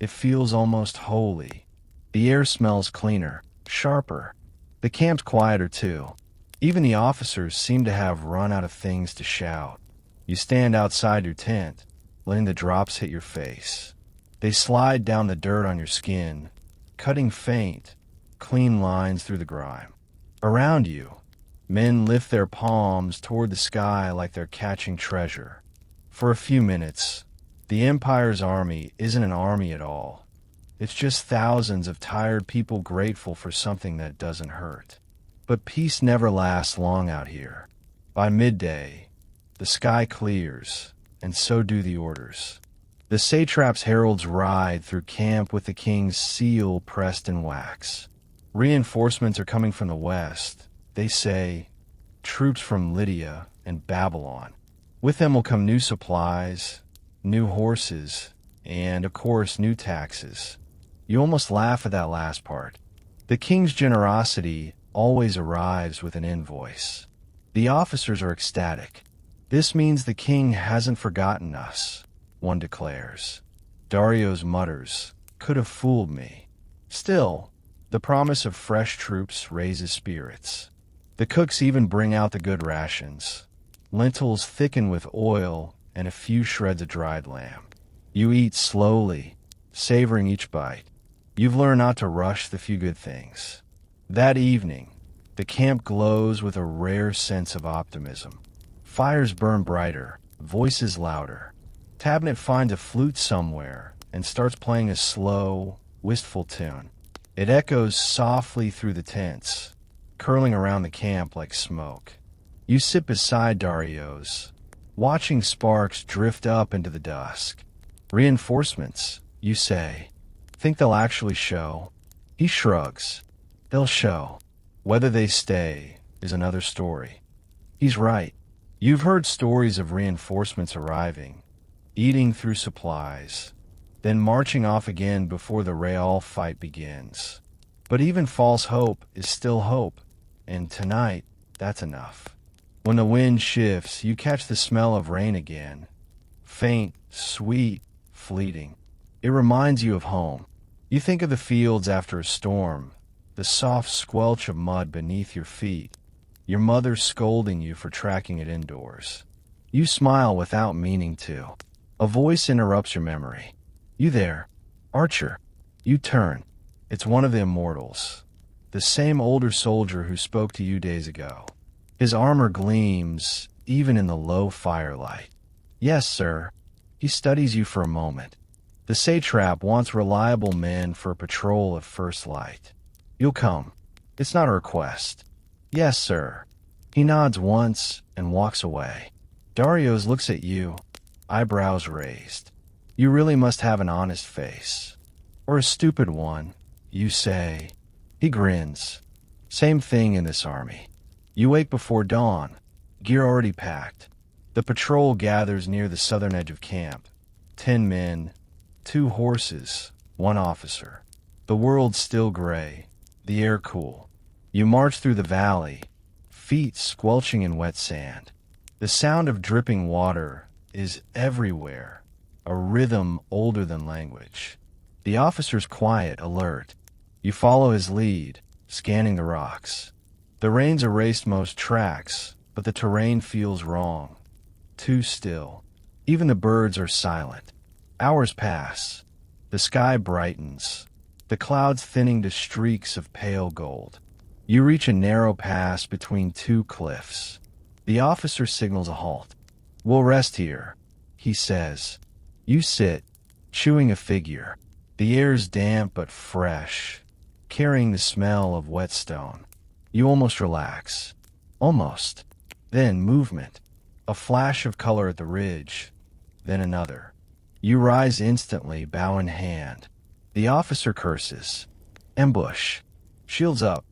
it feels almost holy. The air smells cleaner, sharper. The camp's quieter too. Even the officers seem to have run out of things to shout. You stand outside your tent, letting the drops hit your face. They slide down the dirt on your skin, cutting faint, clean lines through the grime. Around you, men lift their palms toward the sky like they're catching treasure. For a few minutes, the Empire's army isn't an army at all. It's just thousands of tired people grateful for something that doesn't hurt. But peace never lasts long out here. By midday, the sky clears, and so do the orders. The satrap's heralds ride through camp with the king's seal pressed in wax. Reinforcements are coming from the west, they say, troops from Lydia and Babylon. With them will come new supplies, new horses, and, of course, new taxes. You almost laugh at that last part. The king's generosity always arrives with an invoice. The officers are ecstatic. This means the king hasn't forgotten us, one declares. Darius mutters, Could have fooled me. Still, the promise of fresh troops raises spirits. The cooks even bring out the good rations. Lentils thickened with oil and a few shreds of dried lamb. You eat slowly, savoring each bite. You've learned not to rush the few good things. That evening, the camp glows with a rare sense of optimism. Fires burn brighter, voices louder. Tabnet finds a flute somewhere and starts playing a slow, wistful tune. It echoes softly through the tents, curling around the camp like smoke. You sit beside Darius, watching sparks drift up into the dusk. Reinforcements, you say. Think they'll actually show? He shrugs. They'll show. Whether they stay is another story. He's right. You've heard stories of reinforcements arriving, eating through supplies, then marching off again before the real fight begins. But even false hope is still hope, and tonight, that's enough. When the wind shifts, you catch the smell of rain again. Faint, sweet, fleeting. It reminds you of home. You think of the fields after a storm, the soft squelch of mud beneath your feet, your mother scolding you for tracking it indoors. You smile without meaning to. A voice interrupts your memory. You there, Archer. You turn. It's one of the immortals, the same older soldier who spoke to you days ago. His armor gleams even in the low firelight. Yes, sir. He studies you for a moment. The satrap wants reliable men for a patrol at first light. You'll come. It's not a request. Yes, sir. He nods once and walks away. Darius looks at you, eyebrows raised. You really must have an honest face. Or a stupid one, you say. He grins. Same thing in this army. You wake before dawn, gear already packed. The patrol gathers near the southern edge of camp. 10 men, 2 horses, 1 officer. The world's still gray, the air cool. You march through the valley, feet squelching in wet sand. The sound of dripping water is everywhere, a rhythm older than language. The officer's quiet, alert. You follow his lead, scanning the rocks. The rain's erased most tracks, but the terrain feels wrong. Too still. Even the birds are silent. Hours pass. The sky brightens, the clouds thinning to streaks of pale gold. You reach a narrow pass between 2 cliffs. The officer signals a halt. We'll rest here, he says. You sit, chewing a figure. The air's damp but fresh, carrying the smell of wet stone. You almost relax. Almost. Then movement. A flash of color at the ridge. Then another. You rise instantly, bow in hand. The officer curses. Ambush. Shields up.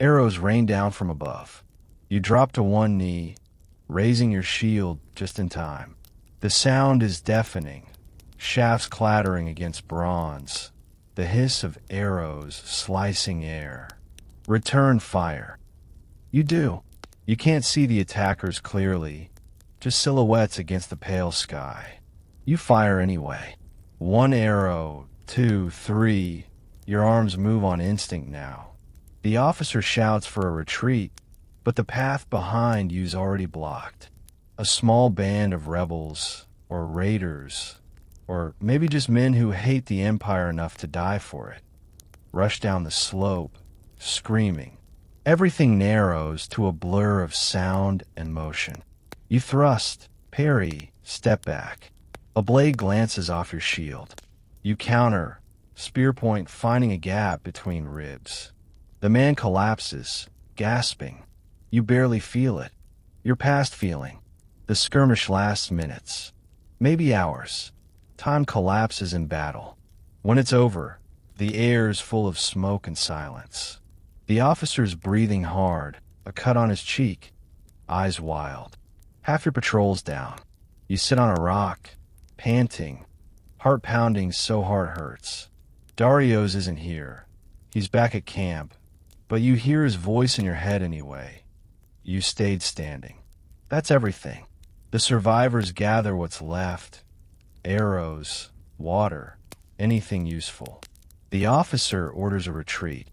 Arrows rain down from above. You drop to one knee, raising your shield just in time. The sound is deafening. Shafts clattering against bronze. The hiss of arrows slicing air. Return fire. You do. You can't see the attackers clearly, just silhouettes against the pale sky. You fire anyway. 1 arrow, 2, 3. Your arms move on instinct now. The officer shouts for a retreat, but the path behind you's already blocked. A small band of rebels, or raiders, or maybe just men who hate the Empire enough to die for it, rush down the slope, screaming. Everything narrows to a blur of sound and motion. You thrust, parry, step back. A blade glances off your shield. You counter, spear point finding a gap between ribs. The man collapses, gasping. You barely feel it. You're past feeling. The skirmish lasts minutes, maybe hours. Time collapses in battle. When it's over, the air's full of smoke and silence. The officer's breathing hard, a cut on his cheek, eyes wild. Half your patrol's down. You sit on a rock, panting, heart pounding so heart hurts. Darius isn't here. He's back at camp, but you hear his voice in your head anyway. You stayed standing. That's everything. The survivors gather what's left. Arrows, water, anything useful. The officer orders a retreat.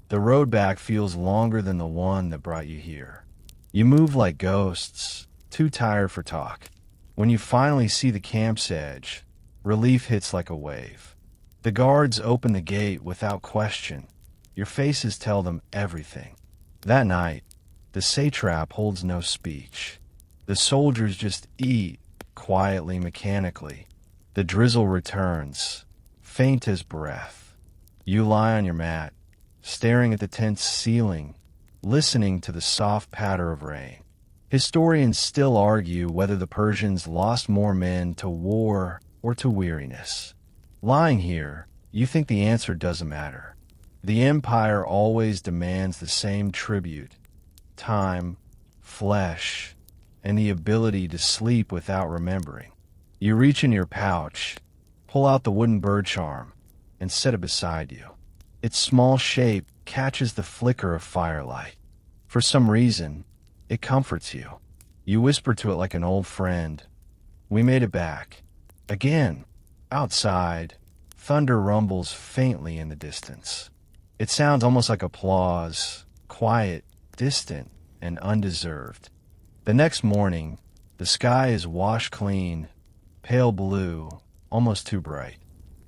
The road back feels longer than the one that brought you here. You move like ghosts, too tired for talk. When you finally see the camp's edge, relief hits like a wave. The guards open the gate without question. Your faces tell them everything. That night, the satrap holds no speech. The soldiers just eat, quietly, mechanically. The drizzle returns, faint as breath. You lie on your mat, staring at the tent's ceiling, listening to the soft patter of rain. Historians still argue whether the Persians lost more men to war or to weariness. Lying here, you think the answer doesn't matter. The empire always demands the same tribute: time, flesh, and the ability to sleep without remembering. You reach in your pouch, pull out the wooden bird charm, and set it beside you. Its small shape catches the flicker of firelight. For some reason, it comforts you. You whisper to it like an old friend, "We made it back." Again, outside, thunder rumbles faintly in the distance. It sounds almost like applause, quiet, distant, and undeserved. The next morning, the sky is washed clean, pale blue, almost too bright.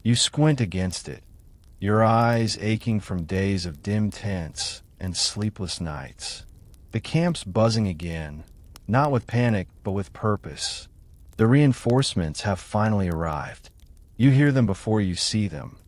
You squint against it, your eyes aching from days of dim tents and sleepless nights. The camp's buzzing again, not with panic, but with purpose. The reinforcements have finally arrived. You hear them before you see them.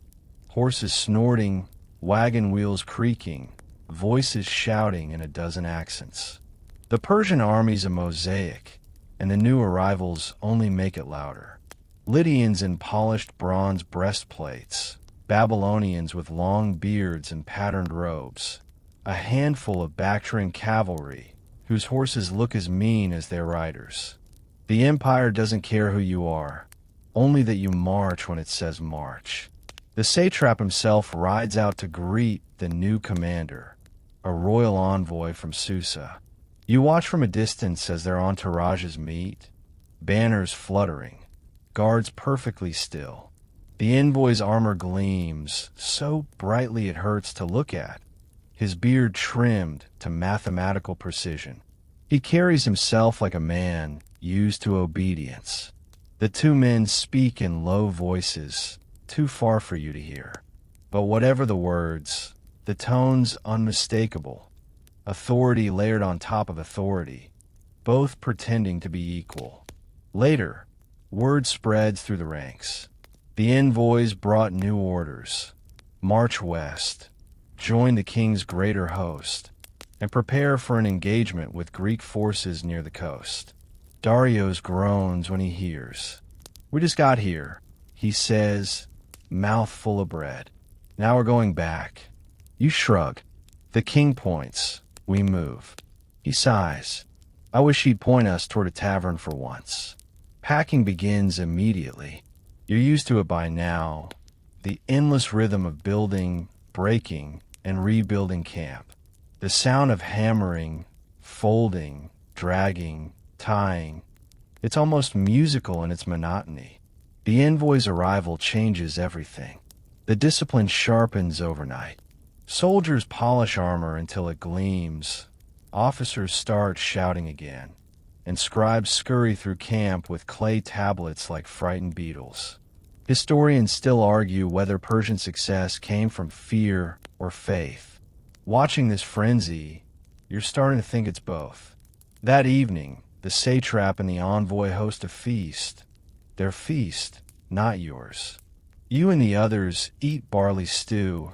Horses snorting, wagon wheels creaking, voices shouting in a dozen accents. The Persian army's a mosaic, and the new arrivals only make it louder. Lydians in polished bronze breastplates, Babylonians with long beards and patterned robes, a handful of Bactrian cavalry, whose horses look as mean as their riders. The empire doesn't care who you are, only that you march when it says march. The satrap himself rides out to greet the new commander, a royal envoy from Susa. You watch from a distance as their entourages meet, banners fluttering, guards perfectly still. The envoy's armor gleams, so brightly it hurts to look at, his beard trimmed to mathematical precision. He carries himself like a man used to obedience. The two men speak in low voices, too far for you to hear. But whatever the words, the tone's unmistakable. Authority layered on top of authority, both pretending to be equal. Later, word spreads through the ranks. The envoys brought new orders. March west, join the king's greater host, and prepare for an engagement with Greek forces near the coast. Darius groans when he hears. "We just got here," he says, mouth full of bread. "Now we're going back." You shrug. The king points. "We move." He sighs. "I wish he'd point us toward a tavern for once." Packing begins immediately. You're used to it by now. The endless rhythm of building, breaking, and rebuilding camp. The sound of hammering, folding, dragging, tying. It's almost musical in its monotony. The envoy's arrival changes everything. The discipline sharpens overnight. Soldiers polish armor until it gleams. Officers start shouting again. And scribes scurry through camp with clay tablets like frightened beetles. Historians still argue whether Persian success came from fear or faith. Watching this frenzy, you're starting to think it's both. That evening, the satrap and the envoy host a feast. Their feast, not yours. You and the others eat barley stew,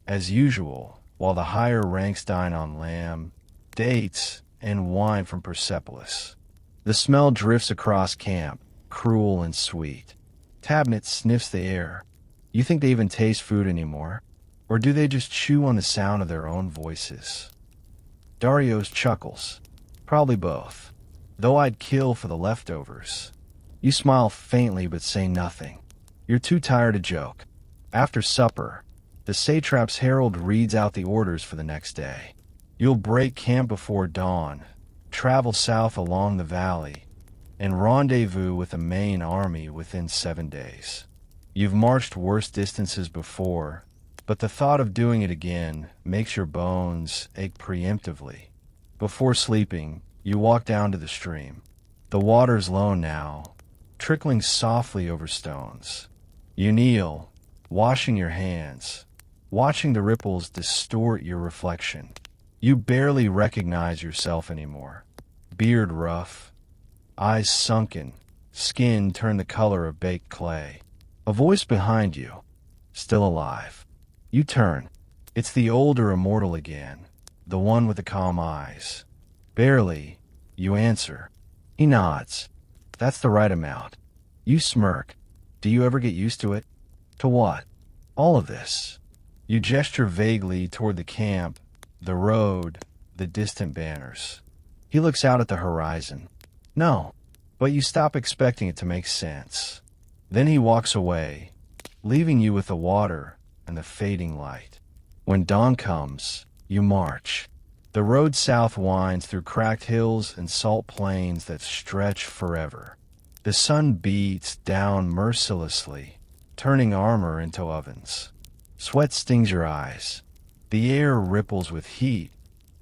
as usual, while the higher ranks dine on lamb, dates, and wine from Persepolis. The smell drifts across camp, cruel and sweet. Tabnet sniffs the air. You think they even taste food anymore? Or do they just chew on the sound of their own voices? Darius chuckles. Probably both. Though I'd kill for the leftovers. You smile faintly but say nothing. You're too tired to joke. After supper, the satrap's herald reads out the orders for the next day. You'll break camp before dawn, travel south along the valley, and rendezvous with the main army within 7 days. You've marched worse distances before, but the thought of doing it again makes your bones ache preemptively. Before sleeping, you walk down to the stream. The water's low now, trickling softly over stones. You kneel, washing your hands, watching the ripples distort your reflection. You barely recognize yourself anymore. Beard rough, eyes sunken, skin turned the color of baked clay. A voice behind you, still alive. You turn. It's the older immortal again, the one with the calm eyes. Barely, you answer. He nods. That's the right amount. You smirk. Do you ever get used to it? To what? All of this. You gesture vaguely toward the camp, the road, the distant banners. He looks out at the horizon. No, but you stop expecting it to make sense. Then he walks away, leaving you with the water and the fading light. When dawn comes, you march. The road south winds through cracked hills and salt plains that stretch forever. The sun beats down mercilessly, turning armor into ovens. Sweat stings your eyes. The air ripples with heat,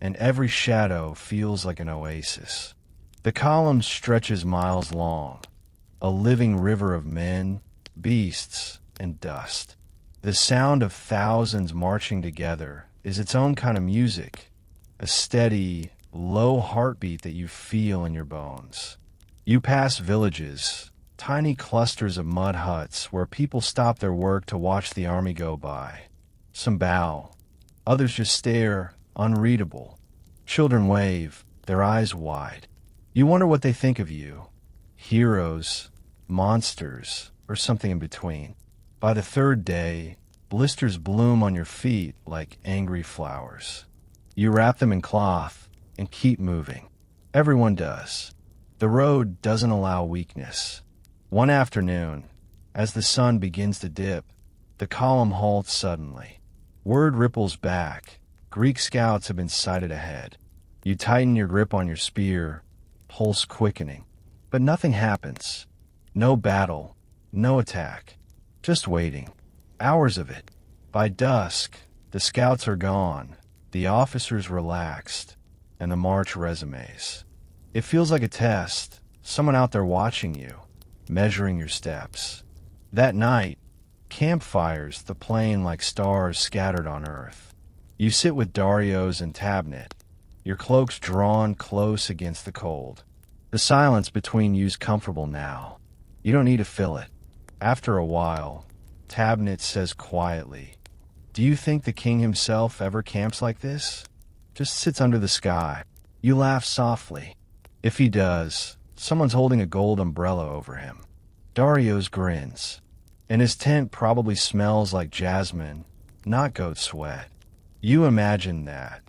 and every shadow feels like an oasis. The column stretches miles long, a living river of men, beasts, and dust. The sound of thousands marching together is its own kind of music, a steady, low heartbeat that you feel in your bones. You pass villages, tiny clusters of mud huts where people stop their work to watch the army go by. Some bow, others just stare, unreadable. Children wave, their eyes wide. You wonder what they think of you. Heroes, monsters, or something in between. By the third day, blisters bloom on your feet like angry flowers. You wrap them in cloth and keep moving. Everyone does. The road doesn't allow weakness. One afternoon, as the sun begins to dip, the column halts suddenly. Word ripples back. Greek scouts have been sighted ahead. You tighten your grip on your spear, pulse quickening. But nothing happens. No battle, no attack. Just waiting. Hours of it. By dusk, the scouts are gone, the officers relaxed, and the march resumes. It feels like a test, someone out there watching you, measuring your steps. That night, campfires the plain like stars scattered on earth. You sit with Darius and Tabnet, your cloaks drawn close against the cold. The silence between you's comfortable now. You don't need to fill it. After a while, Tabnet says quietly, "Do you think the king himself ever camps like this? Just sits under the sky." You laugh softly. If he does, someone's holding a gold umbrella over him. Darius grins, and his tent probably smells like jasmine, not goat sweat. You imagine that.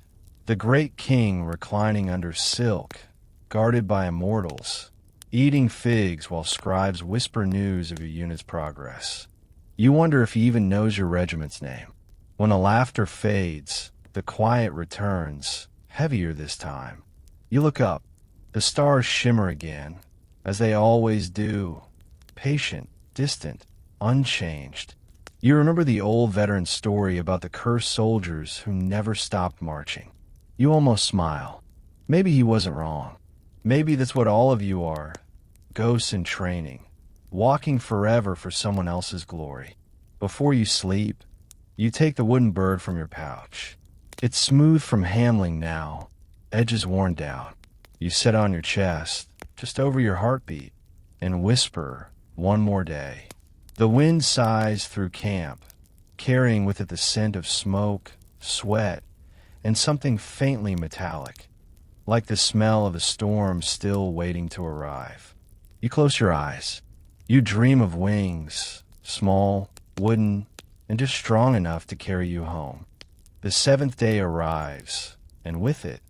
The great king reclining under silk, guarded by immortals, eating figs while scribes whisper news of your unit's progress. You wonder if he even knows your regiment's name. When the laughter fades, the quiet returns, heavier this time. You look up. The stars shimmer again, as they always do, patient, distant, unchanged. You remember the old veteran's story about the cursed soldiers who never stopped marching. You almost smile. Maybe he wasn't wrong. Maybe that's what all of you are, ghosts in training, walking forever for someone else's glory. Before you sleep, you take the wooden bird from your pouch. It's smooth from handling now, edges worn down. You set on your chest, just over your heartbeat, and whisper, "One more day." The wind sighs through camp, carrying with it the scent of smoke, sweat, and something faintly metallic, like the smell of a storm still waiting to arrive. You close your eyes. You dream of wings, small, wooden, and just strong enough to carry you home. The seventh day arrives, and with it,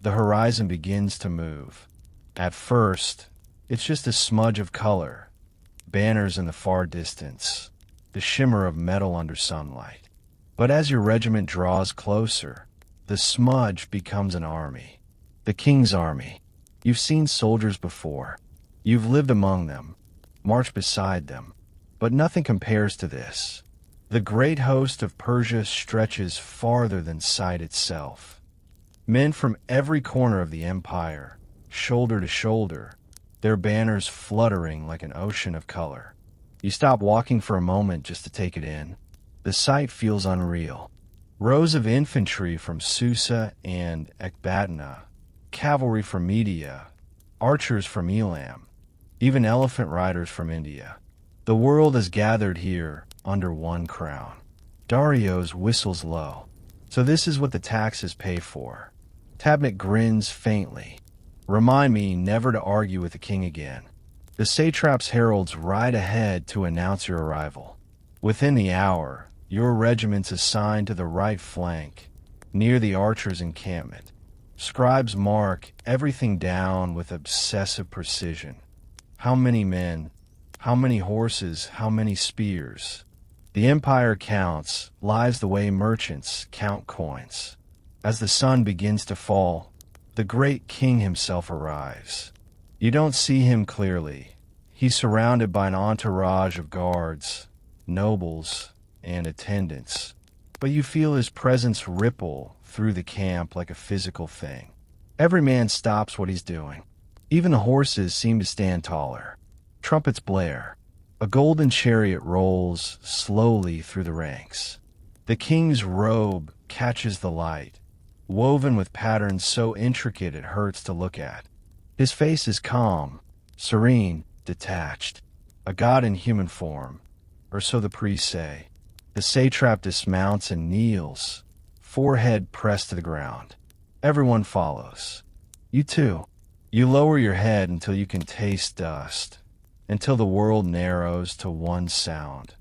the horizon begins to move. At first, it's just a smudge of color, banners in the far distance, the shimmer of metal under sunlight. But as your regiment draws closer, the smudge becomes an army. The king's army. You've seen soldiers before. You've lived among them, marched beside them. But nothing compares to this. The great host of Persia stretches farther than sight itself. Men from every corner of the empire, shoulder to shoulder, their banners fluttering like an ocean of color. You stop walking for a moment just to take it in. The sight feels unreal. Rows of infantry from Susa and Ecbatana, cavalry from Media, archers from Elam, even elephant riders from India. The world is gathered here under one crown. Darius whistles low. So this is what the taxes pay for. Tabnet grins faintly. Remind me never to argue with the king again. The satrap's heralds ride ahead to announce your arrival. Within the hour, your regiment's assigned to the right flank, near the archers' encampment. Scribes mark everything down with obsessive precision. How many men? How many horses? How many spears? The empire counts lives the way merchants count coins. As the sun begins to fall, the great king himself arrives. You don't see him clearly. He's surrounded by an entourage of guards, nobles, and attendants. But you feel his presence ripple through the camp like a physical thing. Every man stops what he's doing. Even the horses seem to stand taller. Trumpets blare. A golden chariot rolls slowly through the ranks. The king's robe catches the light, woven with patterns so intricate it hurts to look at. His face is calm, serene, detached. A god in human form, or so the priests say. The satrap dismounts and kneels, forehead pressed to the ground. Everyone follows. You too. You lower your head until you can taste dust, until the world narrows to one sound,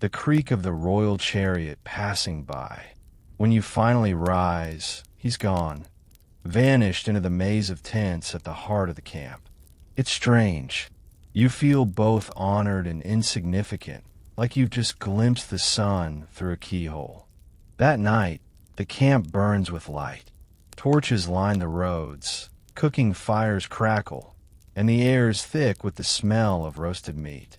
the creak of the royal chariot passing by. When you finally rise, he's gone, vanished into the maze of tents at the heart of the camp. It's strange. You feel both honored and insignificant, like you've just glimpsed the sun through a keyhole. That night, the camp burns with light. Torches line the roads, cooking fires crackle, and the air is thick with the smell of roasted meat.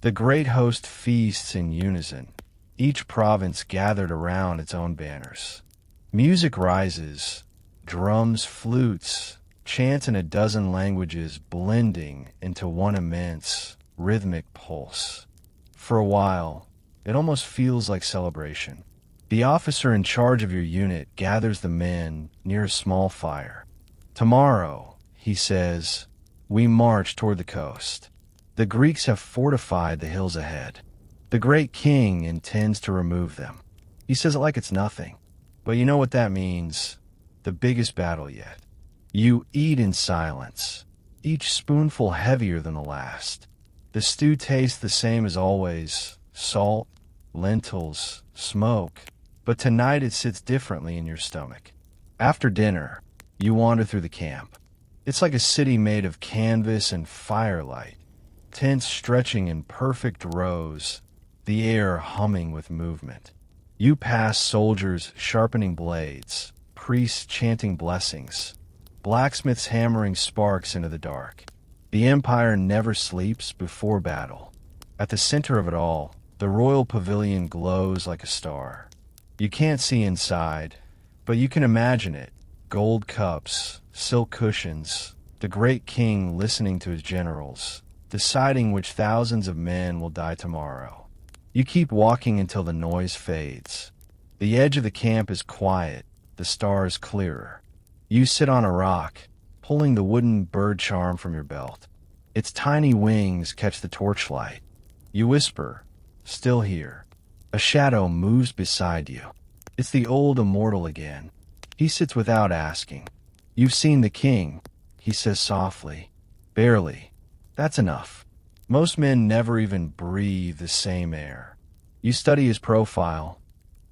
The great host feasts in unison, each province gathered around its own banners. Music rises, drums, flutes, chants in a dozen languages blending into one immense, rhythmic pulse. For a while, it almost feels like celebration. The officer in charge of your unit gathers the men near a small fire. Tomorrow, he says, we march toward the coast. The Greeks have fortified the hills ahead. The great king intends to remove them. He says it like it's nothing. But you know what that means? The biggest battle yet. You eat in silence, each spoonful heavier than the last. The stew tastes the same as always, salt, lentils, smoke, but tonight it sits differently in your stomach. After dinner, you wander through the camp. It's like a city made of canvas and firelight, tents stretching in perfect rows, the air humming with movement. You pass soldiers sharpening blades, priests chanting blessings, blacksmiths hammering sparks into the dark. The empire never sleeps before battle. At the center of it all, the royal pavilion glows like a star. You can't see inside, but you can imagine it. Gold cups, silk cushions, the great king listening to his generals, deciding which thousands of men will die tomorrow. You keep walking until the noise fades. The edge of the camp is quiet, the stars clearer. You sit on a rock, pulling the wooden bird charm from your belt. Its tiny wings catch the torchlight. You whisper, still here. A shadow moves beside you. It's the old immortal again. He sits without asking. You've seen the king, he says softly. Barely. That's enough. Most men never even breathe the same air. You study his profile.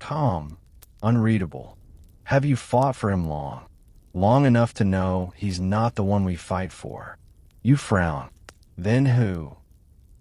Calm, unreadable. Have you fought for him long? Long enough to know he's not the one we fight for. You frown. Then who?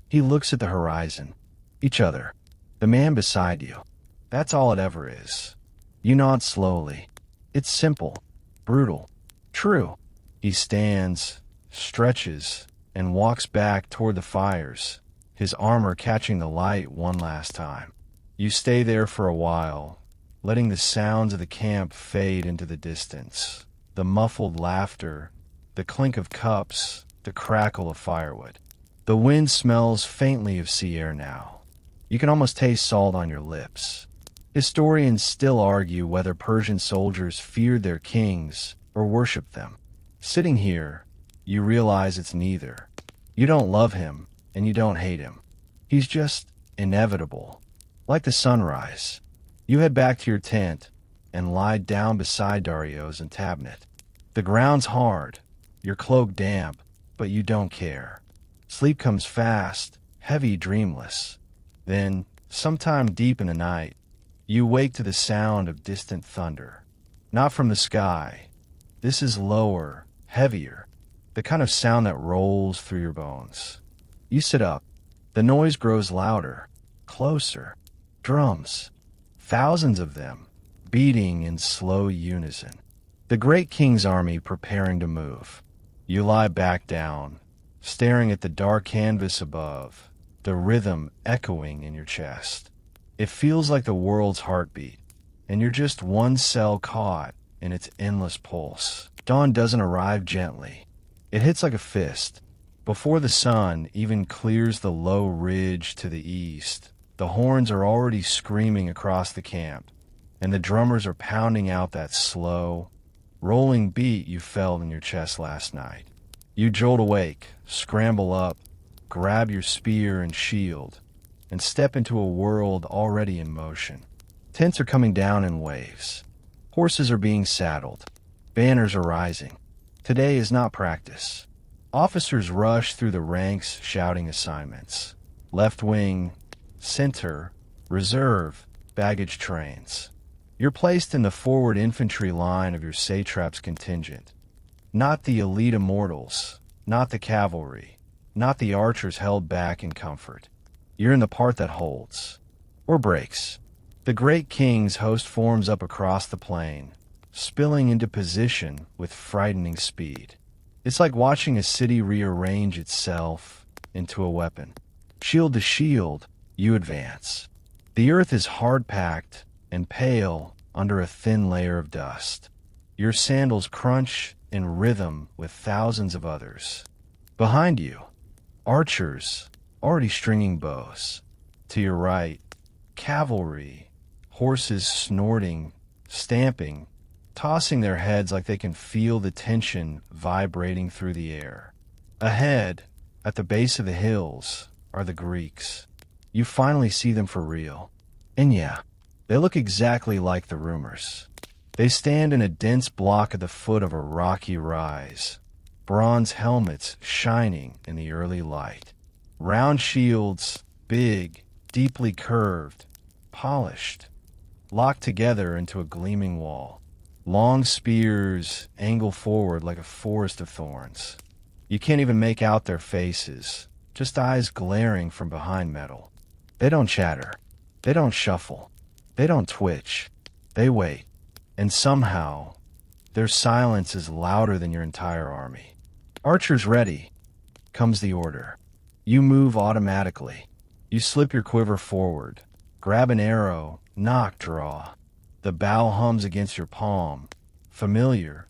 He looks at the horizon. Each other. The man beside you. That's all it ever is. You nod slowly. It's simple, brutal, true. He stands, stretches, and walks back toward the fires, his armor catching the light one last time. You stay there for a while, letting the sounds of the camp fade into the distance. The muffled laughter, the clink of cups, the crackle of firewood. The wind smells faintly of sea air now. You can almost taste salt on your lips. Historians still argue whether Persian soldiers feared their kings or worshipped them. Sitting here, you realize it's neither. You don't love him, and you don't hate him. He's just inevitable. Like the sunrise, you head back to your tent and lie down beside Darius and Tabnet. The ground's hard, your cloak damp, but you don't care. Sleep comes fast, heavy, dreamless. Then, sometime deep in the night, you wake to the sound of distant thunder. Not from the sky. This is lower, heavier, the kind of sound that rolls through your bones. You sit up. The noise grows louder, closer. Drums, thousands of them, beating in slow unison. The great king's army preparing to move. You lie back down, staring at the dark canvas above, the rhythm echoing in your chest. It feels like the world's heartbeat, and you're just one cell caught in its endless pulse. Dawn doesn't arrive gently. It hits like a fist. Before the sun even clears the low ridge to the east, the horns are already screaming across the camp, and the drummers are pounding out that slow, rolling beat you felt in your chest last night. You jolt awake, scramble up, grab your spear and shield, and step into a world already in motion. Tents are coming down in waves. Horses are being saddled. Banners are rising. Today is not practice. Officers rush through the ranks shouting assignments. Left wing, center, reserve, baggage trains. You're placed in the forward infantry line of your satrap's contingent. Not the elite immortals, not the cavalry, not the archers held back in comfort. You're in the part that holds, or breaks. The great king's host forms up across the plain, spilling into position with frightening speed. It's like watching a city rearrange itself into a weapon. Shield to shield, you advance. The earth is hard-packed and pale under a thin layer of dust. Your sandals crunch in rhythm with thousands of others. Behind you, archers already stringing bows. To your right, cavalry, horses snorting, stamping, tossing their heads like they can feel the tension vibrating through the air. Ahead, at the base of the hills, are the Greeks. You finally see them for real. And yeah, they look exactly like the rumors. They stand in a dense block at the foot of a rocky rise, bronze helmets shining in the early light. Round shields, big, deeply curved, polished, locked together into a gleaming wall. Long spears angle forward like a forest of thorns. You can't even make out their faces, just eyes glaring from behind metal. They don't chatter. They don't shuffle. They don't twitch. They wait. And somehow, their silence is louder than your entire army. Archers ready, comes the order. You move automatically. You slip your quiver forward, grab an arrow, knock, draw. The bow hums against your palm, familiar,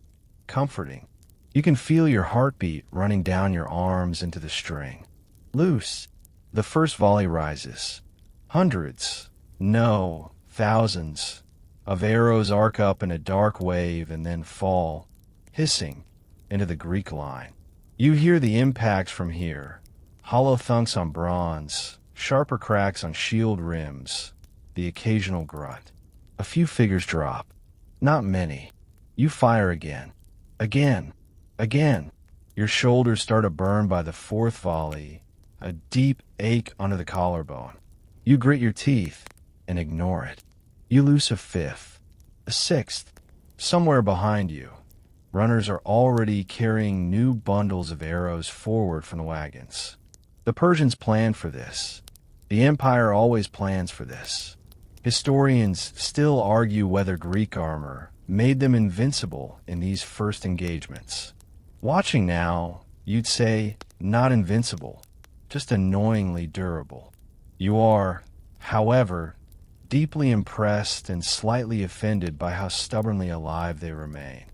comforting. You can feel your heartbeat running down your arms into the string. Loose. The first volley rises. Hundreds, no, thousands, of arrows arc up in a dark wave and then fall, hissing, into the Greek line. You hear the impacts from here, hollow thunks on bronze, sharper cracks on shield rims, the occasional grunt. A few figures drop. Not many. You fire again. Again. Again. Your shoulders start to burn by the fourth volley, a deep ache under the collarbone. You grit your teeth and ignore it. You loose a fifth, a sixth, somewhere behind you. Runners are already carrying new bundles of arrows forward from the wagons. The Persians planned for this. The empire always plans for this. Historians still argue whether Greek armor made them invincible in these first engagements. Watching now, you'd say not invincible, just annoyingly durable. You are, however, deeply impressed and slightly offended by how stubbornly alive they remain.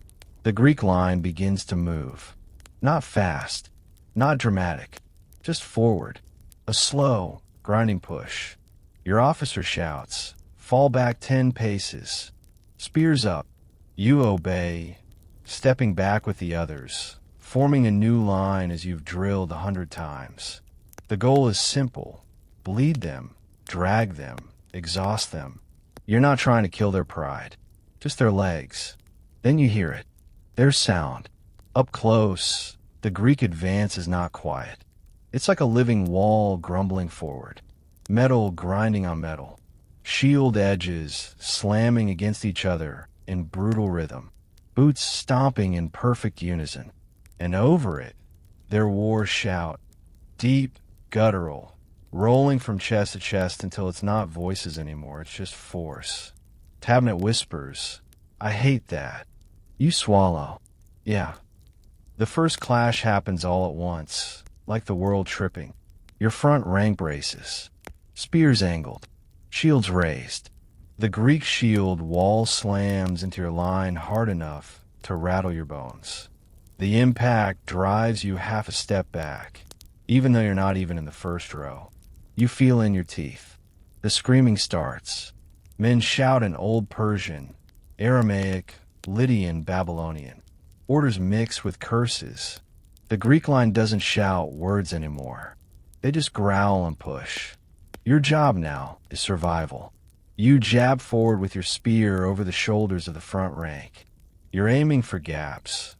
The Greek line begins to move. Not fast, not dramatic, just forward. A slow, grinding push. Your officer shouts, "Fall back 10 paces." Spears up. You obey, stepping back with the others, forming a new line as you've drilled 100 times. The goal is simple. Bleed them, drag them, exhaust them. You're not trying to kill their pride, just their legs. Then you hear it. There's sound. Up close, the Greek advance is not quiet. It's like a living wall grumbling forward. Metal grinding on metal. Shield edges slamming against each other in brutal rhythm. Boots stomping in perfect unison. And over it, their war shout. Deep, guttural, rolling from chest to chest until it's not voices anymore, it's just force. Tabnet whispers, "I hate that." You swallow. Yeah. The first clash happens all at once, like the world tripping. Your front rank braces. Spears angled. Shields raised. The Greek shield wall slams into your line hard enough to rattle your bones. The impact drives you half a step back, even though you're not even in the first row. You feel in your teeth. The screaming starts. Men shout in Old Persian, Aramaic, Lydian, Babylonian. Orders mix with curses. The Greek line doesn't shout words anymore. They just growl and push. Your job now is survival. You jab forward with your spear over the shoulders of the front rank. You're aiming for gaps.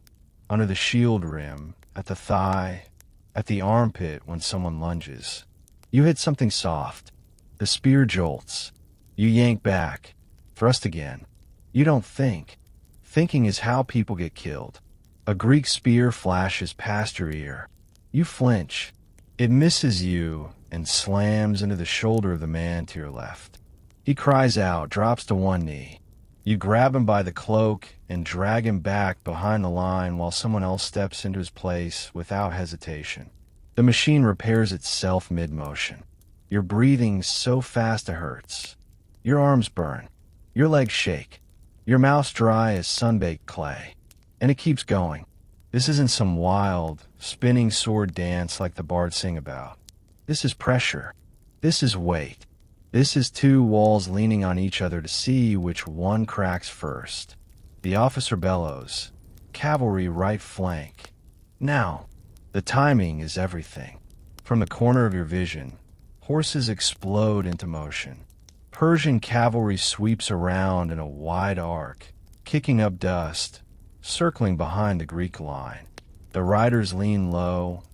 Under the shield rim, at the thigh, at the armpit when someone lunges. You hit something soft. The spear jolts. You yank back. Thrust again. You don't think. Thinking is how people get killed. A Greek spear flashes past your ear. You flinch. It misses you and slams into the shoulder of the man to your left. He cries out, drops to one knee. You grab him by the cloak and drag him back behind the line while someone else steps into his place without hesitation. The machine repairs itself mid-motion. You're breathing so fast it hurts. Your arms burn. Your legs shake. Your mouth's dry as sun-baked clay. And it keeps going. This isn't some wild, spinning sword dance like the bards sing about. This is pressure. This is weight. This is two walls leaning on each other to see which one cracks first. The officer bellows, "Cavalry right flank." Now, the timing is everything. From the corner of your vision, horses explode into motion. Persian cavalry sweeps around in a wide arc, kicking up dust, circling behind the Greek line. The riders lean low,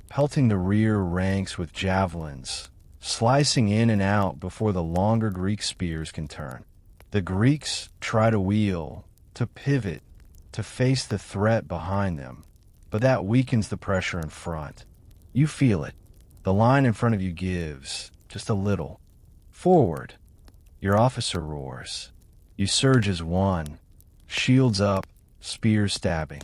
pelting the rear ranks with javelins, slicing in and out before the longer Greek spears can turn. The Greeks try to wheel, to pivot, to face the threat behind them, but that weakens the pressure in front. You feel it. The line in front of you gives, just a little. Forward. Your officer roars. You surge as one, shields up, spears stabbing.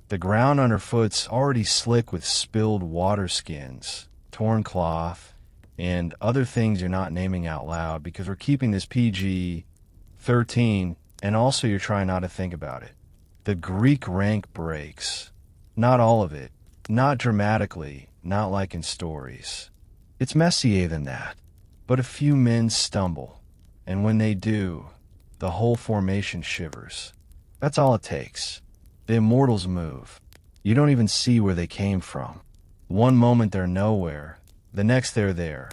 The ground underfoot's already slick with spilled water skins, torn cloth, and other things you're not naming out loud because we're keeping this PG-13, and also you're trying not to think about it. The Greek rank breaks. Not all of it. Not dramatically, not like in stories. It's messier than that. But a few men stumble, and when they do, the whole formation shivers. That's all it takes. The immortals move. You don't even see where they came from. One moment they're nowhere, the next they're there,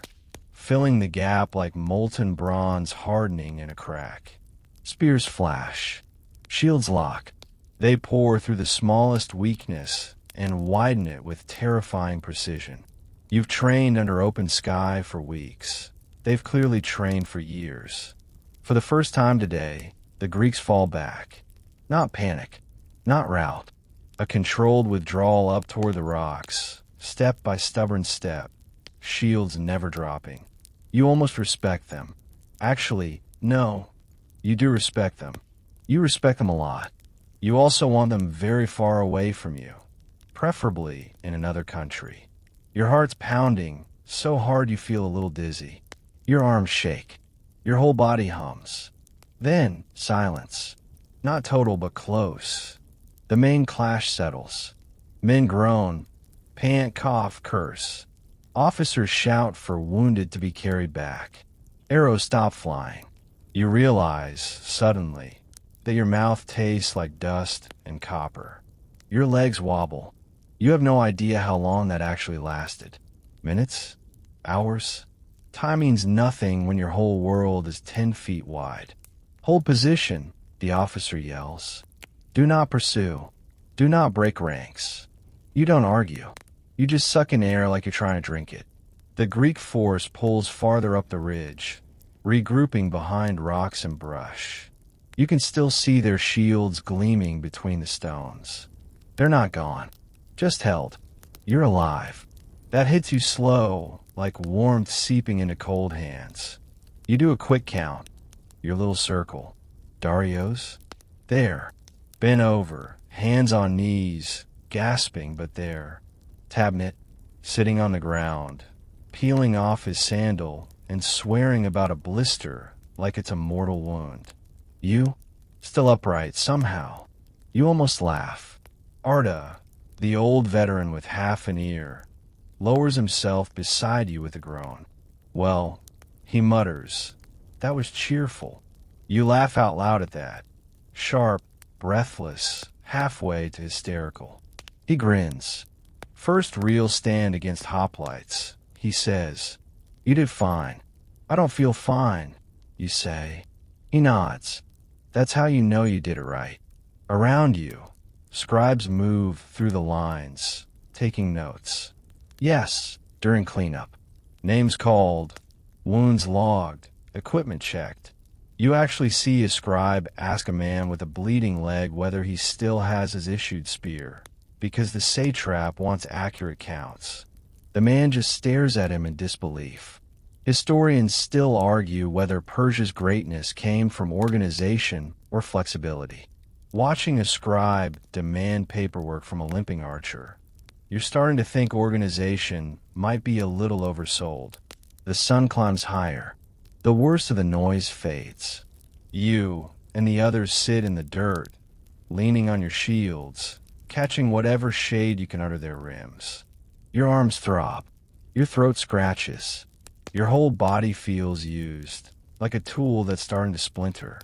filling the gap like molten bronze hardening in a crack. Spears flash. Shields lock. They pour through the smallest weakness and widen it with terrifying precision. You've trained under open sky for weeks. They've clearly trained for years. For the first time today, the Greeks fall back. Not panic, not rout. A controlled withdrawal up toward the rocks, step by stubborn step, shields never dropping. You almost respect them. Actually, no, you do respect them. You respect them a lot. You also want them very far away from you, preferably in another country. Your heart's pounding so hard you feel a little dizzy. Your arms shake. Your whole body hums. Then, silence. Not total, but close. The main clash settles. Men groan, pant, cough, curse. Officers shout for wounded to be carried back. Arrows stop flying. You realize, suddenly, that your mouth tastes like dust and copper. Your legs wobble. You have no idea how long that actually lasted. Minutes? Hours? Time means nothing when your whole world is 10 feet wide. Hold position, the officer yells. Do not pursue. Do not break ranks. You don't argue. You just suck in air like you're trying to drink it. The Greek force pulls farther up the ridge, regrouping behind rocks and brush. You can still see their shields gleaming between the stones. They're not gone, just held. You're alive. That hits you slow, like warmth seeping into cold hands. You do a quick count. Your little circle. Darius? There. Bent over, hands on knees, gasping but there. Tabnit, sitting on the ground, peeling off his sandal and swearing about a blister like it's a mortal wound. You, still upright somehow. You almost laugh. Arta, the old veteran with half an ear, lowers himself beside you with a groan. Well, he mutters, that was cheerful. You laugh out loud at that. Sharp, breathless, halfway to hysterical. He grins. First real stand against hoplites, he says. You did fine. I don't feel fine, you say. He nods. That's how you know you did it right. Around you, scribes move through the lines, taking notes. Yes, during cleanup. Names called, wounds logged, equipment checked. You actually see a scribe ask a man with a bleeding leg whether he still has his issued spear, because the satrap wants accurate counts. The man just stares at him in disbelief. Historians still argue whether Persia's greatness came from organization or flexibility. Watching a scribe demand paperwork from a limping archer, you're starting to think organization might be a little oversold. The sun climbs higher. The worst of the noise fades. You and the others sit in the dirt, leaning on your shields, catching whatever shade you can under their rims. Your arms throb. Your throat scratches. Your whole body feels used, like a tool that's starting to splinter.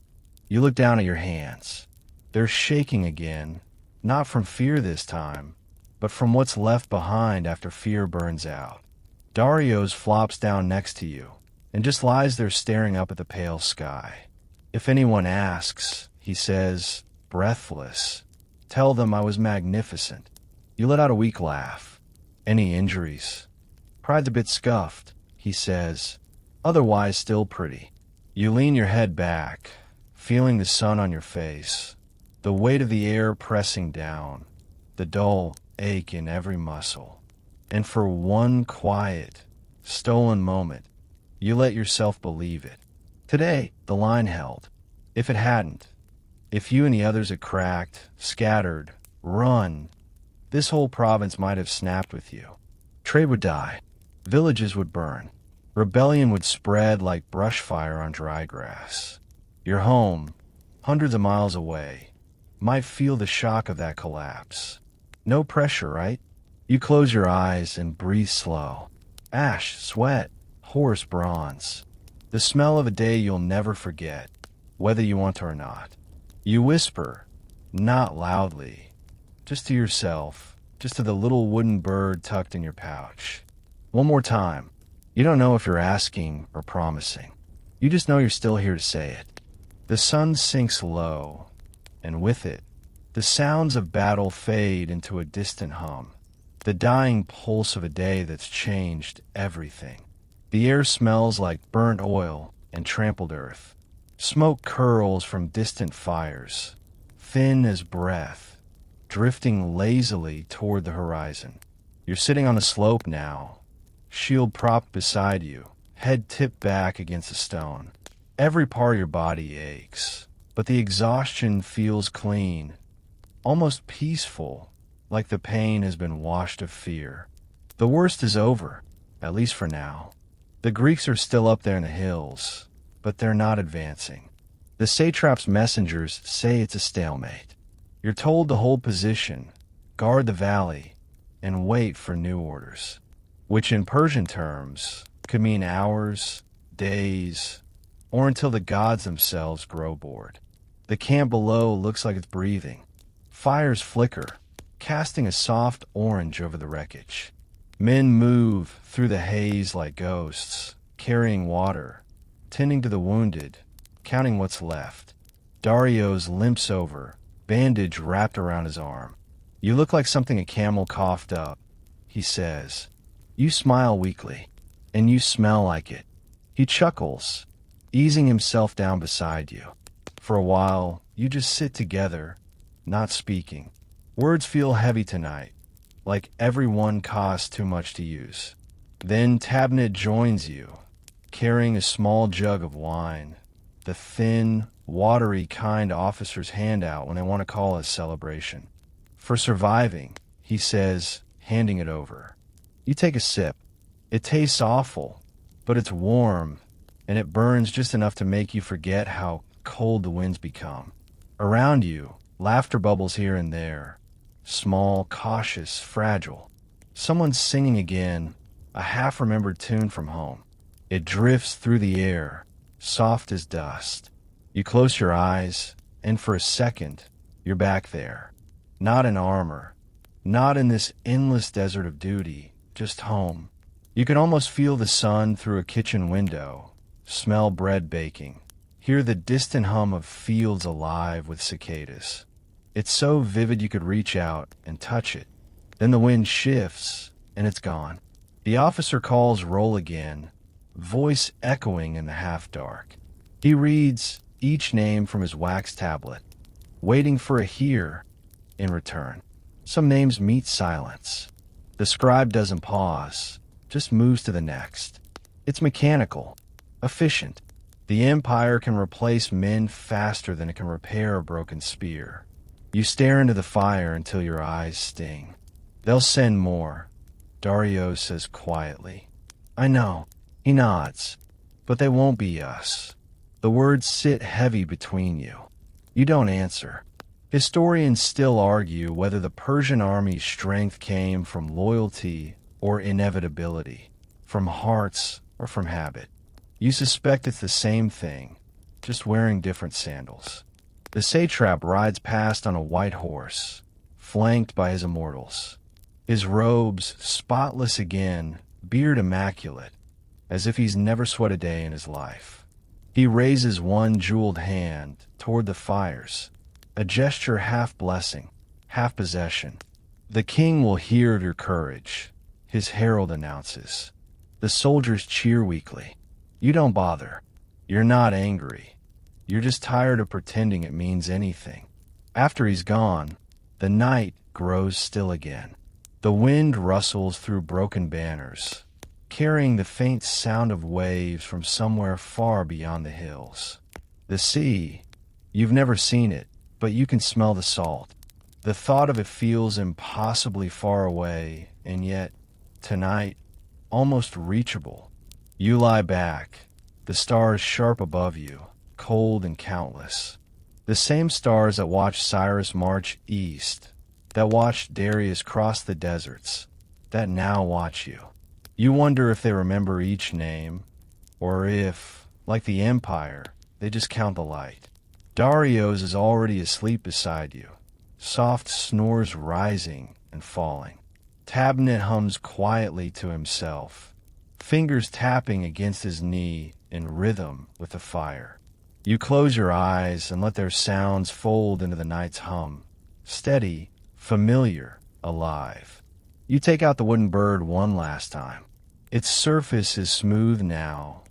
You look down at your hands. They're shaking again, not from fear this time, but from what's left behind after fear burns out. Darius flops down next to you and just lies there staring up at the pale sky. If anyone asks, he says, breathless, tell them I was magnificent. You let out a weak laugh. Any injuries? Pride's a bit scuffed, he says, otherwise still pretty. You lean your head back, feeling the sun on your face, the weight of the air pressing down, the dull ache in every muscle. And for one quiet, stolen moment, you let yourself believe it. Today, the line held. If it hadn't, if you and the others had cracked, scattered, run, this whole province might have snapped with you. Trade would die. Villages would burn. Rebellion would spread like brush fire on dry grass. Your home, hundreds of miles away, might feel the shock of that collapse. No pressure, right? You close your eyes and breathe slow. Ash, sweat, hoarse bronze. The smell of a day you'll never forget, whether you want to or not. You whisper, not loudly, just to yourself, just to the little wooden bird tucked in your pouch. One more time. You don't know if you're asking or promising. You just know you're still here to say it. The sun sinks low, and with it, the sounds of battle fade into a distant hum, the dying pulse of a day that's changed everything. The air smells like burnt oil and trampled earth. Smoke curls from distant fires, thin as breath, drifting lazily toward the horizon. You're sitting on a slope now, shield propped beside you, head tipped back against a stone. Every part of your body aches, but the exhaustion feels clean, almost peaceful, like the pain has been washed of fear. The worst is over, at least for now. The Greeks are still up there in the hills, but they're not advancing. The satrap's messengers say it's a stalemate. You're told to hold position, guard the valley, and wait for new orders, which in Persian terms could mean hours, days, or until the gods themselves grow bored. The camp below looks like it's breathing. Fires flicker, casting a soft orange over the wreckage. Men move through the haze like ghosts, carrying water, tending to the wounded, counting what's left. Darius limps over, bandage wrapped around his arm. "You look like something a camel coughed up," he says. You smile weakly, and you smell like it. He chuckles, easing himself down beside you. For a while, you just sit together, not speaking. Words feel heavy tonight, like every one costs too much to use. Then Tabnit joins you, carrying a small jug of wine, the thin, watery kind officers hand out when they want to call a celebration. "For surviving," he says, handing it over. You take a sip. It tastes awful, but it's warm, and it burns just enough to make you forget how cold the winds become. Around you, laughter bubbles here and there, small, cautious, fragile. Someone's singing again, a half-remembered tune from home. It drifts through the air, soft as dust. You close your eyes, and for a second, you're back there. Not in armor, not in this endless desert of duty, just home. You can almost feel the sun through a kitchen window, smell bread baking, hear the distant hum of fields alive with cicadas. It's so vivid you could reach out and touch it. Then the wind shifts, and it's gone. The officer calls roll again, voice echoing in the half-dark. He reads each name from his wax tablet, waiting for a hear in return. Some names meet silence. The scribe doesn't pause, just moves to the next. It's mechanical, efficient. The empire can replace men faster than it can repair a broken spear. You stare into the fire until your eyes sting. "They'll send more," Darius says quietly. "I know," he nods, "but they won't be us." The words sit heavy between you. You don't answer. Historians still argue whether the Persian army's strength came from loyalty or inevitability, from hearts or from habit. You suspect it's the same thing, just wearing different sandals. The satrap rides past on a white horse, flanked by his immortals. His robes spotless again, beard immaculate, as if he's never sweat a day in his life. He raises one jeweled hand toward the fires, a gesture half blessing, half possession. "The king will hear of your courage," his herald announces. The soldiers cheer weakly. You don't bother. You're not angry. You're just tired of pretending it means anything. After he's gone, the night grows still again. The wind rustles through broken banners, carrying the faint sound of waves from somewhere far beyond the hills. The sea, you've never seen it, but you can smell the salt. The thought of it feels impossibly far away, and yet, tonight, almost reachable. You lie back, the stars sharp above you, cold and countless. The same stars that watched Cyrus march east, that watched Darius cross the deserts, that now watch you. You wonder if they remember each name, or if, like the Empire, they just count the light. Darius is already asleep beside you, soft snores rising and falling. Tabnit hums quietly to himself, fingers tapping against his knee in rhythm with the fire. You close your eyes and let their sounds fold into the night's hum, steady, familiar, alive. You take out the wooden bird one last time. Its surface is smooth now,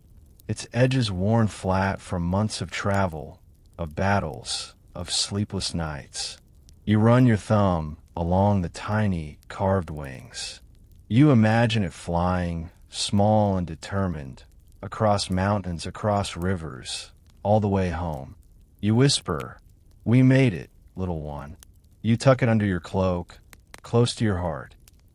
its edges worn flat from months of travel, of battles, of sleepless nights. You run your thumb along the tiny, carved wings. You imagine it flying, small and determined, across mountains, across rivers, all the way home. You whisper, "We made it, little one." You tuck it under your cloak, close to your heart.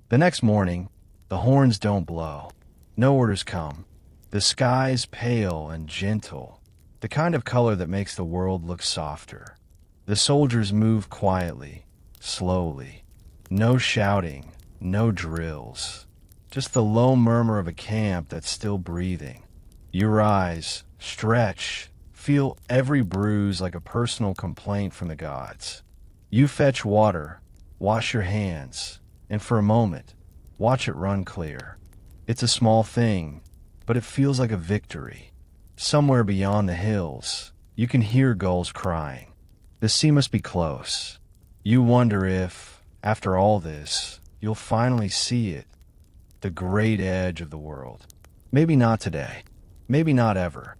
The next morning, the horns don't blow. No orders come. The sky's pale and gentle, the kind of color that makes the world look softer. The soldiers move quietly, slowly. No shouting, no drills. Just the low murmur of a camp that's still breathing. You rise, stretch, feel every bruise like a personal complaint from the gods. You fetch water, wash your hands, and for a moment, watch it run clear. It's a small thing, but it feels like a victory. Somewhere beyond the hills, you can hear gulls crying. The sea must be close. You wonder if, after all this, you'll finally see it, the great edge of the world. Maybe not today, maybe not ever,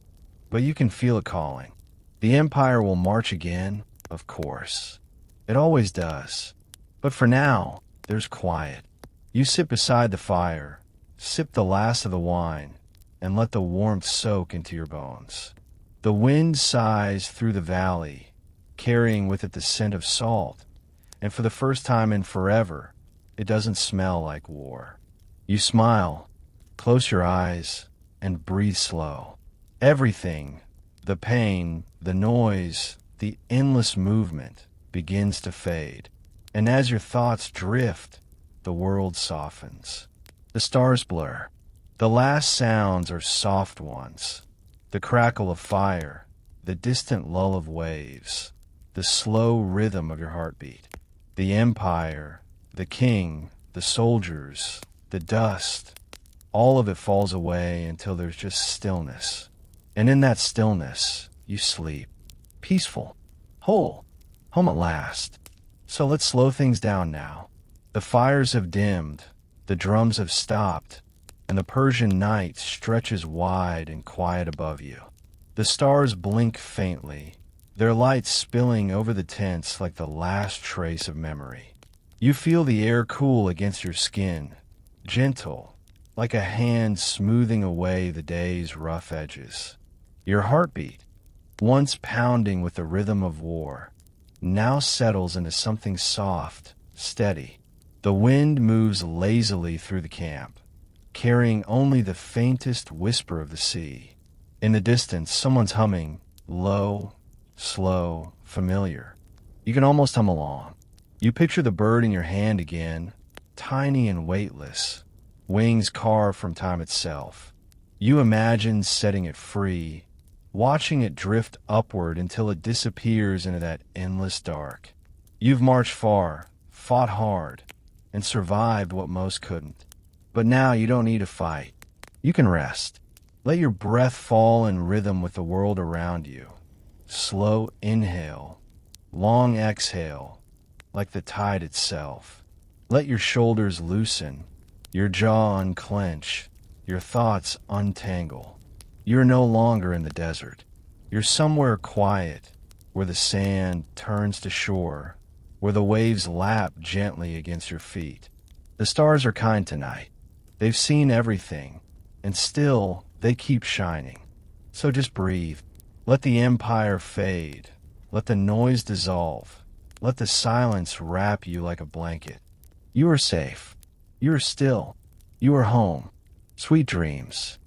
but you can feel it calling. The empire will march again, of course. It always does. But for now, there's quiet. You sit beside the fire, sip the last of the wine, and let the warmth soak into your bones. The wind sighs through the valley, carrying with it the scent of salt, and for the first time in forever, it doesn't smell like war. You smile, close your eyes, and breathe slow. Everything, the pain, the noise, the endless movement, begins to fade. And as your thoughts drift, the world softens. The stars blur. The last sounds are soft ones. The crackle of fire, the distant lull of waves, the slow rhythm of your heartbeat. The empire, the king, the soldiers, the dust, all of it falls away until there's just stillness. And in that stillness, you sleep. Peaceful. Whole. Home at last. So let's slow things down now. The fires have dimmed, the drums have stopped, and the Persian night stretches wide and quiet above you. The stars blink faintly, their light spilling over the tents like the last trace of memory. You feel the air cool against your skin, gentle, like a hand smoothing away the day's rough edges. Your heartbeat, once pounding with the rhythm of war, now settles into something soft, steady. The wind moves lazily through the camp, carrying only the faintest whisper of the sea. In the distance, someone's humming, low, slow, familiar. You can almost hum along. You picture the bird in your hand again, tiny and weightless, wings carved from time itself. You imagine setting it free, watching it drift upward until it disappears into that endless dark. You've marched far, fought hard, and survived what most couldn't. But now you don't need to fight. You can rest. Let your breath fall in rhythm with the world around you. Slow inhale, long exhale, like the tide itself. Let your shoulders loosen, your jaw unclench, your thoughts untangle. You're no longer in the desert. You're somewhere quiet, where the sand turns to shore, where the waves lap gently against your feet. The stars are kind tonight. They've seen everything, and still they keep shining. So just breathe. Let the empire fade. Let the noise dissolve. Let the silence wrap you like a blanket. You are safe. You are still. You are home. Sweet dreams.